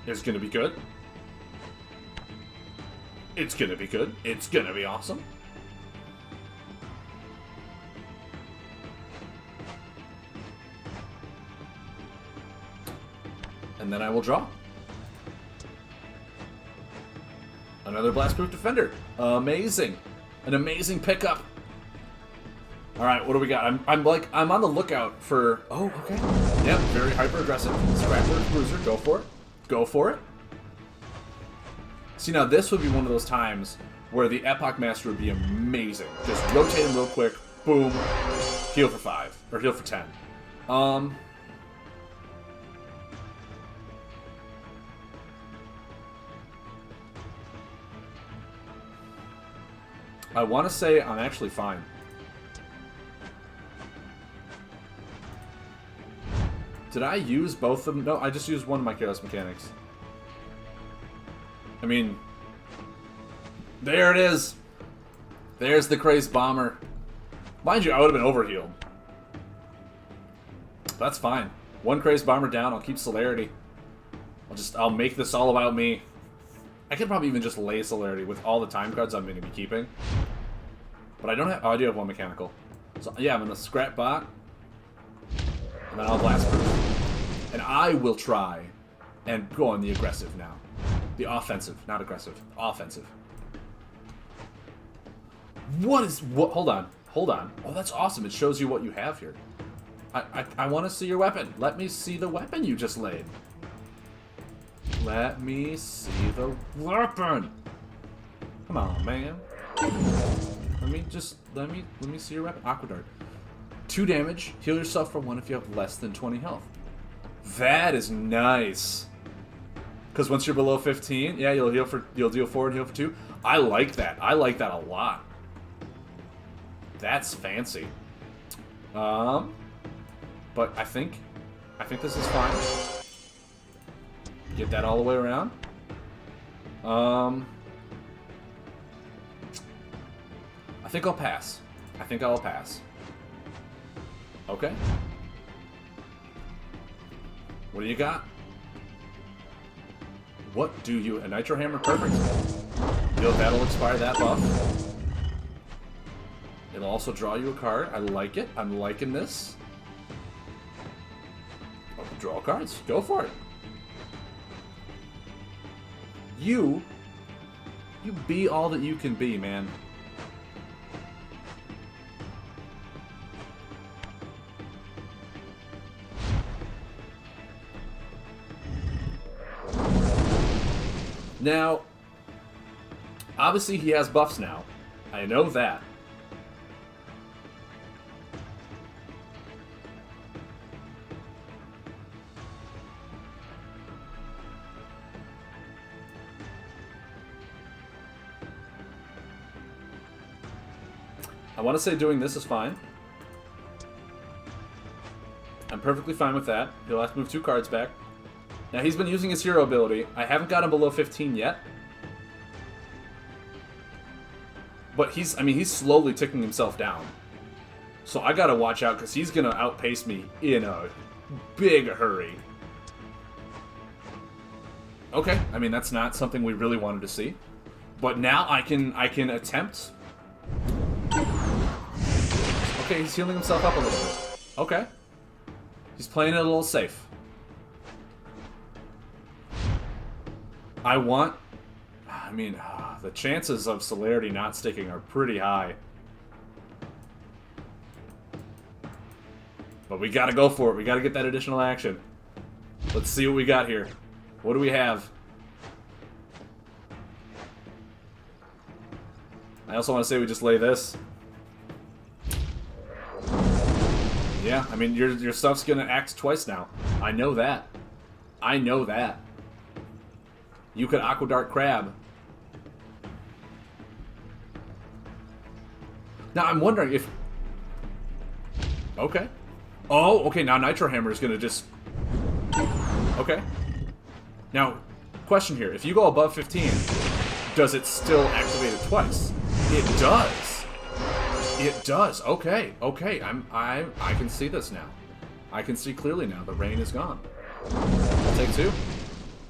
is going to be good. It's going to be good. It's going to be awesome. And then I will draw. Another Blastproof Defender. Amazing. An amazing pickup. Alright, what do we got? I'm on the lookout for... Oh, okay. Yep, very hyper-aggressive. Scrapper Bruiser, go for it. Go for it. See, now this would be one of those times where the Epoch Master would be amazing. Just rotate him real quick. Boom. Heal for 5. Or heal for 10. I want to say I'm actually fine. Did I use both of them? No, I just used one of my Careless Mechanics. I mean, there it is. There's the Crazed Bomber. Mind you, I would have been overhealed. That's fine. One Crazed Bomber down, I'll keep Celerity. I'll make this all about me. I could probably even just lay Celerity with all the time cards I'm going to be keeping. But I don't have... Oh, I do have one mechanical. So, yeah, I'm going to scrap bot. And then I'll blast proof. And I will try and go on the aggressive now. The offensive, not aggressive. Offensive. What is... What? Hold on. Hold on. Oh, that's awesome. It shows you what you have here. I want to see your weapon. Let me see the weapon you just laid. Let me see the weapon. Come on, man. Let me see your weapon. Aqua Dart. 2 damage. Heal yourself for 1 if you have less than 20 health. That is nice. Because once you're below 15, yeah, you'll deal 4 and heal for 2. I like that. I like that a lot. That's fancy. But I think this is fine. Get that all the way around. I think I'll pass. I think I'll pass. Okay. What do you got? What do you... A Nitro Hammer? Perfect. That'll expire that buff. It'll also draw you a card. I like it. I'm liking this. Oh, draw cards. Go for it. You be all that you can be, man. Now, obviously he has buffs now. I know that. I want to say doing this is fine. I'm perfectly fine with that. He'll have to move 2 cards back. Now, he's been using his hero ability. I haven't got him below 15 yet. But he's slowly ticking himself down. So I gotta watch out, because he's gonna outpace me in a big hurry. Okay, I mean, that's not something we really wanted to see. But now I can attempt... Okay, he's healing himself up a little bit. Okay. He's playing it a little safe. I mean, the chances of Celerity not sticking are pretty high. But we gotta go for it. We gotta get that additional action. Let's see what we got here. What do we have? I also want to say we just lay this. Yeah, I mean, your stuff's gonna act twice now. I know that. I know that. You could Aqua Dart Crab. Now, I'm wondering if... Okay. Oh, okay, now Nitro Hammer is gonna just... Okay. Now, question here. If you go above 15, does it still activate it twice? It does. It does. Okay. Okay. I can see this now. I can see clearly now. The rain is gone. I'll take 2.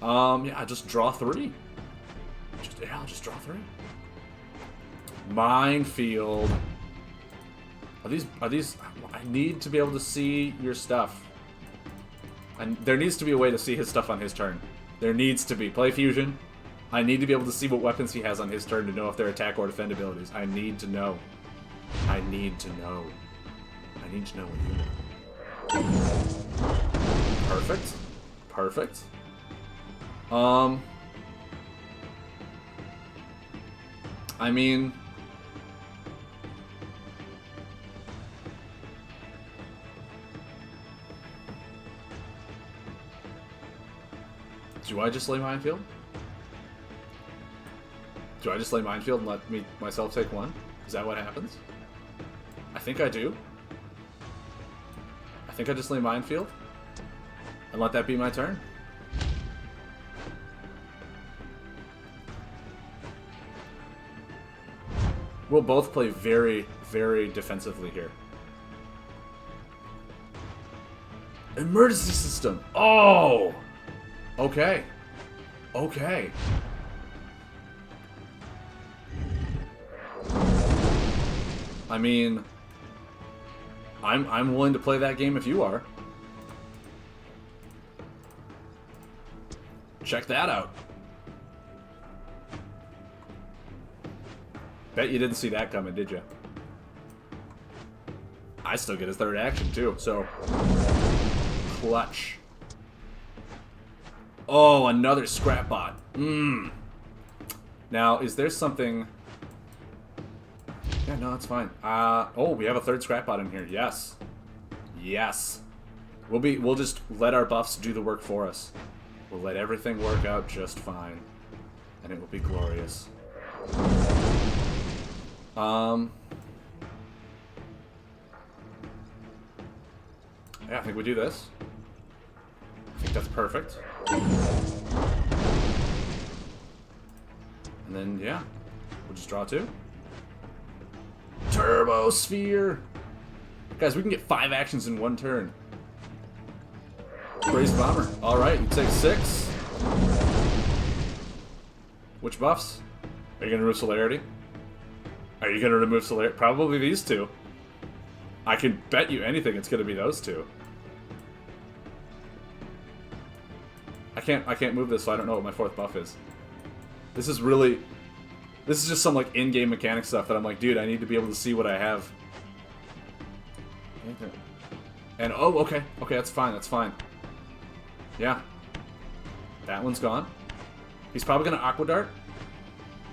Yeah, I just draw 3. I'll just draw 3. Minefield. Are these? I need to be able to see your stuff. And there needs to be a way to see his stuff on his turn. There needs to be. Play Fusion. I need to be able to see what weapons he has on his turn to know if they're attack or defend abilities. I need to know. I need to know. I need to know what you know. Perfect. Perfect. I mean... Do I just lay Minefield? Do I just lay Minefield and let myself take 1? Is that what happens? I think I do. I think I just lay Minefield and let that be my turn. We'll both play very, very defensively here. Emergency system. Oh! Okay. Okay. I mean, I'm willing to play that game if you are. Check that out. Bet you didn't see that coming, did you? I still get his third action too, so clutch. Oh, another Scrap Bot. Now, is there something... Yeah, no, that's fine. Oh, we have a third Scrap Bot in here. Yes. Yes. We'll just let our buffs do the work for us. We'll let everything work out just fine. And it will be glorious. Yeah, I think we do this. I think that's perfect. And then, yeah, we'll just draw 2. Turbo Sphere! Guys, we can get 5 actions in 1 turn. Crazed Bomber. Alright, you take 6. Which buffs? Are you going to remove Celerity? Are you going to remove Celerity? Probably these 2. I can bet you anything it's going to be those 2. I can't move this, so I don't know what my 4th buff is. This is just some like in-game mechanic stuff that I'm like, dude, I need to be able to see what I have. And oh, okay, that's fine, that's fine. Yeah, that one's gone. He's probably gonna Aqua Dart.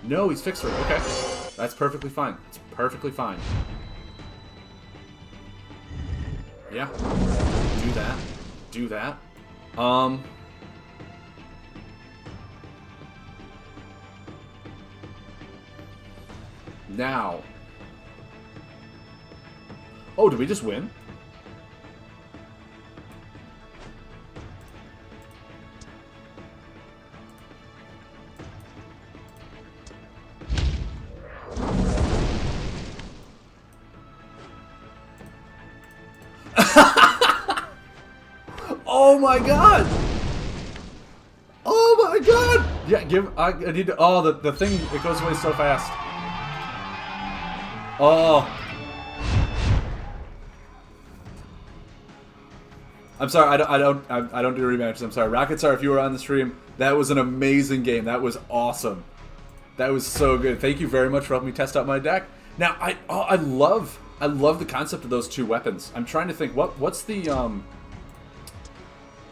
No, he's Fixer. Okay, that's perfectly fine. It's perfectly fine. Yeah, do that. Do that. Now. Oh, did we just win? Oh my god! Oh my god! Yeah, I need to. Oh, the thing, it goes away so fast. Oh. I'm sorry, I don't do rematches. I'm sorry. Rocketstar, if you were on the stream, that was an amazing game. That was awesome. That was so good. Thank you very much for helping me test out my deck. Now, I love the concept of those two weapons. I'm trying to think what's the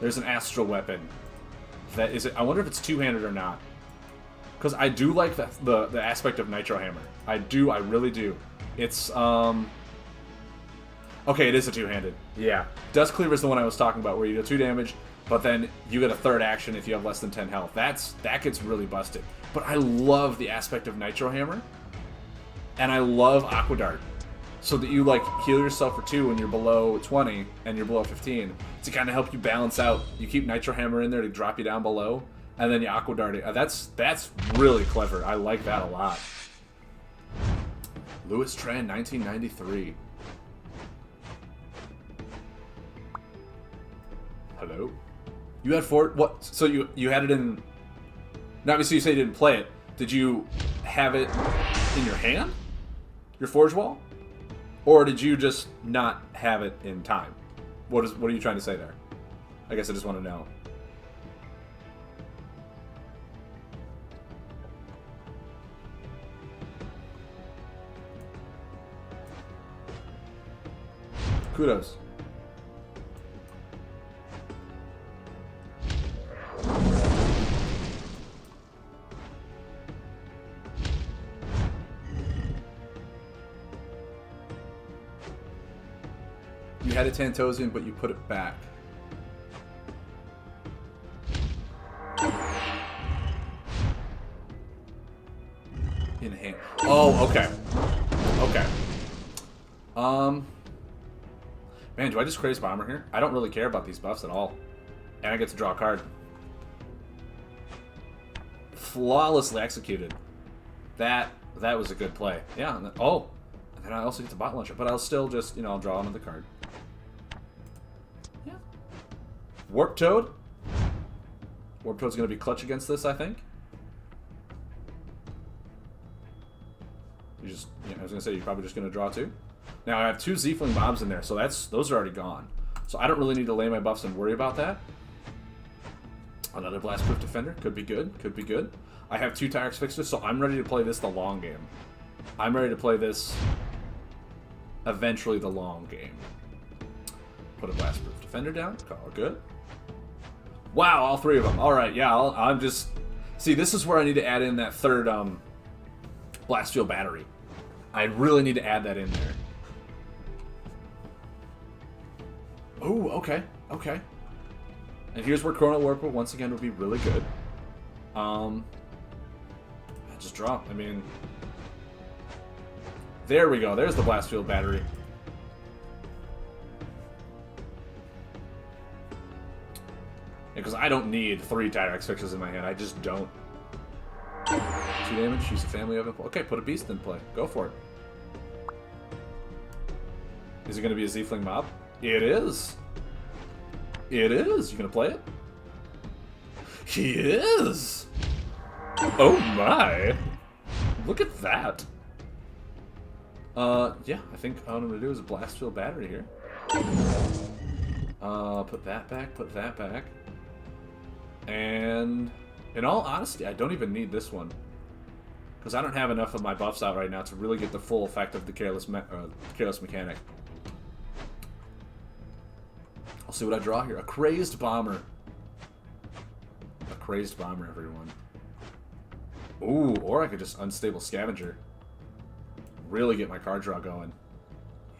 there's an astral weapon. That is it. I wonder if it's two-handed or not. Because I do like the aspect of Nitro Hammer. I really do. It's okay, it is a two-handed. Yeah. Dust Cleaver is the one I was talking about, where you do 2 damage, but then you get a third action if you have less than 10 health. That gets really busted. But I love the aspect of Nitro Hammer, and I love Aqua Dart, so that you like heal yourself for 2 when you're below 20 and you're below 15 to kind of help you balance out. You keep Nitro Hammer in there to drop you down below, and then you Aqua Dart it. That's really clever. I like that a lot. Louis Tran, 1993. Hello? You had 4... What? So you had it in... Now, obviously you say you didn't play it. Did you have it in your hand? Your Forge Wall? Or did you just not have it in time? What are you trying to say there? I guess I just want to know. Kudos. You had a Tantosian, but you put it back. In hand. Oh, okay. Okay. Man, do I just Crazed Bomber here? I don't really care about these buffs at all. And I get to draw a card. Flawlessly executed. That was a good play. Yeah, and then, oh. And then I also get the Bot Launcher. But I'll still just, I'll draw another card. Yeah. Warp Toad. Warp Toad's going to be clutch against this, I think. I was going to say, you're probably just going to draw 2. Now, I have 2 Zfling mobs in there, so those are already gone. So I don't really need to lay my buffs and worry about that. Another Blastproof Defender. Could be good. Could be good. I have 2 Tyrax Fixers, so I'm ready to play this the long game. I'm ready to play this eventually the long game. Put a Blastproof Defender down. Call it good. Wow, all 3 of them. Alright, yeah, I'm just... See, this is where I need to add in that third Blast Field Battery. I really need to add that in there. Oh, okay, okay. And here's where Chrono Warper once again would be really good. I just draw. I mean, there we go. There's the Blast Field Battery. Because I don't need 3 Tyrax Fixers in my hand. I just don't. 2 damage. Use a family of it. Okay, put a beast in play. Go for it. Is it going to be a Zfling mob? It is. It is. You going to play it? He is. Oh my. Look at that. Yeah, I think all I'm going to do is a Blast Field Battery here. Put that back, put that back. And in all honesty, I don't even need this one. Because I don't have enough of my buffs out right now to really get the full effect of the Careless Mechanic. I'll see what I draw here. A Crazed Bomber. A Crazed Bomber, everyone. Ooh, or I could just Unstable Scavenger. Really get my card draw going.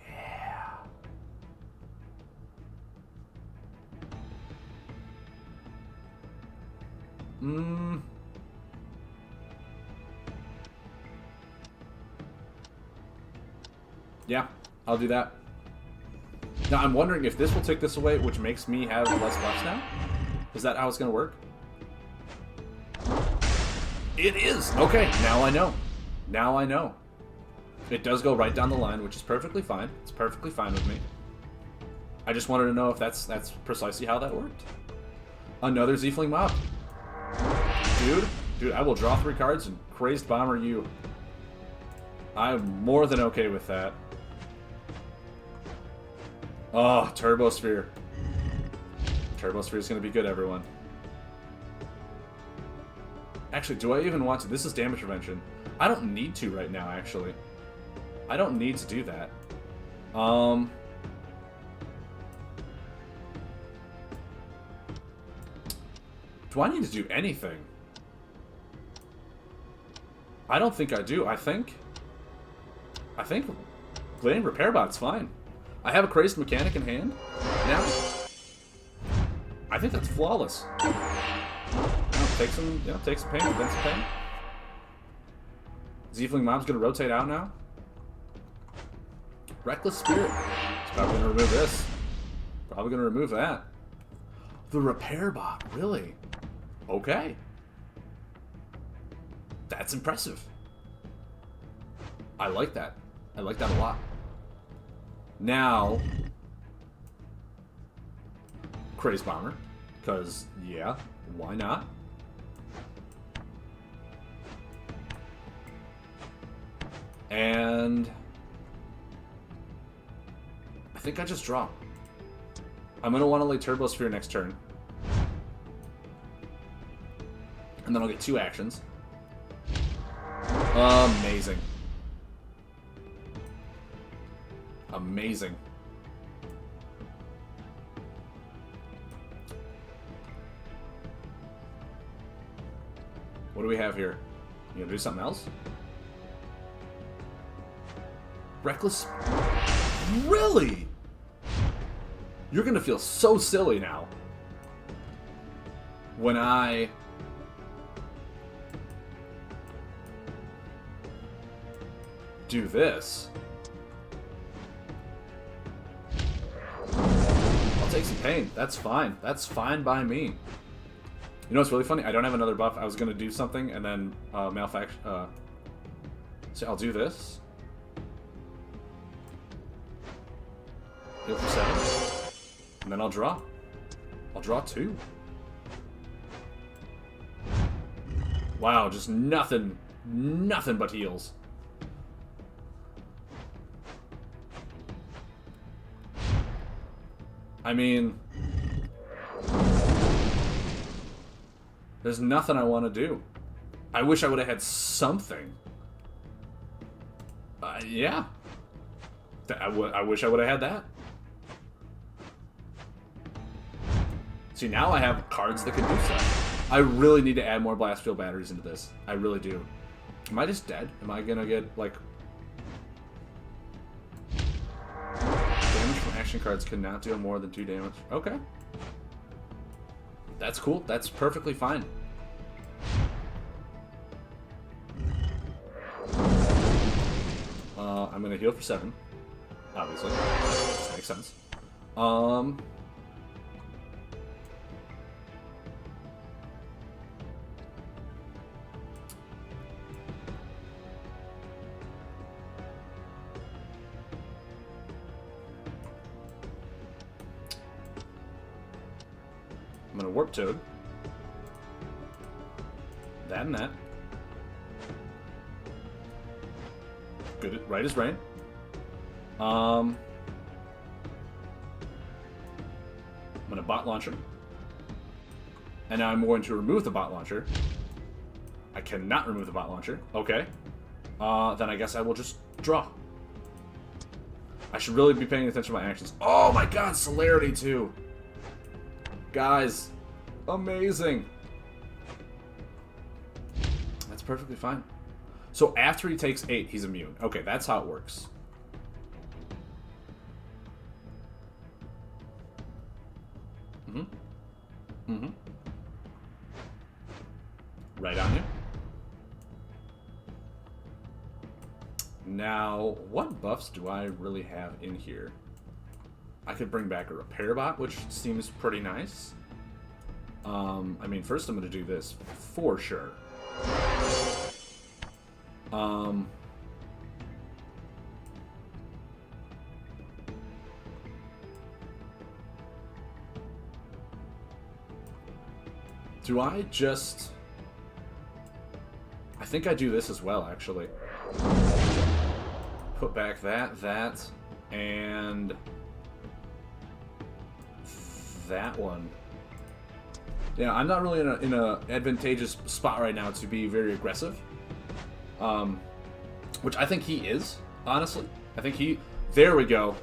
Yeah. Yeah, I'll do that. Now, I'm wondering if this will take this away, which makes me have less buffs now? Is that how it's going to work? It is! Okay, now I know. Now I know. It does go right down the line, which is perfectly fine. It's perfectly fine with me. I just wanted to know if that's precisely how that worked. Another Zfling mob. Dude, I will draw 3 cards and Crazed Bomber you. I'm more than okay with that. Oh, Turbo Sphere. Turbo Sphere is going to be good, everyone. Actually, do I even want to? This is damage prevention. I don't need to right now, actually. I don't need to do that. Do I need to do anything? I don't think I do. I think Gladiator Repair Bot's fine. I have a Crazed Mechanic in hand now. I think that's flawless. Take some pain, prevent some pain. Ziefling Mob's gonna rotate out now. Reckless Spirit. It's probably gonna remove this. Probably gonna remove that. The Repair Bot, really? Okay. That's impressive. I like that. I like that a lot. Now, Crazed Bomber, because, yeah, why not? And I think I just draw. I'm going to want to lay Turbo Sphere next turn. And then I'll get 2 actions. Amazing. Amazing. What do we have here? You gonna do something else? Reckless? Really? You're gonna feel so silly now when I do this. I'll take some pain. That's fine. That's fine by me. You know what's really funny? I don't have another buff. I was gonna do something and then malfunction. So I'll do this. Heal for 7. And then I'll draw. I'll draw 2. Wow, just nothing but heals. I mean, there's nothing I want to do. I wish I would have had something. Yeah. I wish I would have had that. See, now I have cards that can do stuff. I really need to add more blast field batteries into this. I really do. Am I just dead? Am I gonna get, like... Damage from action cards cannot deal more than 2 damage. Okay. That's cool. That's perfectly fine. I'm gonna heal for 7. Obviously. That makes sense. I'm gonna Warp Toad. That and that. Good, right as rain. I'm gonna Bot Launcher. And now I'm going to remove the Bot Launcher. I cannot remove the Bot Launcher. Okay. Then I guess I will just draw. I should really be paying attention to my actions. Oh my god, Celerity too! Guys, amazing. That's perfectly fine. So after he takes 8, he's immune. Okay, that's how it works. Right on you. Now, what buffs do I really have in here? I could bring back a Repair Bot, which seems pretty nice. I mean, first I'm going to do this for sure. Do I just... I think I do this as well, actually. Put back that, and... that one. Yeah, I'm not really in a advantageous spot right now to be very aggressive. Which I think he is, honestly. I think he... There we go.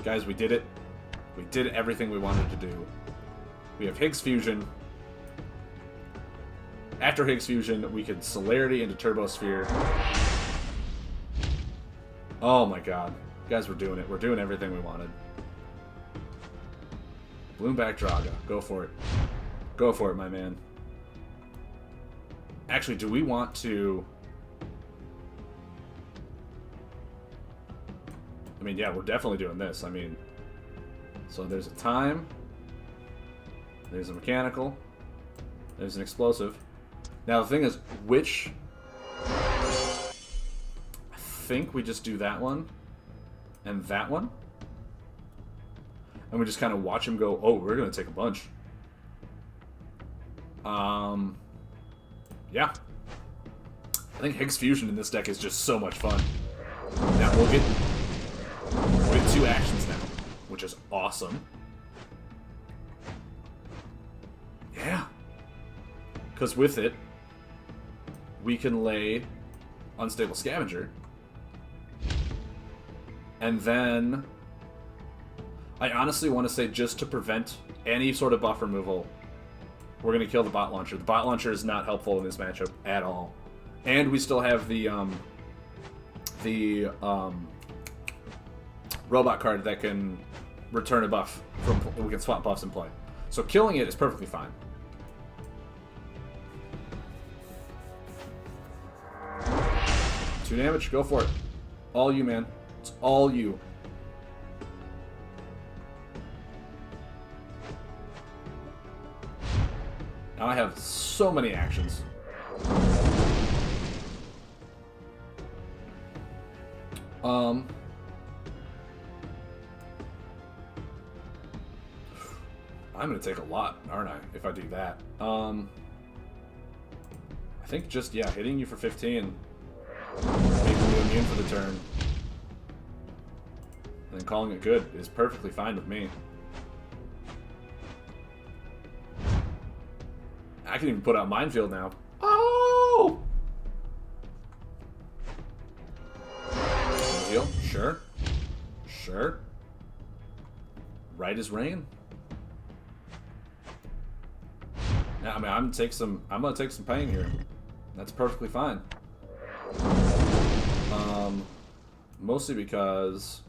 Guys, we did it. We did everything we wanted to do. We have Higz Fusion. After Higz Fusion, we can Celerity into Turbosphere. Oh my god. Guys, we're doing it. We're doing everything we wanted. Bloomback Draga. Go for it. Go for it, my man. Actually, do we want to... I mean, yeah, we're definitely doing this. I mean, so there's a time. There's a mechanical. There's an explosive. Now, the thing is, which... I think we just do that one. And that one. And we just kind of watch him go, oh, we're going to take a bunch. Yeah. I think Higz Fusion in this deck is just so much fun. Now, we'll get 2 actions now, which is awesome. Yeah. Because with it, we can lay Unstable Scavenger. And then... I honestly want to say, just to prevent any sort of buff removal, we're going to kill the Bot Launcher. The Bot Launcher is not helpful in this matchup at all. And we still have the robot card that can return a buff. We can swap buffs in play. So killing it is perfectly fine. Two damage, go for it. All you, man. It's all you. Now I have so many actions. I'm gonna take a lot, aren't I, if I do that? I think just, yeah, hitting you for 15, making you immune for the turn, and then calling it good is perfectly fine with me. I can even put out Minefield now. Oh! Heal? Sure. Sure. Right as rain. Yeah, I mean, I'm gonna take some pain here. That's perfectly fine. Mostly because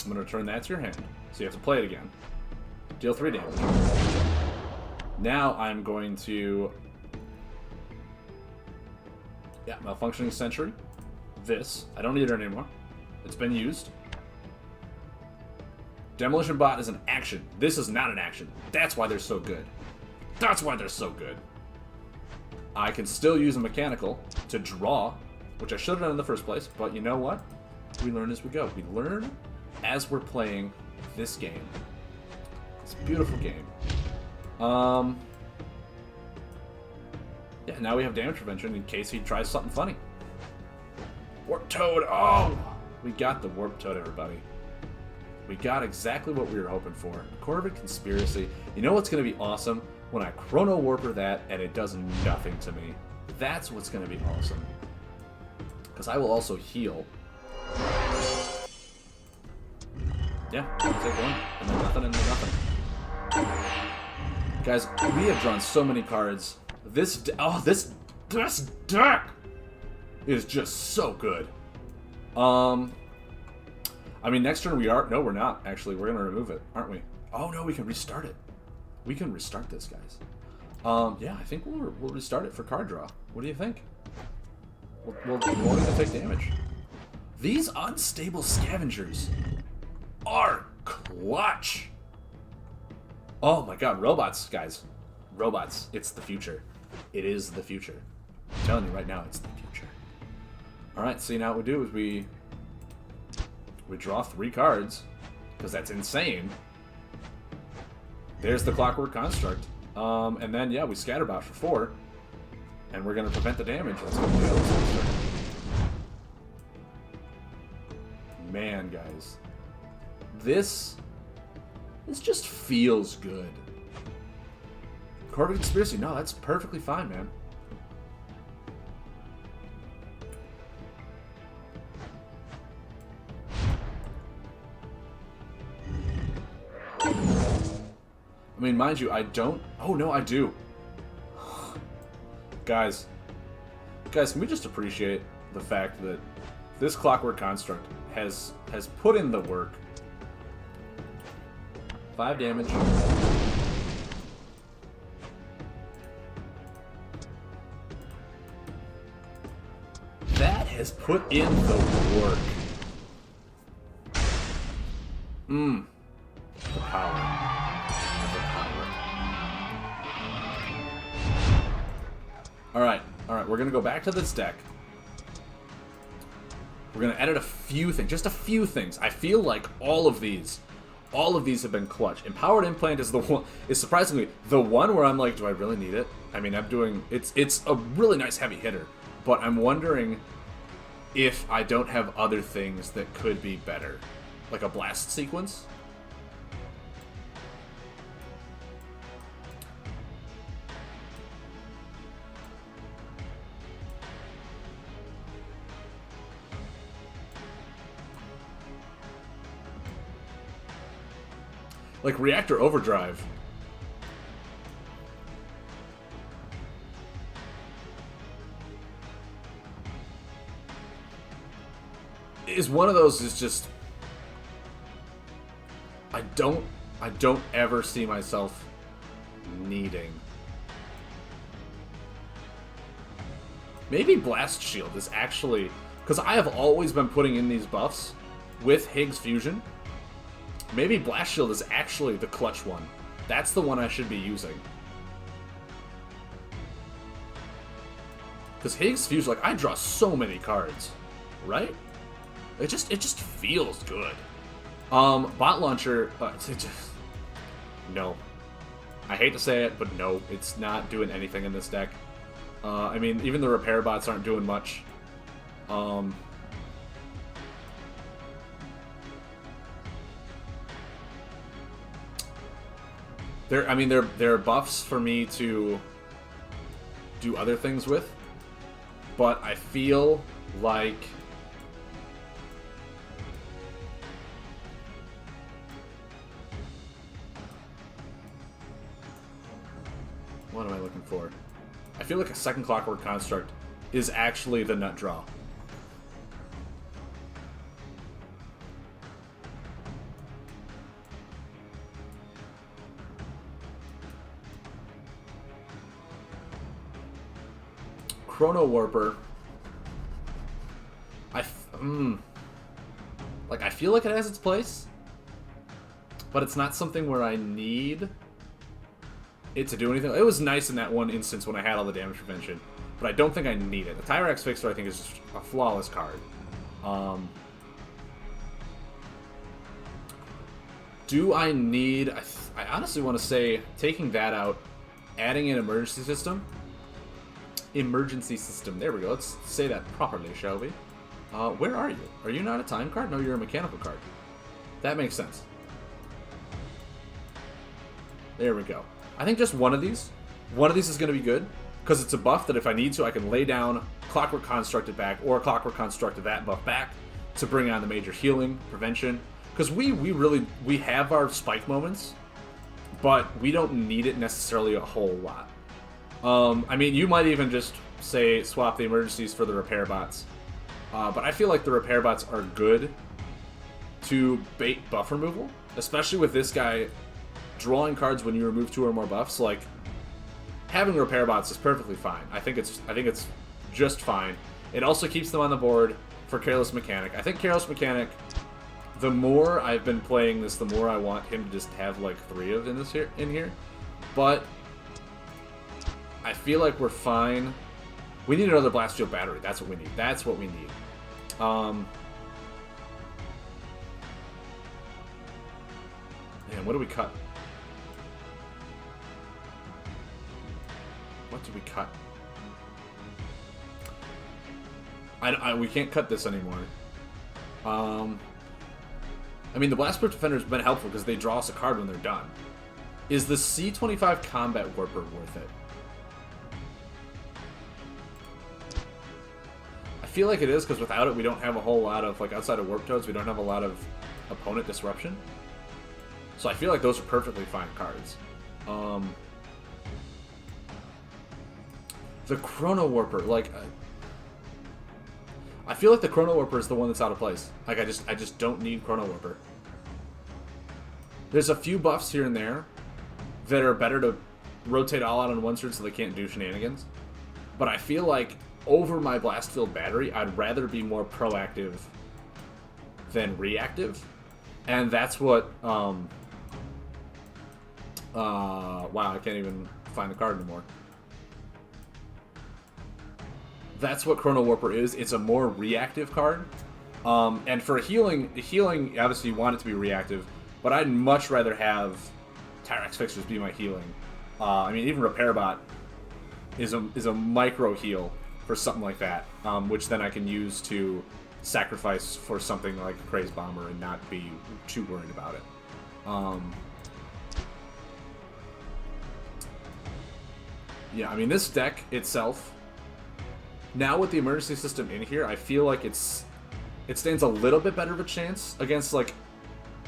I'm going to return that to your hand. So you have to play it again. Deal 3 damage. Now I'm going to... Yeah, Malfunctioning Sentry. This. I don't need it anymore. It's been used. Demolition Bot is an action. This is not an action. That's why they're so good. That's why they're so good. I can still use a mechanical to draw, which I should have done in the first place, but you know what? We learn as we go. We learn as we're playing this game. It's a beautiful game. Yeah, now we have damage prevention in case he tries something funny. Warp Toad! Oh! We got the Warp Toad, everybody. We got exactly what we were hoping for. Corvid Conspiracy. You know what's going to be awesome? When I Chrono Warper that and it does nothing to me. That's what's going to be awesome. Because I will also heal. Yeah, I'll take one, and then nothing, and then nothing. Guys, we have drawn so many cards. This deck is just so good. I mean, next turn we are... No, we're not, actually. We're going to remove it, aren't we? Oh, no, we can restart it. We can restart this, guys. Yeah, I think we'll restart it for card draw. What do you think? We're going to take damage. These Unstable Scavengers are clutch. Oh my god, robots, guys. Robots. It's the future. It is the future. I'm telling you right now, it's the future. Alright, see, now what we do is we draw 3 cards, because that's insane. There's the Clockwork Construct. And then, yeah, we Scatter Bot for 4. And we're going to prevent the damage. That's going to do. man, guys. This just feels good. Corporate Conspiracy, no, that's perfectly fine, man. I mean, mind you, I don't... Oh, no, I do. Guys, can we just appreciate the fact that this Clockwork Construct has put in the work? 5 damage. That has put in the work. The power. Alright, we're gonna go back to this deck. We're gonna edit a few things, just a few things. I feel like all of these have been clutch. Empowered Implant is surprisingly the one where I'm like, do I really need it? I mean, it's a really nice heavy hitter, but I'm wondering if I don't have other things that could be better. Like a blast sequence? Like Reactor Overdrive. Is one of those is just I don't ever see myself needing. Maybe Blast Shield is actually, because I have always been putting in these buffs with Higz Fusion. Maybe Blast Shield is actually the clutch one. That's the one I should be using. Because Higz Fusion, like, I draw so many cards, right? It just feels good. Bot Launcher, no. I hate to say it, but no, it's not doing anything in this deck. I mean, even the repair bots aren't doing much. There are buffs for me to do other things with, but I feel like what am I looking for? I feel like a second Clockwork Construct is actually the nut draw. Chrono Warper. I feel like it has its place, but it's not something where I need it to do anything. It was nice in that one instance when I had all the damage prevention, but I don't think I need it. The Tyrax Fixer, I think, is just a flawless card. Do I need... I honestly want to say, taking that out, adding an emergency system. Emergency system. There we go. Let's say that properly, shall we? Where are you? Are you not a time card? No, you're a mechanical card. That makes sense. There we go. I think just one of these is going to be good, because it's a buff that if I need to, I can lay down, Clockwork Construct it back, or Clockwork Construct that buff back to bring on the major healing, prevention. Because we have our spike moments, but we don't need it necessarily a whole lot. I mean, you might even just say swap the emergencies for the repair bots. But I feel like the repair bots are good to bait buff removal, especially with this guy drawing cards when you remove 2 or more buffs. Like, having repair bots is perfectly fine. I think it's just fine. It also keeps them on the board for Careless Mechanic. I think Careless Mechanic, the more I've been playing this, the more I want him to just have like 3 of in here. But I feel like we're fine. We need another Blast Shield battery. That's what we need. That's what we need. Man, what do we cut? What did we cut? We can't cut this anymore. I mean, the Blastproof Defender has been helpful because they draw us a card when they're done. Is the C25 Combat Warper worth it? I feel like it is, because without it, we don't have a whole lot of, like, outside of Warp Toads, we don't have a lot of opponent disruption. So I feel like those are perfectly fine cards. The Chrono Warper, like, I feel like the Chrono Warper is the one that's out of place. Like, I just don't need Chrono Warper. There's a few buffs here and there that are better to rotate all out on one turn so they can't do shenanigans. But I feel like over my Blast Field Battery, I'd rather be more proactive than reactive. And that's what, wow, I can't even find the card anymore. That's what Chrono Warper is. It's a more reactive card. And for healing, obviously you want it to be reactive, but I'd much rather have Tyrax Fixers be my healing. I mean, even Repair Bot is a micro heal for something like that, which then I can use to sacrifice for something like Crazed Bomber and not be too worried about it. Yeah, I mean, this deck itself, now with the emergency system in here, I feel like it stands a little bit better of a chance against, like,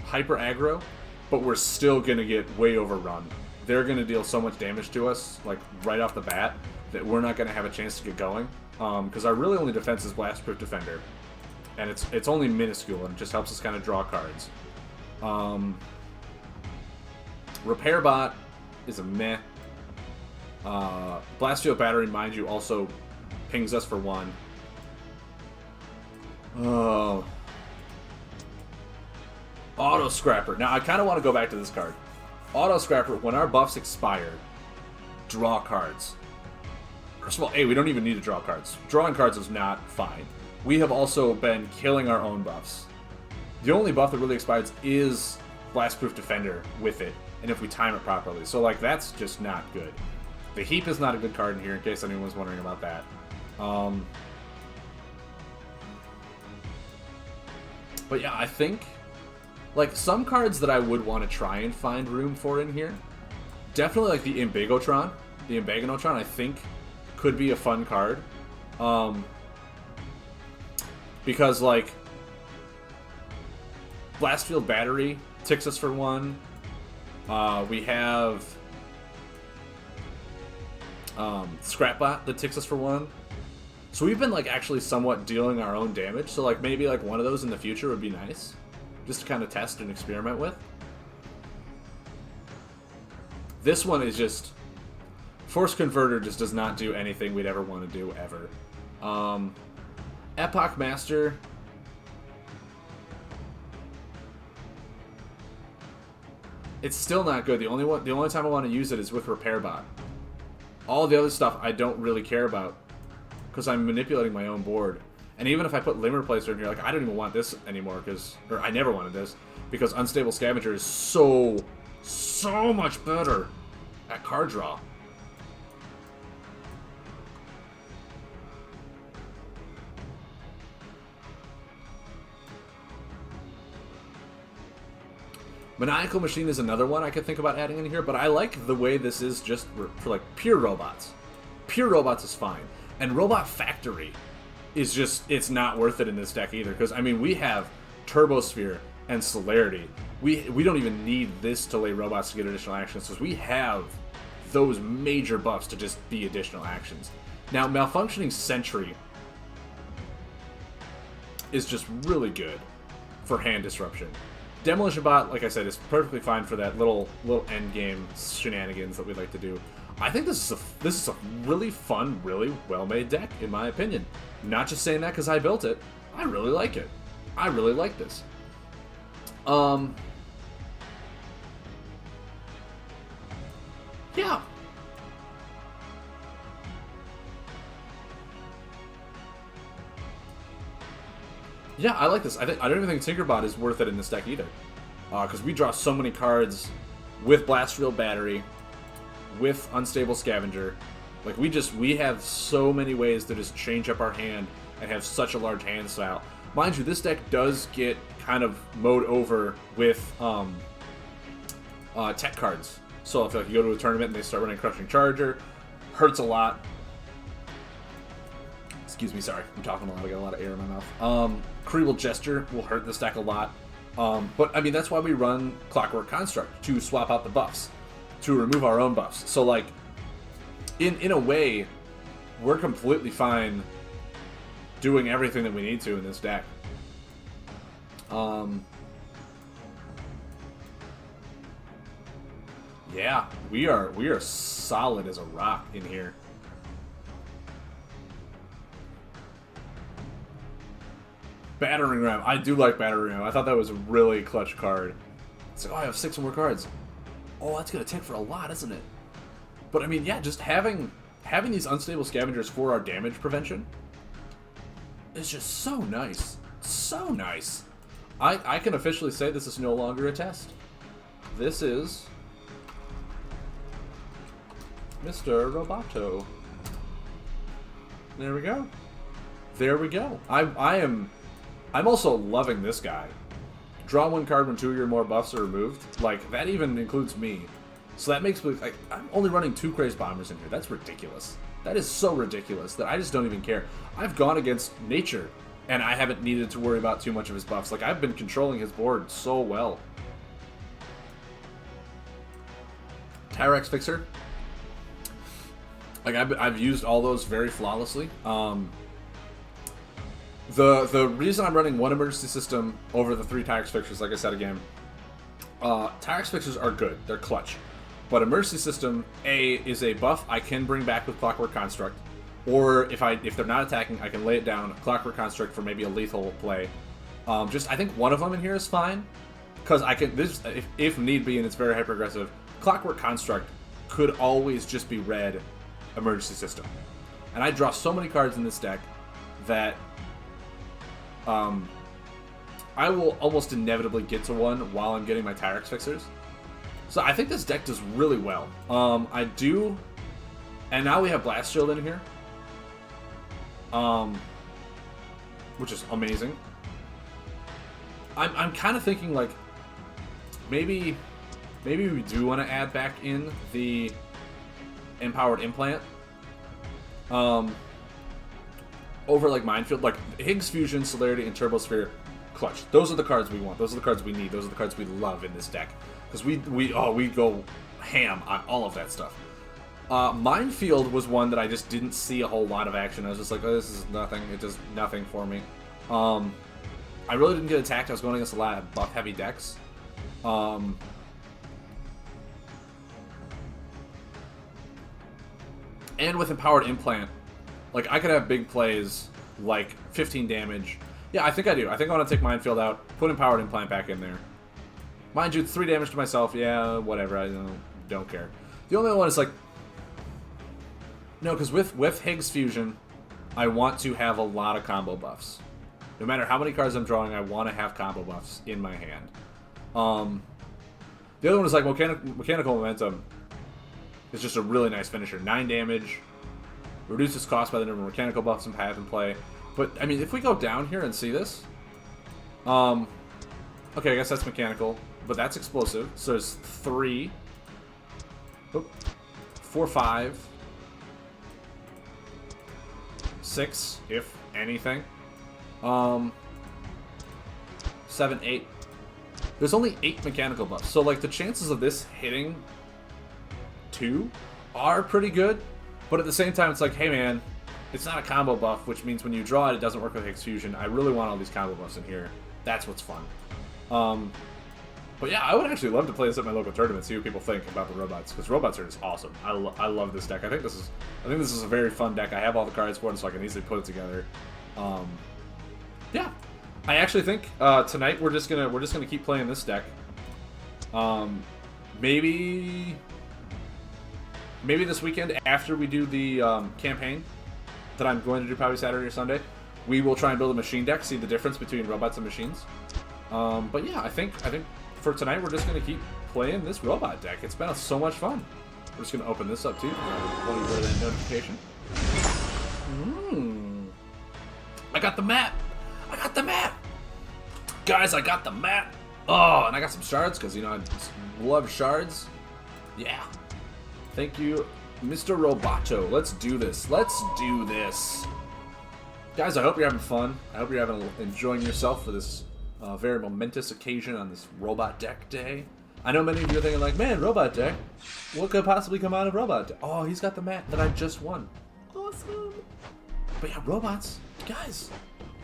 hyper aggro, but we're still gonna get way overrun. They're gonna deal so much damage to us, like, right off the bat, that we're not gonna have a chance to get going. Because our really only defense is Blastproof Defender, and it's only minuscule, and it just helps us kind of draw cards. Repair Bot is a meh. Blast Field Battery, mind you, also pings us for 1. Oh. Auto Scrapper. Now, I kind of want to go back to this card. Auto Scrapper, when our buffs expire, draw cards. First of all, we don't even need to draw cards. Drawing cards is not fine. We have also been killing our own buffs. The only buff that really expires is Blastproof Defender with it, and if we time it properly. So, like, that's just not good. The Heap is not a good card in here, in case anyone's wondering about that. But yeah, I think, like, some cards that I would want to try and find room for in here, definitely like the Imbigotron. The Imbagonotron, I think, could be a fun card. Because, like, Blast Field Battery ticks us for 1. We have Scrapbot that ticks us for 1. So we've been, like, actually somewhat dealing our own damage. So, like, maybe, like, one of those in the future would be nice. Just to kind of test and experiment with. This one is just... Force Converter just does not do anything we'd ever want to do, ever. Epoch Master... It's still not good. The only time I want to use it is with Repair Bot. All the other stuff I don't really care about, because I'm manipulating my own board. And even if I put Limit Replacer in here, like, I don't even want this anymore, or I never wanted this, because Unstable Scavenger is so much better at card draw. Maniacal Machine is another one I could think about adding in here, but I like the way this is just for like pure robots. Pure robots is fine. And Robot Factory is just, it's not worth it in this deck either, because, I mean, we have Turbosphere and Celerity. We don't even need this to lay robots to get additional actions, because we have those major buffs to just be additional actions. Now, Malfunctioning Sentry is just really good for hand disruption. Demolition Bot, like I said, is perfectly fine for that little end game shenanigans that we like to do. I think this is a really fun, really well-made deck, in my opinion. Not just saying that because I built it. I really like it. I really like this. Yeah. Yeah, I like this. I don't even think Tinkerbot is worth it in this deck either, because we draw so many cards with Blast Field Battery, with Unstable Scavenger. Like, we have so many ways to just change up our hand and have such a large hand style. Mind you, this deck does get kind of mowed over with tech cards. So if like, you go to a tournament and they start running Crushing Charger, hurts a lot. Excuse me, sorry. I'm talking a lot. I got a lot of air in my mouth. Creeble Gesture will hurt this deck a lot. But, I mean, that's why we run Clockwork Construct, to swap out the buffs, to remove our own buffs. So, like, in a way, we're completely fine doing everything that we need to in this deck. Yeah, we are solid as a rock in here. Battering Ram. I do like Battering Ram. I thought that was a really clutch card. It's like, oh, I have 6 more cards. Oh, that's going to take for a lot, isn't it? But, I mean, yeah, just having these Unstable Scavengers for our damage prevention is just so nice. So nice. I can officially say this is no longer a test. This is Mr. Roboto. There we go. There we go. I'm also loving this guy. Draw 1 card when 2 or more buffs are removed. Like, that even includes me. So that makes me, like, I'm only running 2 Crazed Bombers in here. That's ridiculous. That is so ridiculous that I just don't even care. I've gone against nature, and I haven't needed to worry about too much of his buffs. Like, I've been controlling his board so well. Tyrax Fixer. Like, I've used all those very flawlessly. The reason I'm running 1 emergency system over the 3 Tyrax Fixers, like I said again, Tyrax Fixers are good. They're clutch. But emergency system, A, is a buff I can bring back with Clockwork Construct. Or if they're not attacking, I can lay it down, Clockwork Construct for maybe a lethal play. I think one of them in here is fine. Because I can, if need be, and it's very hyper-aggressive, Clockwork Construct could always just be red emergency system. And I draw so many cards in this deck that I will almost inevitably get to one while I'm getting my Tyrax Fixers. So I think this deck does really well. I do, and now we have Blast Shield in here, which is amazing. I'm kind of thinking like maybe we do want to add back in the Empowered Implant. Over like Minefield, like Higz Fusion, Celerity, and Turbo Sphere, clutch. Those are the cards we want. Those are the cards we need. Those are the cards we love in this deck because we go ham on all of that stuff. Minefield was one that I just didn't see a whole lot of action. I was just like, oh, this is nothing. It does nothing for me. I really didn't get attacked. I was going against a lot of buff heavy decks. And with Empowered Implant, like, I could have big plays, like 15 damage. Yeah, I think I do. I think I want to take Minefield out, put Empowered Implant back in there. Mind you, 3 damage to myself. Yeah, whatever. I don't care. The only one is, like... No, because with Higz Fusion, I want to have a lot of combo buffs. No matter how many cards I'm drawing, I want to have combo buffs in my hand. The other one is, like, Mechanical Momentum. It's just a really nice finisher. 9 damage. Reduces cost by the number of mechanical buffs and have in play. But, I mean, if we go down here and see this... okay, I guess that's mechanical. But that's explosive. So there's 3... 4, 5... 6, if anything. 7, 8. There's only 8 mechanical buffs. So, like, the chances of this hitting 2 are pretty good. But at the same time, it's like, hey man, it's not a combo buff, which means when you draw it, it doesn't work with Higz Fusion. I really want all these combo buffs in here. That's what's fun. But yeah, I would actually love to play this at my local tournament, see what people think about the robots, because robots are just awesome. I love this deck. I think this is a very fun deck. I have all the cards for it, so I can easily put it together. Yeah, I actually think tonight we're just gonna keep playing this deck. Maybe this weekend, after we do the campaign that I'm going to do probably Saturday or Sunday, we will try and build a machine deck, see the difference between robots and machines. But yeah, I think for tonight we're just going to keep playing this robot deck. It's been so much fun. We're just going to open this up too. Let me put that notification. I got the map. I got got the map! Guys, I got the map! Oh, and I got some shards, because, you know, I love shards. Yeah. Thank you, Mr. Roboto. Let's do this. Let's do this. Guys, I hope you're having fun. I hope you're enjoying yourself for this very momentous occasion on this Robot Deck Day. I know many of you are thinking like, man, Robot Deck? What could possibly come out of Robot Deck? Oh, he's got the map that I just won. Awesome. But yeah, robots. Guys,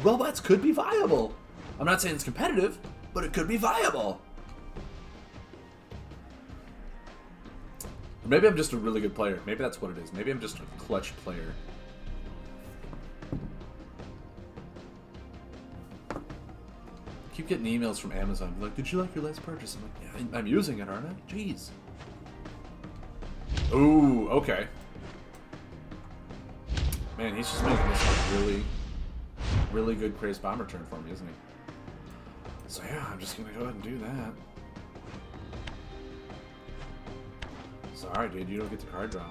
robots could be viable. I'm not saying it's competitive, but it could be viable. Or maybe I'm just a really good player. Maybe that's what it is. Maybe I'm just a clutch player. I keep getting emails from Amazon. Like, did you like your last purchase? I'm like, yeah, I'm using it, aren't I? Jeez. Ooh, okay. Man, he's just making this a really, really good Crazed Bomber turn for me, isn't he? So yeah, I'm just gonna go ahead and do that. Sorry, dude, you don't get the card draw.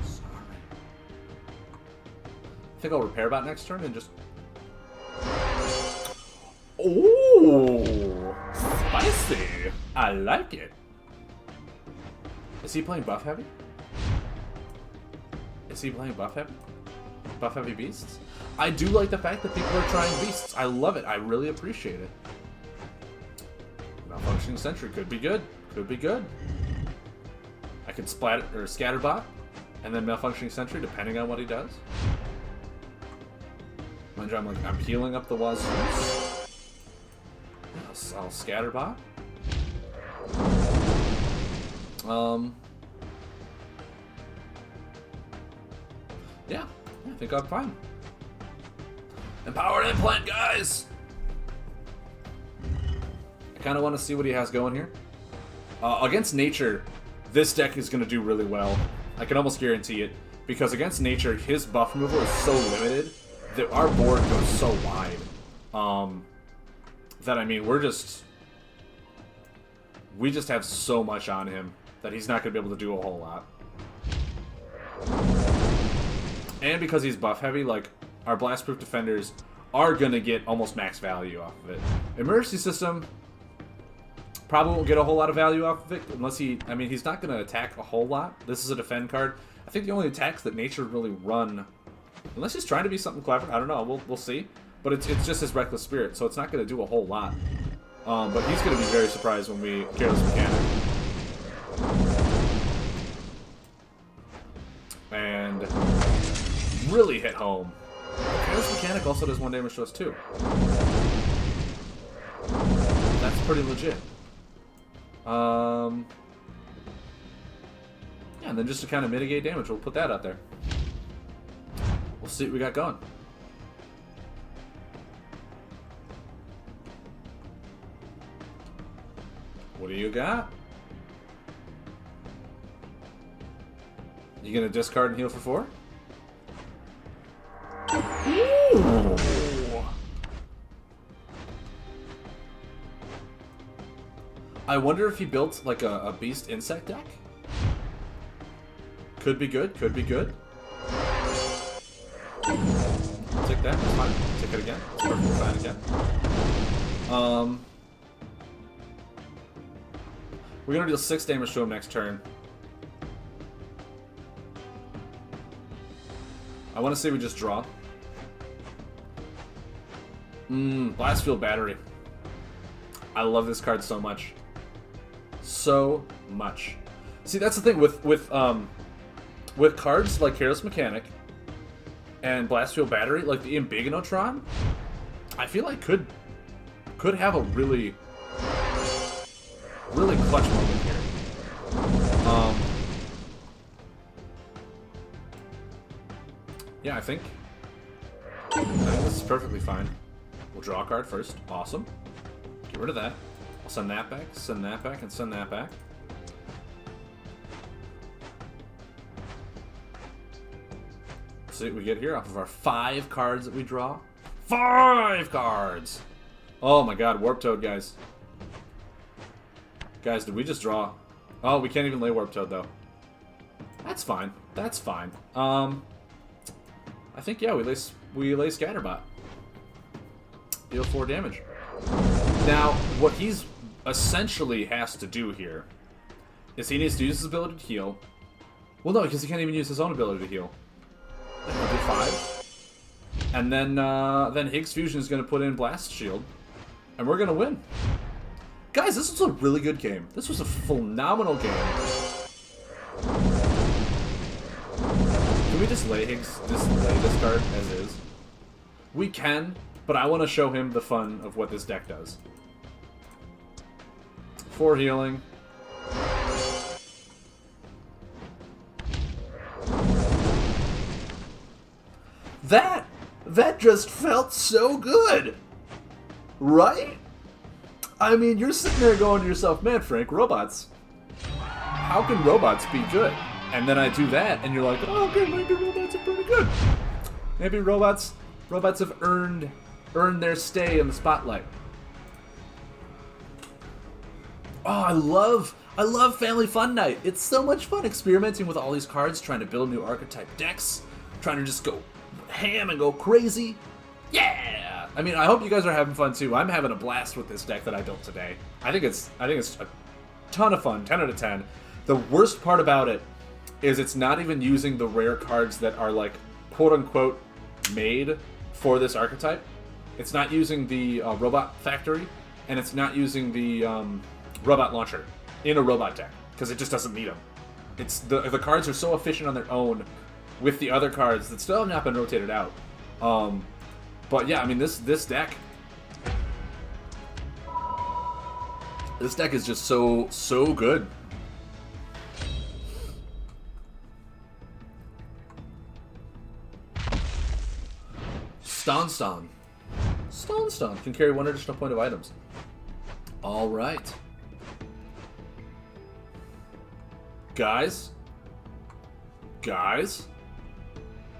Sorry. I think I'll Repair Bot next turn and just... Oh, spicy! I like it. Is he playing buff heavy? Is he playing buff heavy? Buff heavy beasts? I do like the fact that people are trying beasts. I love it. I really appreciate it. Malfunctioning Sentry could be good. Could be good. I could Scatter Bot and then Malfunctioning Sentry depending on what he does. Mind you, I'm healing up the wazoo. I'll Scatter Bot. Yeah, I think I'm fine. Empowered Implant, guys! I kind of want to see what he has going here. Against Nature, this deck is going to do really well. I can almost guarantee it. Because against Nature, his buff removal is so limited that our board goes so wide. That, I mean, we just have so much on him that he's not going to be able to do a whole lot. And because he's buff heavy, like, our Blastproof Defenders are going to get almost max value off of it. Emergency System probably won't get a whole lot of value off of it unless I mean, he's not going to attack a whole lot. This is a defend card. I think the only attacks that Nature really run, unless he's trying to be something clever, I don't know, we'll see. But it's just his Reckless Spirit, so it's not going to do a whole lot. But he's going to be very surprised when we Careless Mechanic. And really hit home. Careless Mechanic also does 1 damage to us too. That's pretty legit. Yeah, and then just to kind of mitigate damage, we'll put that out there. We'll see what we got going. What do you got? You gonna discard and heal for 4? Ooh. I wonder if he built like a beast insect deck. Could be good. Could be good. I'll take that. That's fine. Take it again. It's perfectly fine again. We're gonna deal 6 damage to him next turn. I want to say we just draw. Blast Field Battery. I love this card so much. So much. See, that's the thing with cards like Careless Mechanic and Blast Field Battery, like the Ambigonotron, I feel like could have a really clutch moment here. Yeah, I think this is perfectly fine. We'll draw a card first. Awesome. Get rid of that. I'll send that back, send that back, and send that back. See what we get here off of our 5 cards that we draw. 5 cards! Oh my god, Warp Toad, guys. Guys, did we just draw? Oh, we can't even lay Warp Toad, though. That's fine. That's fine. I think, yeah, we we lay Scatter Bot. Deal 4 damage. Now, what he's essentially has to do here is he needs to use his ability to heal. Well, no, because he can't even use his own ability to heal. He'll do 5. And then Higz Fusion is going to put in Blast Shield. And we're going to win. Guys, this was a really good game. This was a phenomenal game. Can we just lay this card as is? We can, but I want to show him the fun of what this deck does. 4 healing. That just felt so good, right? I mean, you're sitting there going to yourself, man, Frank, robots. How can robots be good? And then I do that, and you're like, oh, okay, maybe robots are pretty good. Maybe robots have earned their stay in the spotlight. Oh, I love Family Fun Night. It's so much fun experimenting with all these cards, trying to build new archetype decks, trying to just go ham and go crazy. Yeah! I mean, I hope you guys are having fun too. I'm having a blast with this deck that I built today. I think it's a ton of fun, 10 out of 10. The worst part about it is it's not even using the rare cards that are like quote-unquote made for this archetype. It's not using the Robot Factory, and it's not using the Robot Launcher in a robot deck, because it just doesn't need them. It's the cards are so efficient on their own with the other cards that still have not been rotated out. But yeah, I mean, this deck is just so good. Stone can carry 1 additional point of items. All right, guys,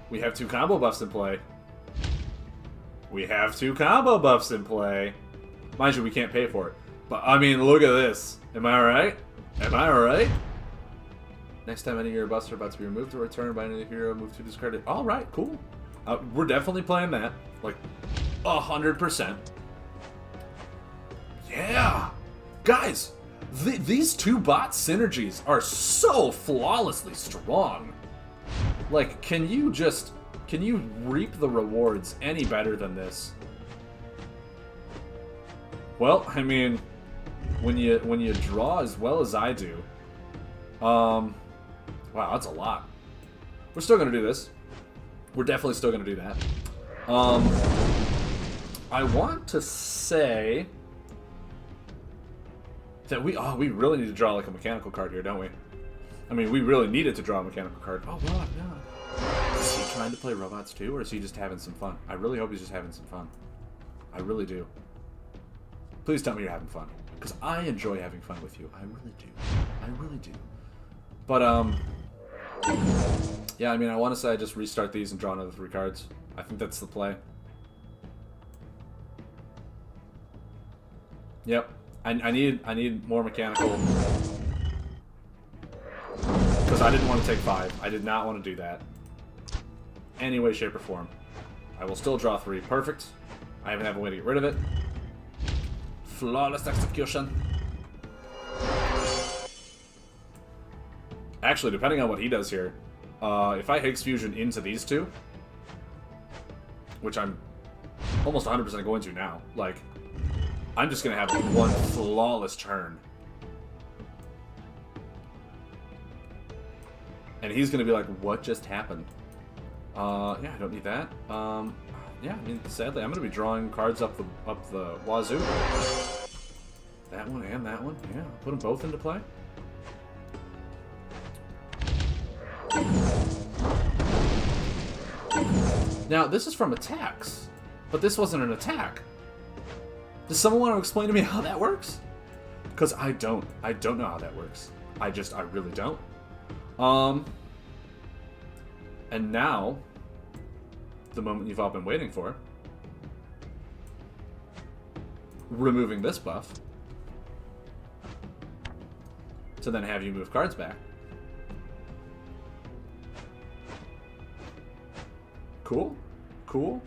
we have 2 combo buffs in play. Mind you, we can't pay for it. But, I mean, look at this. Am I alright? Next time any of your buffs are about to be removed or returned by any hero, move to discard it. Alright, cool. We're definitely playing that. Like, 100%. Yeah! Guys, these 2 bot synergies are so flawlessly strong. Like, can you reap the rewards any better than this? Well, I mean, when you draw as well as I do, wow, that's a lot. We're still gonna do this. We're definitely still gonna do that. I want to say that we really need to draw like a mechanical card here, don't we? I mean, we really needed to draw a mechanical card. Oh, well, no. Is he trying to play robots too, or is he just having some fun? I really hope he's just having some fun. I really do. Please tell me you're having fun, because I enjoy having fun with you. I really do. But, yeah, I mean, I want to say I just restart these and draw another 3 cards. I think that's the play. Yep. I need more mechanical. Because I didn't want to take 5. I did not want to do that. Any way, shape, or form. I will still draw 3. Perfect. I even have a way to get rid of it. Flawless execution. Actually, depending on what he does here, if I Higz Fusion into these 2, which I'm almost 100% going to now, like, I'm just going to have one flawless turn. And he's going to be like, what just happened? Yeah, I don't need that. Yeah, I mean, sadly, I'm going to be drawing cards up the wazoo. That one and that one. Yeah, put them both into play. Now, this is from attacks, but this wasn't an attack. Does someone want to explain to me how that works? Because I don't know how that works. I really don't. And now, the moment you've all been waiting for. Removing this buff. To then have you move cards back. Cool. Cool.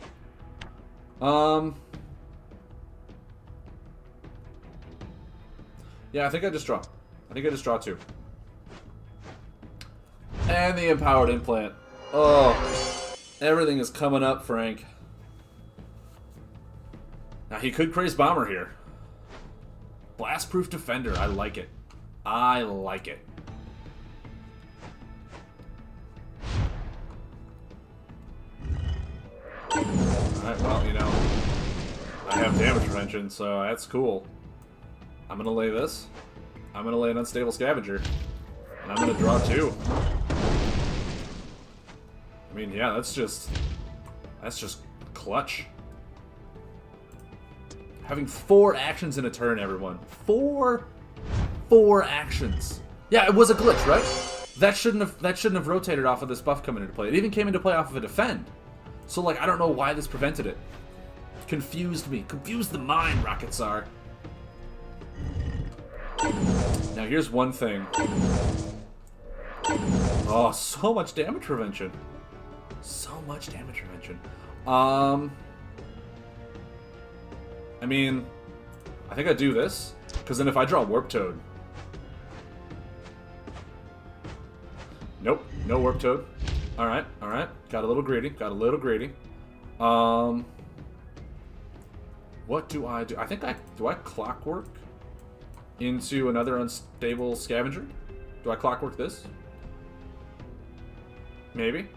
Yeah, I think I just draw. I think I just draw 2. And the Empowered Implant. Oh, everything is coming up, Frank. Now, he could Crazed Bomber here. Blastproof Defender. I like it. I like it. Alright, well, you know, I have damage prevention, so that's cool. I'm gonna lay this. I'm gonna lay an Unstable Scavenger. And I'm gonna draw 2. I mean, yeah, that's just clutch. Having 4 actions in a turn, everyone. 4 actions. Yeah, it was a glitch, right? That shouldn't have rotated off of this buff coming into play. It even came into play off of a defend. So, like, I don't know why this prevented it. Confused me. Confused the mind, Rocket Tsar. Now, here's one thing. Oh, so much damage prevention. So much damage prevention. I mean, I think I do this, because then if I draw Warp Toad... Nope, no Warp Toad. Alright, alright. Got a little greedy, got a little greedy. What do I do? I think do I Clockwork into another Unstable Scavenger? Do I Clockwork this? Maybe?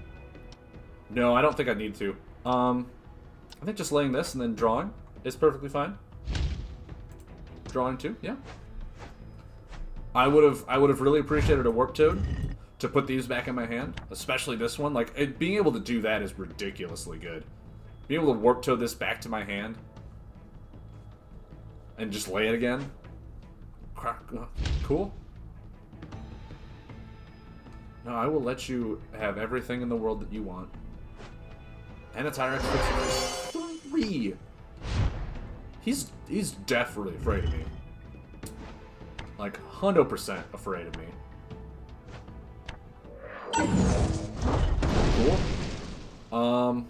No, I don't think I need to. I think just laying this and then drawing is perfectly fine. Drawing 2, yeah. I would have really appreciated a Warp Toad to put these back in my hand, especially this one. Like, being able to do that is ridiculously good. Being able to Warp Toad this back to my hand and just lay it again. Cool. No, I will let you have everything in the world that you want. And a Tyrax Fixer 3. He's definitely afraid of me. Like, 100% afraid of me. Cool.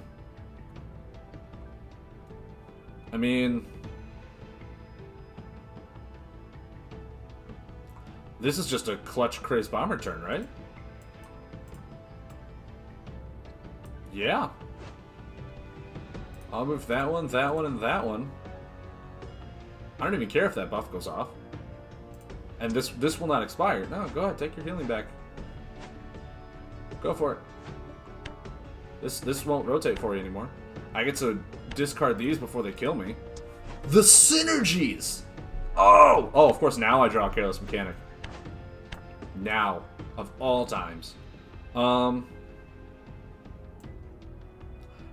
I mean... This is just a clutch Crazed Bomber turn, right? Yeah. I'll move that one, and that one. I don't even care if that buff goes off. And this will not expire. No, go ahead, take your healing back. Go for it. This won't rotate for you anymore. I get to discard these before they kill me. The synergies! Oh! Oh, of course, now I draw a Careless Mechanic. Now, of all times. And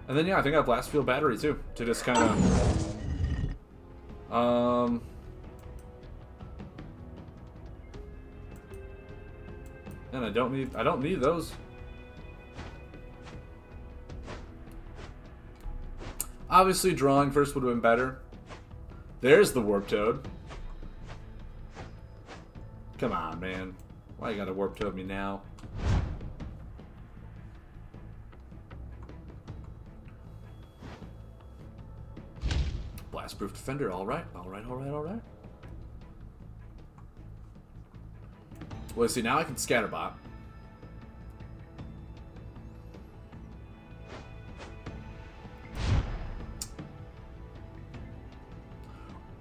then, yeah, I think I have Blast Field Battery, too. To just kind of... And I don't need those. Obviously, drawing first would have been better. There's the Warp Toad. Come on, man. Why you gotta Warp Toad me now? Blastproof Defender, alright. Alright. Well, see, now I can Scatter Bot.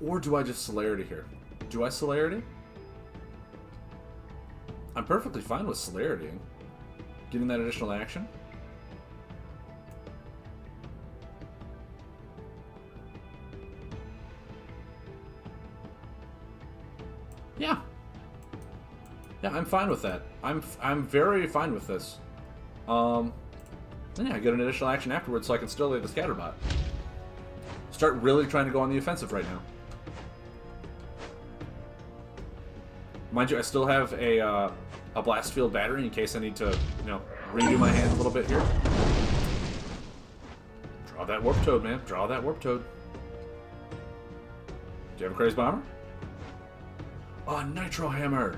Or do I just Celerity here? Do I Celerity? I'm perfectly fine with Celerity. Getting that additional action. Yeah. Yeah, I'm fine with that. I'm very fine with this. Then yeah, I get an additional action afterwards so I can still lay the Scatter Bot. Start really trying to go on the offensive right now. Mind you, I still have a Blast Field Battery in case I need to, you know, redo my hand a little bit here. Draw that Warp Toad, man. Draw that Warp Toad. Do you have a Crazed Bomber? Oh, Nitro Hammer!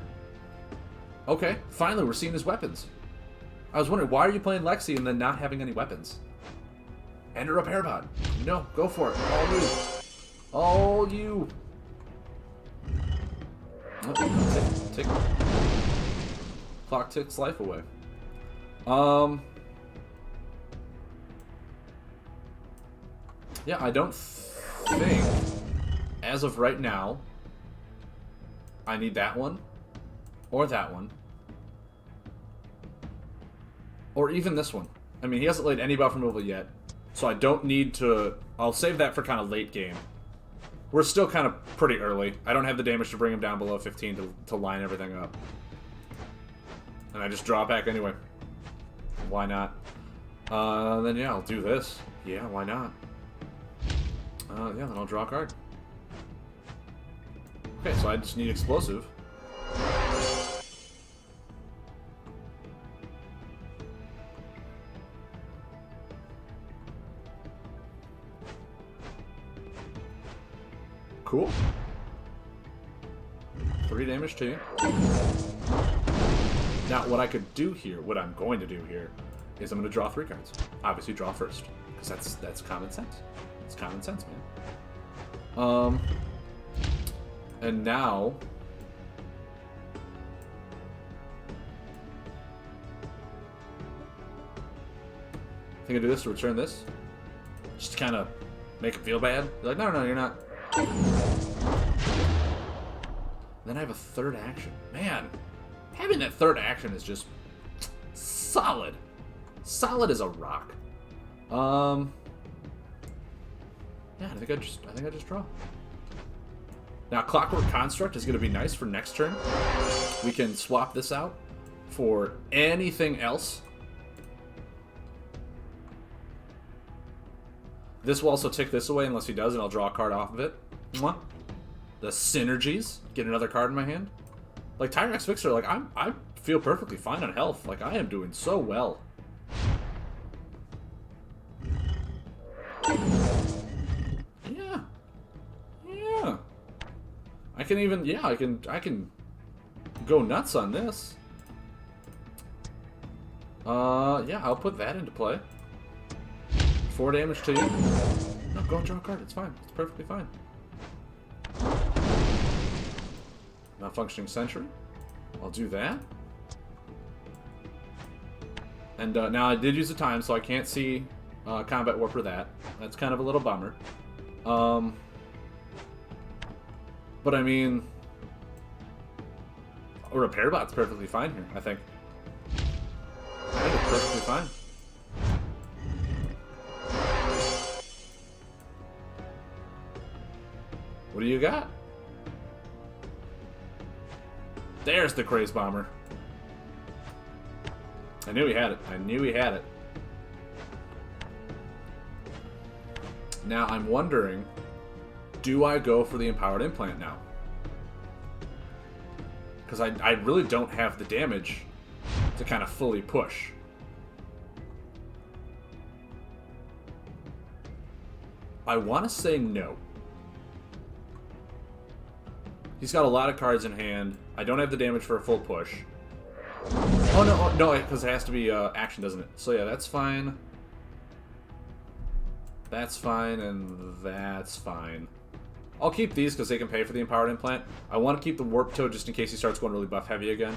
Okay, finally we're seeing his weapons. I was wondering, why are you playing Lexi and then not having any weapons? And a repair bot. No, go for it. All you. All you. Oh, take clock ticks life away. Yeah, I don't think, as of right now, I need that one, or that one, or even this one. I mean, he hasn't laid any buff removal yet, so I don't need to. I'll save that for kind of late game. We're still kind of pretty early. I don't have the damage to bring him down below 15 to line everything up. And I just draw back anyway. Why not? Then yeah, I'll do this. Yeah, why not? Yeah, then I'll draw a card. Okay, so I just need explosive. Cool. 3 damage to you. Now, what I could do here, what I'm going to do here, is I'm going to draw 3 cards. Obviously, draw first, because that's common sense. It's common sense, man. And now, I think I do this to return this, just to kind of make him feel bad. You're like, no, you're not. Then I have a 3rd action. Man, having that 3rd action is just solid. Solid as a rock. Yeah, I think I just draw. Now, Clockwork Construct is going to be nice for next turn. We can swap this out for anything else. This will also tick this away unless he does, and I'll draw a card off of it. Mwah. The synergies. Get another card in my hand. Like, Tyrax Fixer, like, I feel perfectly fine on health. Like, I am doing so well. Yeah. I can even, yeah, I can go nuts on this. Yeah, I'll put that into play. 4 damage to you. No, go and draw a card. It's fine. It's perfectly fine. Malfunctioning Sentry. I'll do that. And now I did use the time, so I can't see Combat Warper that. That's kind of a little bummer. But I mean, a repair bot's perfectly fine here, I think. I think it's perfectly fine. What do you got? There's the Crazed Bomber. I knew he had it. I knew he had it. Now I'm wondering, do I go for the Empowered Implant now? Because I really don't have the damage to kind of fully push. I want to say no. He's got a lot of cards in hand. I don't have the damage for a full push. Oh, no, because it has to be action, doesn't it? So yeah, that's fine. That's fine, and that's fine. I'll keep these because they can pay for the Empowered Implant. I want to keep the Warp Toad just in case he starts going really buff heavy again.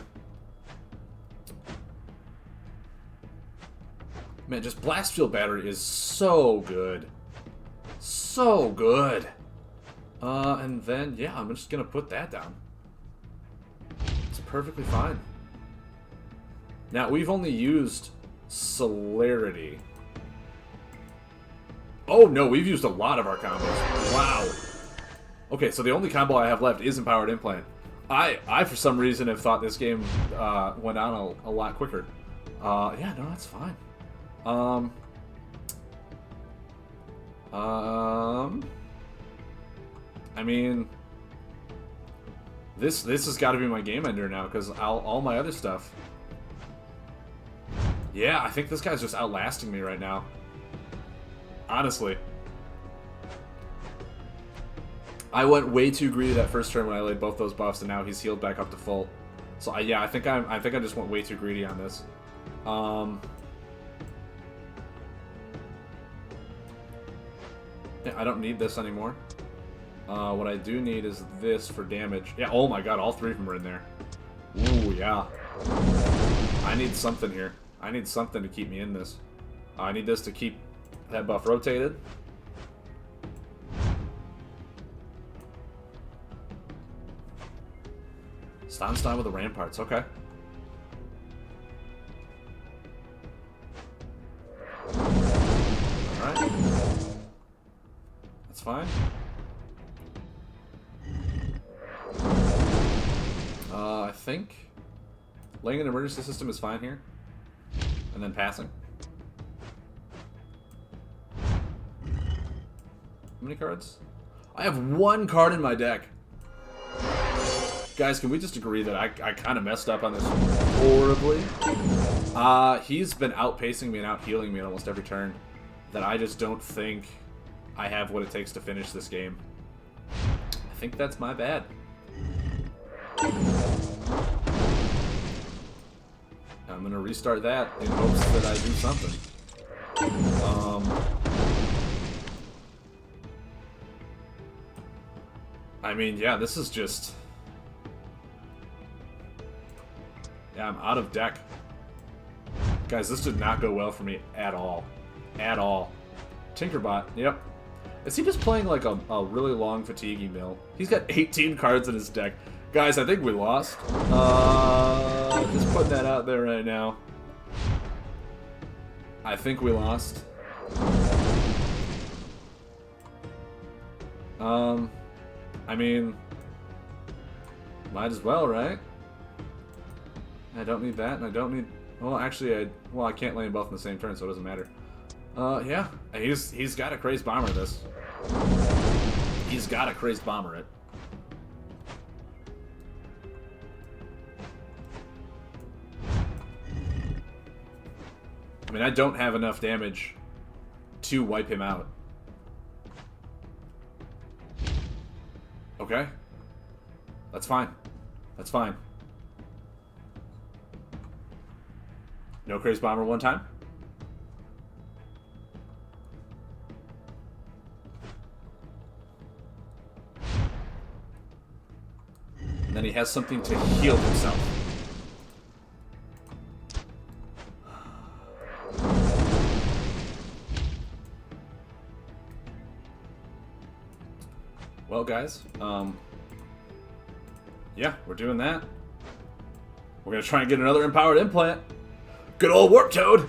Man, just Blast Field Battery is so good. So good. And then, yeah, I'm just going to put that down. It's perfectly fine. Now, we've only used Celerity. Oh, no, we've used a lot of our combos. Wow. Okay, so the only combo I have left is Empowered Implant. I for some reason, have thought this game went on a lot quicker. Yeah, no, that's fine. I mean, this has got to be my game ender now, because all my other stuff. Yeah, I think this guy's just outlasting me right now. Honestly. I went way too greedy that first turn when I laid both those buffs, and now he's healed back up to full. So yeah, I think I just went way too greedy on this. Yeah, I don't need this anymore. What I do need is this for damage. Yeah, oh my god, all three of them are in there. Ooh, yeah. I need something here. I need something to keep me in this. I need this to keep that buff rotated. Stonstein with the ramparts, okay. Alright. That's fine. I think laying an emergency system is fine here. And then passing. How many cards? I have one card in my deck. Guys, can we just agree that I kind of messed up on this horribly? He's been outpacing me and out-healing me at almost every turn. That I just don't think I have what it takes to finish this game. I think that's my bad. I'm gonna restart that in hopes that I do something. I mean, yeah, this is just... Yeah, I'm out of deck. Guys, this did not go well for me at all. At all. Tinkerbot, yep. Is he just playing like a really long fatiguing mill? He's got 18 cards in his deck. Guys, I think we lost. Just putting that out there right now. I think we lost. I mean, might as well, right? I don't need that, and I don't need... Well, actually, I can't lay them both in the same turn, so it doesn't matter. Yeah, he's got a Crazed Bomber this. He's got a Crazed Bomber it. I mean, I don't have enough damage to wipe him out. Okay. That's fine. That's fine. No Crazed Bomber one time. And then he has something to heal himself. Well, guys, yeah, we're doing that. We're gonna try and get another empowered implant. Good old Warp Toad.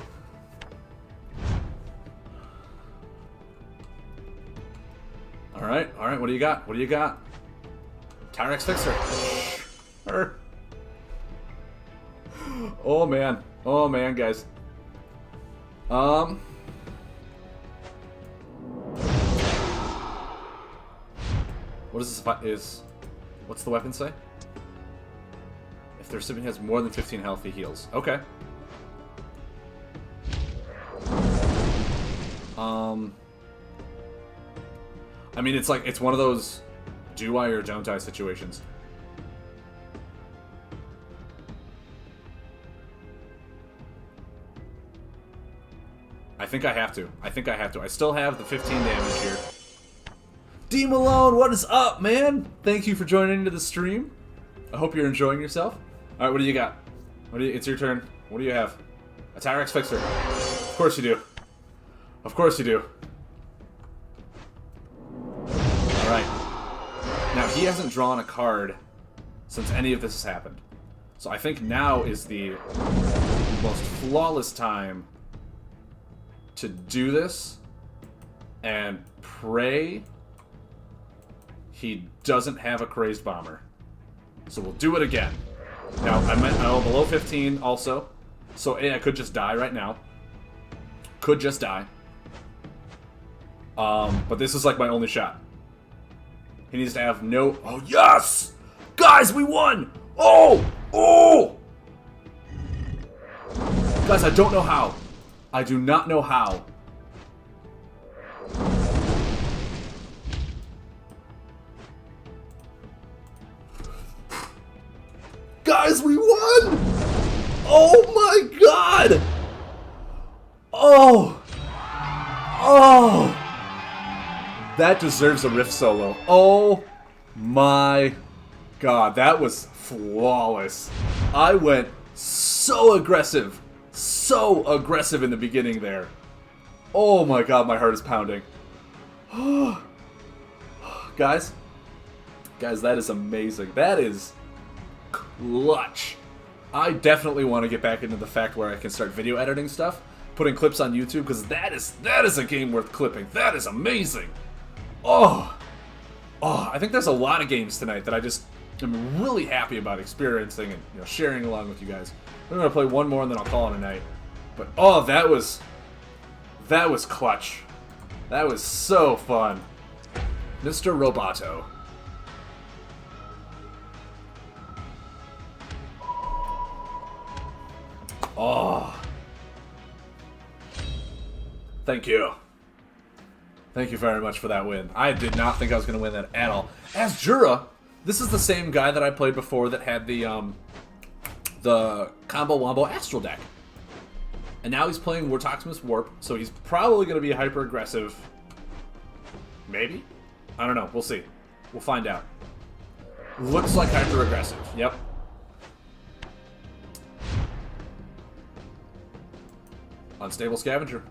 All right, what do you got? What do you got? Tyrax Fixer. Oh man, guys. What is this? What's the weapon say? If their recipient has more than 15 health, he heals. Okay. I mean, it's one of those do I or don't I situations. I think I have to. I still have the 15 damage here. D Malone, what is up, man? Thank you for joining into the stream. I hope you're enjoying yourself. All right, what do you got? It's your turn. What do you have? A Tyrax Fixer. Of course you do. Of course you do. All right. Now, he hasn't drawn a card since any of this has happened. So I think now is the most flawless time to do this and pray he doesn't have a Crazed Bomber. So we'll do it again. Now, I'm below 15 also. So I could just die right now. Could just die. But this is like my only shot. He needs to have no... Oh, yes! Guys, we won! Oh! Oh! Guys, I don't know how. I do not know how. Guys, we won! Oh my god! Oh! Oh! That deserves a riff solo. Oh my god, that was flawless. I went so aggressive in the beginning there. Oh my god, my heart is pounding. Guys, that is amazing. That is clutch. I definitely want to get back into the fact where I can start video editing stuff, putting clips on YouTube, because that is a game worth clipping. That is amazing. Oh, I think there's a lot of games tonight that I just am really happy about experiencing and sharing along with you guys. I'm gonna play one more and then I'll call it a night. But oh, that was clutch. That was so fun, Mr. Roboto. Oh. Thank you. Thank you very much for that win. I did not think I was going to win that at all. As Jura, this is the same guy that I played before that had the Combo Wombo Astral deck. And now he's playing Wartoximus Warp, so he's probably going to be hyper-aggressive. Maybe? I don't know. We'll see. We'll find out. Looks like hyper-aggressive. Yep. Unstable Scavenger.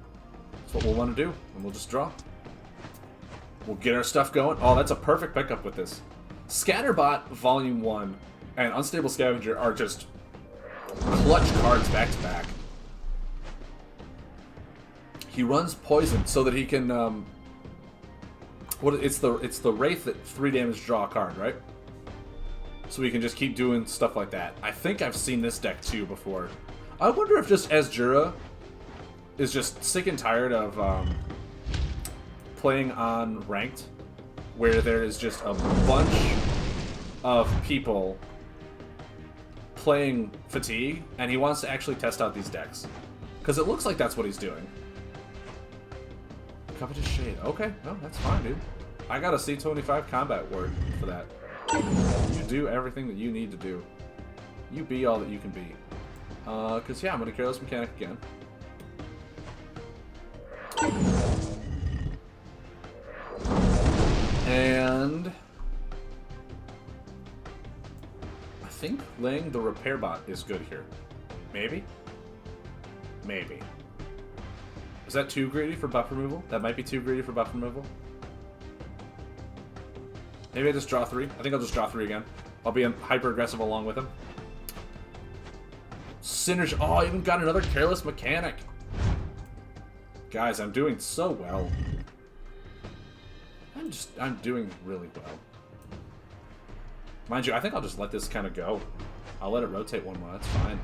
That's what we'll want to do, and we'll just draw. We'll get our stuff going. Oh, that's a perfect pickup with this. Scatter Bot Volume 1 and Unstable Scavenger are just clutch cards back to back. He runs poison so that he can it's the Wraith that 3 damage draw a card, right? So we can just keep doing stuff like that. I think I've seen this deck too before. I wonder if just Asjura is just sick and tired of playing on ranked, where there is just a bunch of people playing Fatigue, and he wants to actually test out these decks. Because it looks like that's what he's doing. Covetous Shade. Okay, no, that's fine, dude. I got a C25 Combat Warper for that. You do everything that you need to do. You be all that you can be. Because, yeah, I'm going to Careless Mechanic again. And I think laying the Repair Bot is good here. Maybe? Maybe. Is that too greedy for buff removal? That might be too greedy for buff removal. Maybe I just draw 3. I think I'll just draw 3 again. I'll be hyper-aggressive along with him. Synergy. Oh, I even got another Careless Mechanic. Guys, I'm doing so well. I'm doing really well. Mind you, I think I'll just let this kind of go. I'll let it rotate one more, that's fine.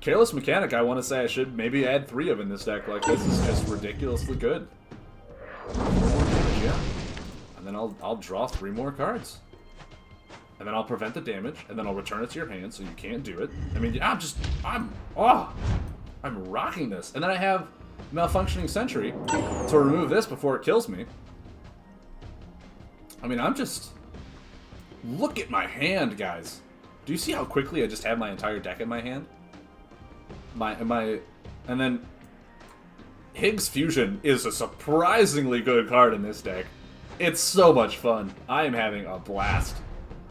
Careless Mechanic, I want to say I should maybe add 3 of in this deck. Like, this is just ridiculously good. 4 more damage, yeah. And then I'll draw 3 more cards. And then I'll prevent the damage, and then I'll return it to your hand so you can't do it. I mean, I'm rocking this. And then I have Malfunctioning Sentry to remove this before it kills me. I mean, look at my hand, guys. Do you see how quickly I just have my entire deck in my hand? And then Higz Fusion is a surprisingly good card in this deck. It's so much fun. I am having a blast.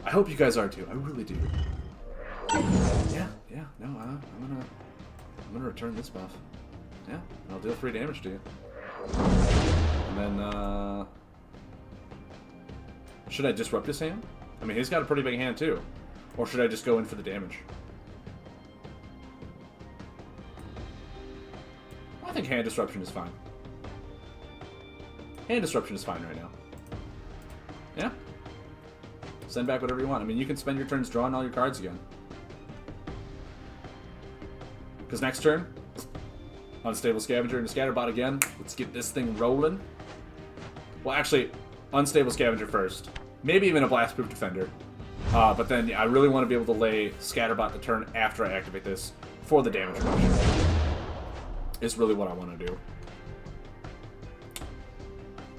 I hope you guys are too. I really do. Yeah. No, I'm gonna return this buff. Yeah, and I'll deal 3 damage to you. And then, should I disrupt his hand? I mean, he's got a pretty big hand too. Or should I just go in for the damage? I think hand disruption is fine. Hand disruption is fine right now. Yeah? Send back whatever you want. I mean, you can spend your turns drawing all your cards again. Because next turn, Unstable Scavenger and Scatter Bot again. Let's get this thing rolling. Well, actually, Unstable Scavenger first. Maybe even a Blastproof Defender. But then, yeah, I really want to be able to lay Scatter Bot the turn after I activate this for the damage reduction. Is really what I want to do.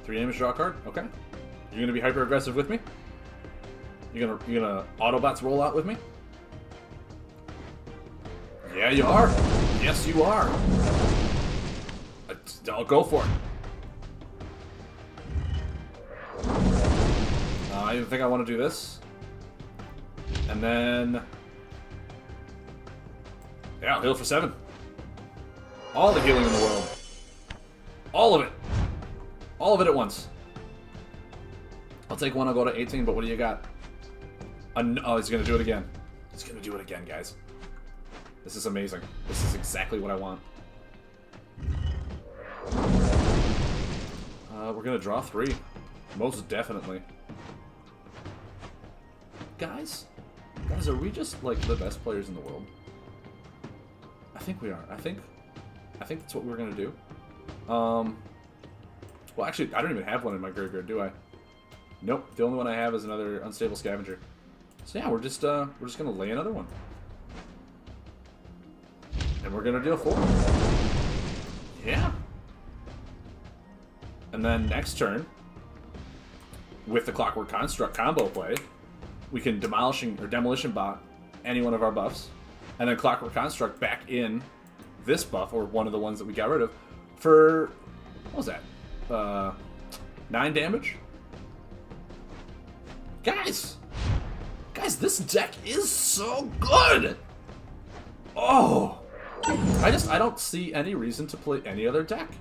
3 damage, draw a card. Okay. You're gonna be hyper aggressive with me? You're gonna Autobots roll out with me? Yeah, you are. Yes, you are. I'll go for it. I think I want to do this. And then... yeah, I'll heal for 7. All the healing in the world. All of it. All of it at once. I'll take 1, I'll go to 18, but what do you got? Oh, he's going to do it again. He's going to do it again, guys. This is amazing. This is exactly what I want. We're going to draw 3. Most definitely. Guys, are we just, like, the best players in the world? I think we are. I think that's what we're going to do. Well, actually, I don't even have one in my graveyard, do I? Nope. The only one I have is another Unstable Scavenger. So yeah, we're just gonna lay another one, and we're gonna deal 4. Yeah. And then next turn, with the Clockwork Construct combo play, we can Demolition Bot any one of our buffs, and then Clockwork Construct back in this buff, or one of the ones that we got rid of, for, what was that? 9 damage? Guys, this deck is so good! Oh! I don't see any reason to play any other deck.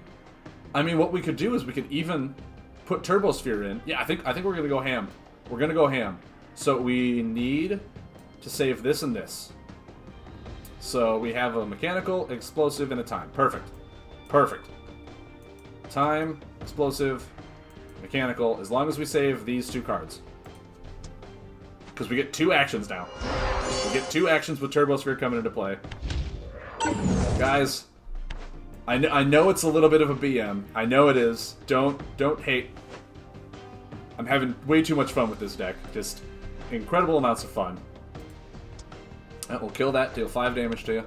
I mean, what we could do is we could even put Turbosphere in. Yeah, I think we're gonna go ham. We're gonna go ham. So we need to save this and this. So we have a mechanical, explosive, and a time. Perfect. Perfect. Time, explosive, mechanical, as long as we save these 2 cards. Because we get 2 actions now. We get 2 actions with Turbosphere coming into play. Guys, I know it's a little bit of a BM. I know it is. Don't hate. I'm having way too much fun with this deck. Just incredible amounts of fun. We'll kill that, deal 5 damage to you.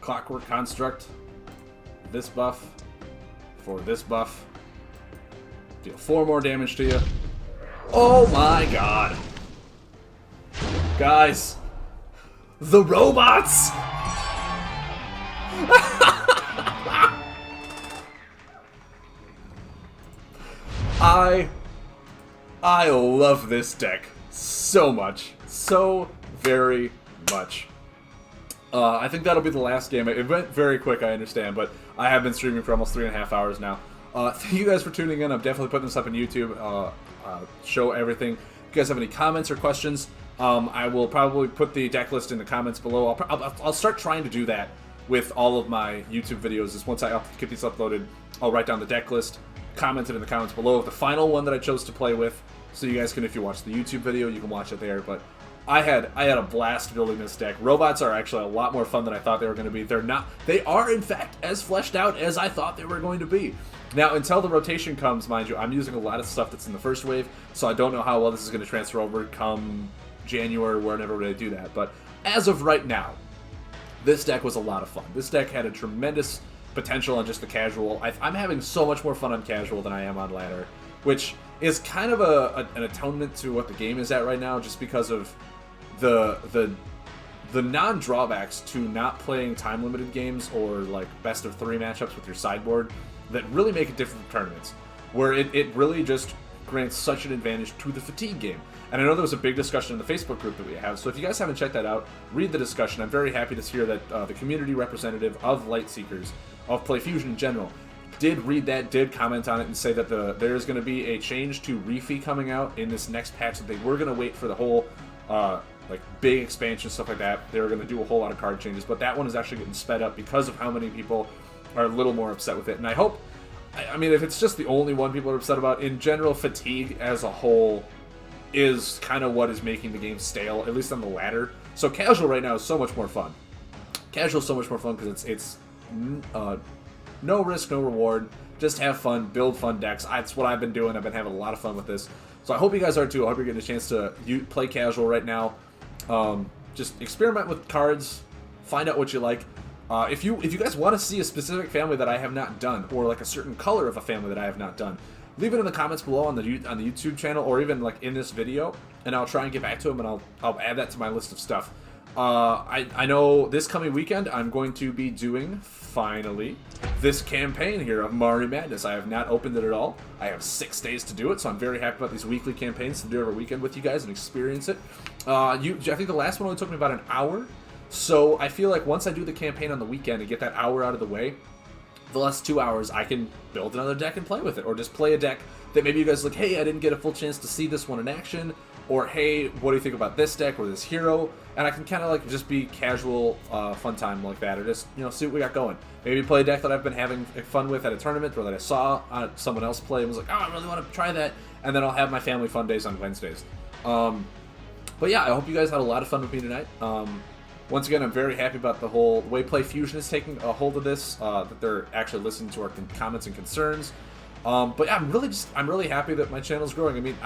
Clockwork Construct. This buff. For this buff. Deal 4 more damage to you. Oh my god. Guys. The robots! I love this deck so much. So very much. I think that'll be the last game. It went very quick, I understand, but I have been streaming for almost 3.5 hours now. Thank you guys for tuning in. I'm definitely putting this up on YouTube. Show everything. If you guys have any comments or questions, I will probably put the deck list in the comments below. I'll start trying to do that with all of my YouTube videos. Is once I get these uploaded, I'll write down the deck list, comment it in the comments below. The final one that I chose to play with, so you guys can, if you watch the YouTube video, you can watch it there. But I had a blast building this deck. Robots are actually a lot more fun than I thought they were going to be. They're not. They are, in fact, as fleshed out as I thought they were going to be. Now, until the rotation comes, mind you, I'm using a lot of stuff that's in the first wave, so I don't know how well this is going to transfer over come January or whenever they do that. But as of right now, this deck was a lot of fun. This deck had a tremendous potential on just the casual. I'm having so much more fun on casual than I am on ladder, which is kind of an atonement to what the game is at right now, just because of the non-drawbacks to not playing time-limited games or like best of 3 matchups with your sideboard that really make it different from tournaments, where it really just grants such an advantage to the fatigue game. And I know there was a big discussion in the Facebook group that we have, so if you guys haven't checked that out, read the discussion. I'm very happy to hear that the community representative of Lightseekers, of Play Fusion in general, did read that, did comment on it, and say that there is going to be a change to Reefy coming out in this next patch, that they were going to wait for the whole like big expansion, stuff like that. They were going to do a whole lot of card changes, but that one is actually getting sped up because of how many people are a little more upset with it. And I hope, I mean, if it's just the only one people are upset about, in general, fatigue as a whole is kind of what is making the game stale, at least on the ladder. So casual right now is so much more fun. Casual is so much more fun because it's no risk, no reward. Just have fun, build fun decks. That's what I've been doing. I've been having a lot of fun with this. So I hope you guys are too. I hope you're getting a chance to play casual right now. Just experiment with cards, find out what you like. If you guys want to see a specific family that I have not done, or like a certain color of a family that I have not done, leave it in the comments below on the YouTube channel, or even like in this video, and I'll try and get back to them, and I'll add that to my list of stuff. I know this coming weekend I'm going to be doing, finally, this campaign here of Mario Madness. I have not opened it at all. I have 6 days to do it, so I'm very happy about these weekly campaigns to do every weekend with you guys and experience it. I think the last one only took me about an hour, so I feel like once I do the campaign on the weekend and get that hour out of the way, the last 2 hours I can build another deck and play with it, or just play a deck that maybe you guys are like, hey, I didn't get a full chance to see this one in action, or hey, what do you think about this deck or this hero? And I can kind of like just be casual, fun time like that, or just, you know, see what we got going. Maybe play a deck that I've been having fun with at a tournament, or that I saw someone else play and was like, oh, I really want to try that. And then I'll have my family fun days on Wednesdays. But yeah, I hope you guys had a lot of fun with me tonight. Once again, I'm very happy about the way Play Fusion is taking a hold of this, that they're actually listening to our comments and concerns. But yeah, I'm really happy that my channel's growing. I mean,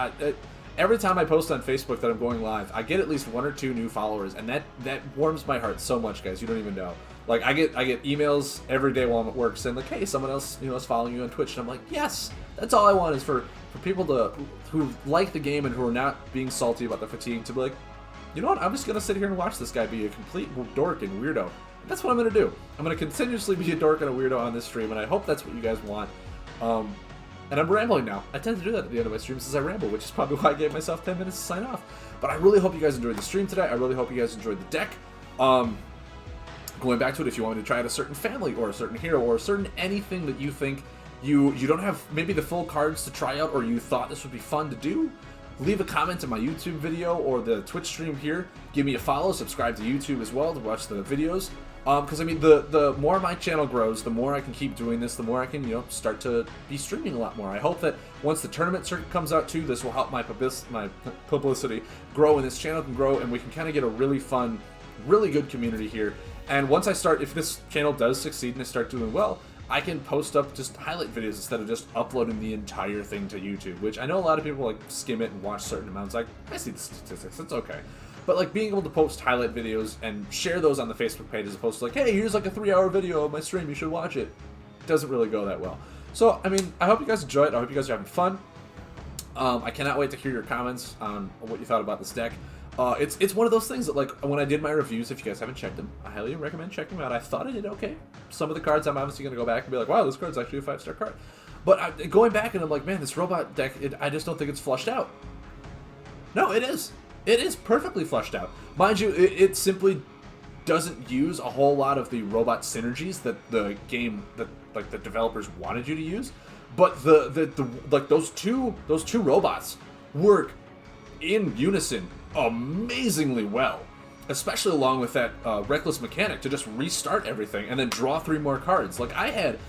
every time I post on Facebook that I'm going live, I get at least 1 or 2 new followers, and that warms my heart so much, guys. You don't even know. Like, I get emails every day while I'm at work saying like, hey, someone else, you know, is following you on Twitch, and I'm like, yes, that's all I want is for people who like the game and who are not being salty about the fatigue to be like, you know what, I'm just gonna sit here and watch this guy be a complete dork and weirdo. And that's what I'm gonna do. I'm gonna continuously be a dork and a weirdo on this stream, and I hope that's what you guys want. And I'm rambling now. I tend to do that at the end of my streams as I ramble, which is probably why I gave myself 10 minutes to sign off. But I really hope you guys enjoyed the stream today. I really hope you guys enjoyed the deck. Going back to it, if you want me to try out a certain family or a certain hero or a certain anything that you think you don't have maybe the full cards to try out, or you thought this would be fun to do, leave a comment in my YouTube video or the Twitch stream here. Give me a follow, subscribe to YouTube as well to watch the videos. Because I mean, the more my channel grows, the more I can keep doing this, the more I can, you know, start to be streaming a lot more. I hope that once the tournament circuit comes out too, this will help my publicity grow, and this channel can grow, and we can kind of get a really fun, really good community here. And once I start, if this channel does succeed and I start doing well, I can post up just highlight videos instead of just uploading the entire thing to YouTube, which I know a lot of people like skim it and watch certain amounts. Like, I see the statistics, it's okay. But like being able to post highlight videos and share those on the Facebook page as opposed to like, hey, here's like a 3-hour video of my stream, you should watch it, doesn't really go that well. So, I mean, I hope you guys enjoyed. I hope you guys are having fun. I cannot wait to hear your comments on what you thought about this deck. It's one of those things that, like, when I did my reviews, if you guys haven't checked them, I highly recommend checking them out. I thought I did okay. Some of the cards I'm obviously going to go back and be like, wow, this card's actually a 5-star card. But going back and I'm like, man, this robot deck, I just don't think it's flushed out. No, it is. It is perfectly flushed out. Mind you, it simply doesn't use a whole lot of the robot synergies that the game, like the developers wanted you to use. But like those two robots work in unison amazingly well, especially along with that Reckless Mechanic to just restart everything and then draw 3 more cards. Like, I had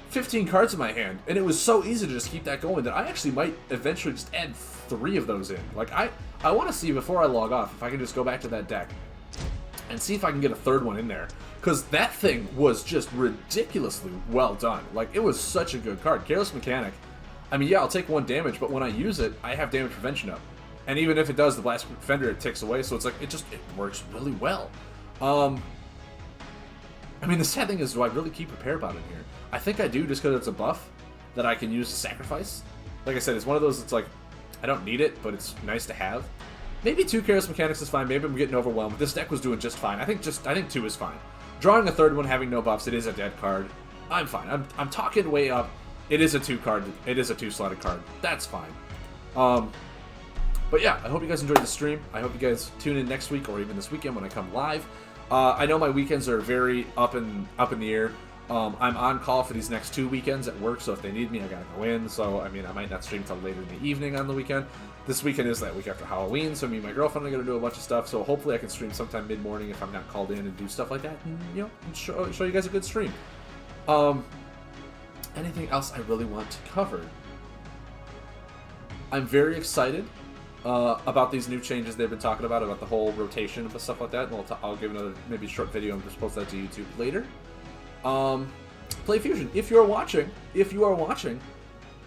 15 cards in my hand, and it was so easy to just keep that going that I actually might eventually just add 3 of those in. Like, I want to see before I log off if I can just go back to that deck and see if I can get a 3rd one in there, because that thing was just ridiculously well done. Like, it was such a good card. Careless Mechanic, I mean, yeah, I'll take 1 damage, but when I use it, I have damage prevention up. And even if it does, the Blastproof Defender, it ticks away, so it's like, it works really well. I mean, the sad thing is, do I really keep Repair Bot in here? I think I do, just because it's a buff that I can use to sacrifice. Like I said, it's one of those that's like, I don't need it, but it's nice to have. Maybe 2 Careless Mechanics is fine, maybe I'm getting overwhelmed. This deck was doing just fine. I think 2 is fine. Drawing a 3rd one, having no buffs, it is a dead card. I'm fine. I'm talking way up. It is a 2 card. It is a 2-slotted card. That's fine. But yeah, I hope you guys enjoyed the stream. I hope you guys tune in next week or even this weekend when I come live. I know my weekends are very up in the air. I'm on call for these next 2 weekends at work, so if they need me, I gotta go in. So, I mean, I might not stream till later in the evening on the weekend. This weekend is that week after Halloween, so me and my girlfriend are gonna do a bunch of stuff. So hopefully I can stream sometime mid-morning if I'm not called in and do stuff like that, and, you know, show you guys a good stream. Anything else I really want to cover? I'm very excited about these new changes they've been talking about the whole rotation and stuff like that. And I'll give another maybe short video and just post that to YouTube later. Play Fusion, if you are watching,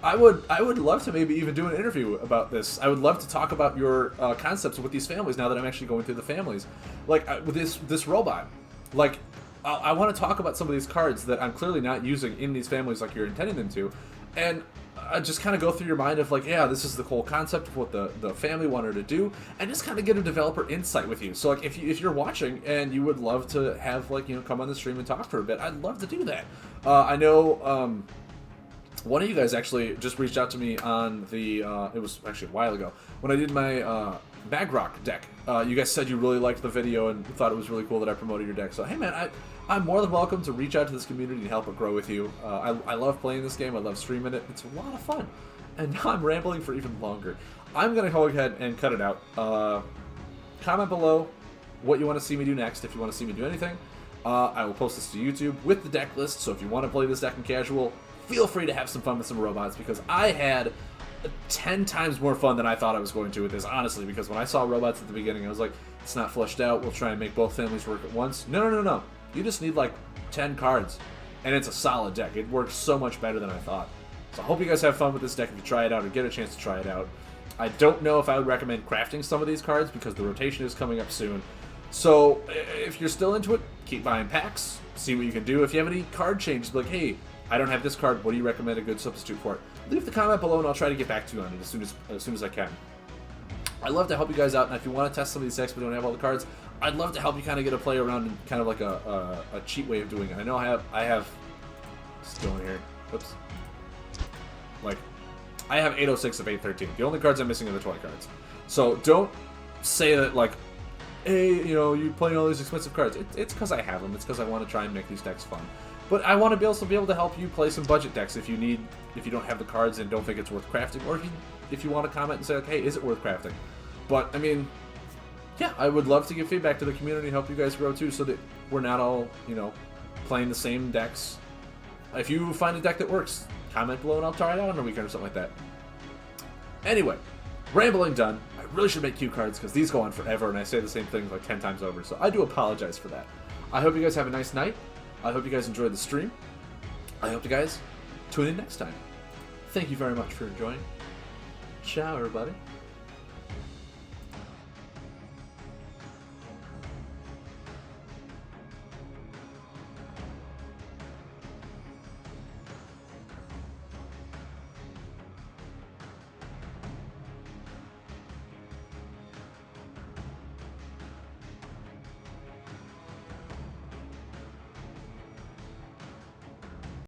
I would love to maybe even do an interview about this. I would love to talk about your concepts with these families now that I'm actually going through the families. Like, with this robot. Like, I want to talk about some of these cards that I'm clearly not using in these families like you're intending them to. And just kind of go through your mind of like, yeah, this is the whole concept of what the family wanted to do, and just kind of get a developer insight with you. So like if you're watching and you would love to have like, you know, come on the stream and talk for a bit, I'd love to do that. I know one of you guys actually just reached out to me on the it was actually a while ago when I did my Bagrock deck. You guys said you really liked the video and thought it was really cool that I promoted your deck. So hey man, I'm more than welcome to reach out to this community and help it grow with you. I love playing this game. I love streaming it. It's a lot of fun. And now I'm rambling for even longer. I'm going to go ahead and cut it out. Comment below what you want to see me do next, if you want to see me do anything. I will post this to YouTube with the deck list, so if you want to play this deck in casual, feel free to have some fun with some robots, because I had 10 times more fun than I thought I was going to with this, honestly, because when I saw robots at the beginning, I was like, it's not fleshed out, we'll try and make both families work at once. No. You just need like 10 cards, and it's a solid deck. It works so much better than I thought. So I hope you guys have fun with this deck if you try it out or get a chance to try it out. I don't know if I would recommend crafting some of these cards because the rotation is coming up soon. So if you're still into it, keep buying packs, see what you can do. If you have any card changes, like, hey, I don't have this card, what do you recommend a good substitute for it? Leave the comment below and I'll try to get back to you on it as soon as I can. I'd love to help you guys out, and if you want to test some of these decks but don't have all the cards, I'd love to help you kind of get a play around in kind of like a cheat way of doing it. I know I have still in here. Oops. Like, I have 806 of 813. The only cards I'm missing are the toy cards. So don't say that like, hey, you know, you're playing all these expensive cards. It's because I have them. It's because I want to try and make these decks fun. But I want to also be able to help you play some budget decks if you don't have the cards and don't think it's worth crafting, or if you want to comment and say, like, hey, is it worth crafting? But I mean, yeah, I would love to give feedback to the community and help you guys grow too, so that we're not all, you know, playing the same decks. If you find a deck that works, comment below and I'll try it out on a weekend or something like that. Anyway, rambling done. I really should make cue cards because these go on forever and I say the same things like 10 times over, so I do apologize for that. I hope you guys have a nice night. I hope you guys enjoyed the stream. I hope you guys tune in next time. Thank you very much for enjoying. Ciao, everybody.